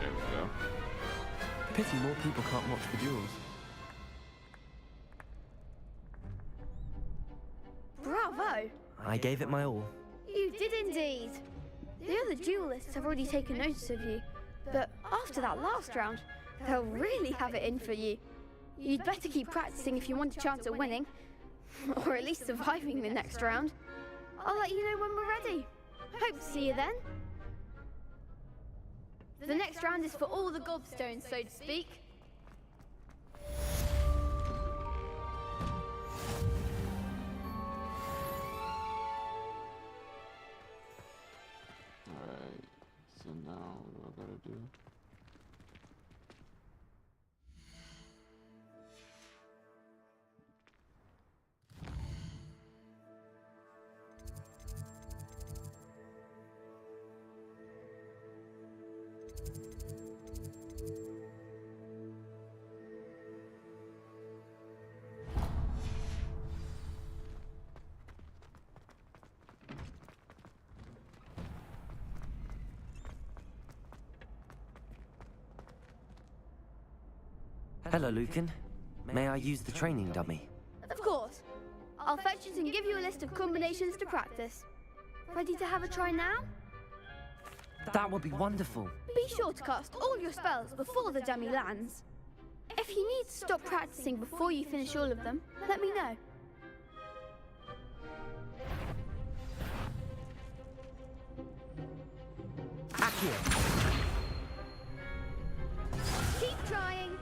There we go. Pity more people can't watch the duels. Bravo. I gave it my all. You did indeed. The other duelists have already taken notice of you, but after that last round, they'll really have it in for you. You'd better keep practicing if you want a chance at winning, or at least surviving the next round. I'll let you know when we're ready. Hope to see you then. The next round is for all the gobstones, so to speak. Alright, so now what do I gotta do? Hello, Lucan. May I use the training dummy? Of course. I'll fetch it and give you a list of combinations to practice. Ready to have a try now? That would be wonderful. Be sure to cast all your spells before the dummy lands. If you need to stop practicing before you finish all of them, let me know. Accio. Keep trying.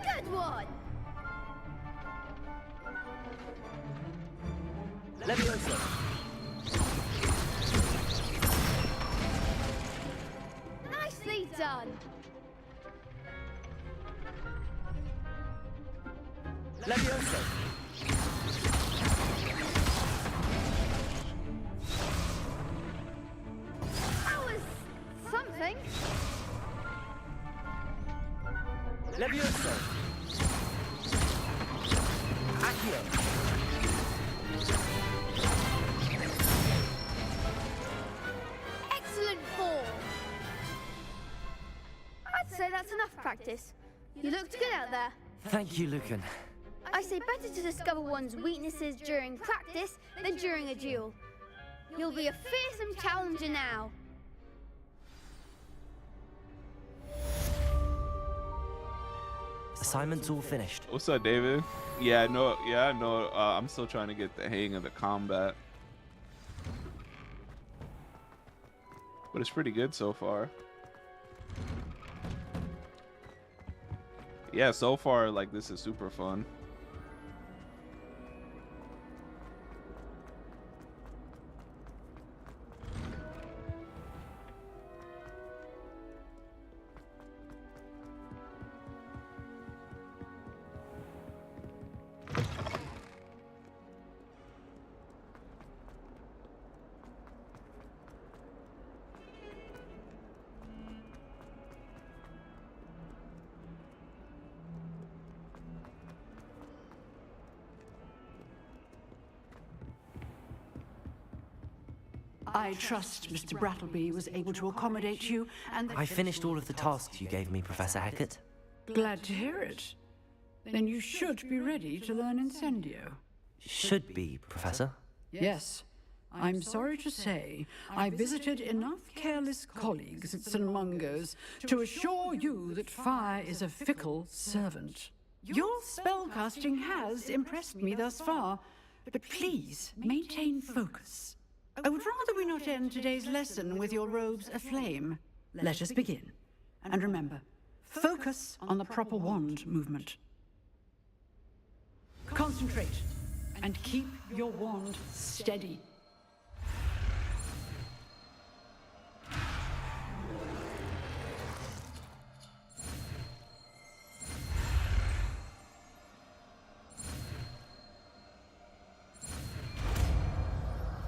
Good one. Levioso. one. Levioso. That was something. Levioso. Accio. Excellent form. I'd say that's enough practice. You looked good out there. Thank you, Lucan. I say better to discover one's weaknesses during practice than during a duel. You'll be a fearsome challenger now. Assignment's all finished. What's up, David? Yeah, no. I'm still trying to get the hang of the combat, but it's pretty good so far. Yeah, so far, like, this is super fun. I trust Mr. Brattleby was able to accommodate you, and that... I finished all of the tasks you gave me, Professor Hecat. Glad to hear it. Then you should be ready to learn Incendio. Should be, Professor. Yes. I'm sorry to say, I visited enough careless colleagues at St. Mungo's to assure you that fire is a fickle servant. Your spellcasting has impressed me thus far, but please maintain focus. I would rather we not end today's lesson with your robes aflame. Let us begin. And remember, focus on the proper wand movement. Concentrate, and keep your wand steady.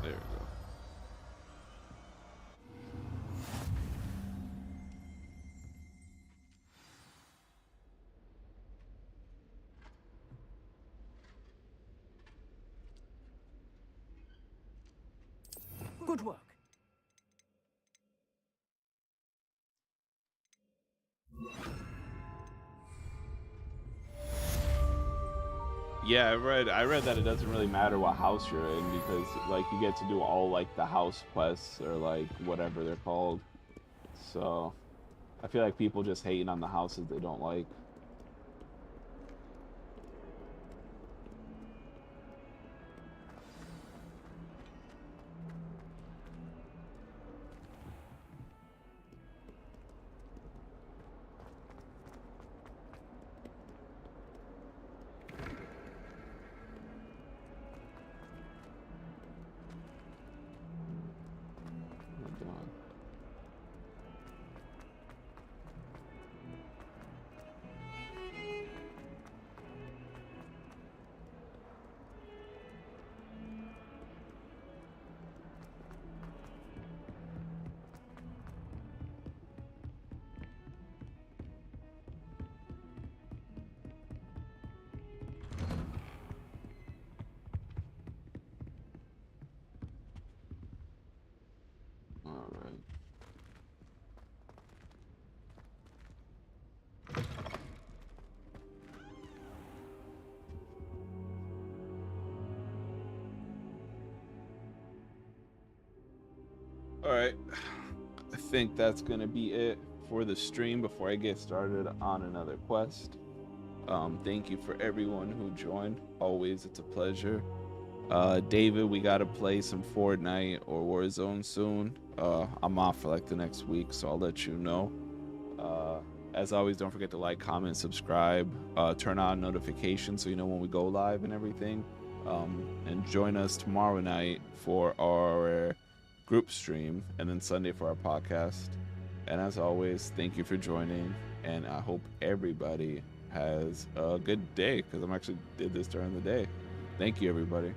There we go. Good work. Yeah, I read that it doesn't really matter what house you're in, because like you get to do all like the house quests or like whatever they're called. So I feel like people just hating on the houses they don't like. Alright, I think that's gonna be it for the stream before I get started on another quest. Thank you for everyone who joined. Always, it's a pleasure. David, we gotta play some Fortnite or Warzone soon. I'm off for like the next week, so I'll let you know. As always, don't forget to like, comment, subscribe, turn on notifications so you know when we go live and everything. And join us tomorrow night for our group stream, and then Sunday for our podcast. And as always, thank you for joining, and I hope everybody has a good day, because I'm actually did this during the day. Thank you, everybody.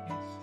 Yes.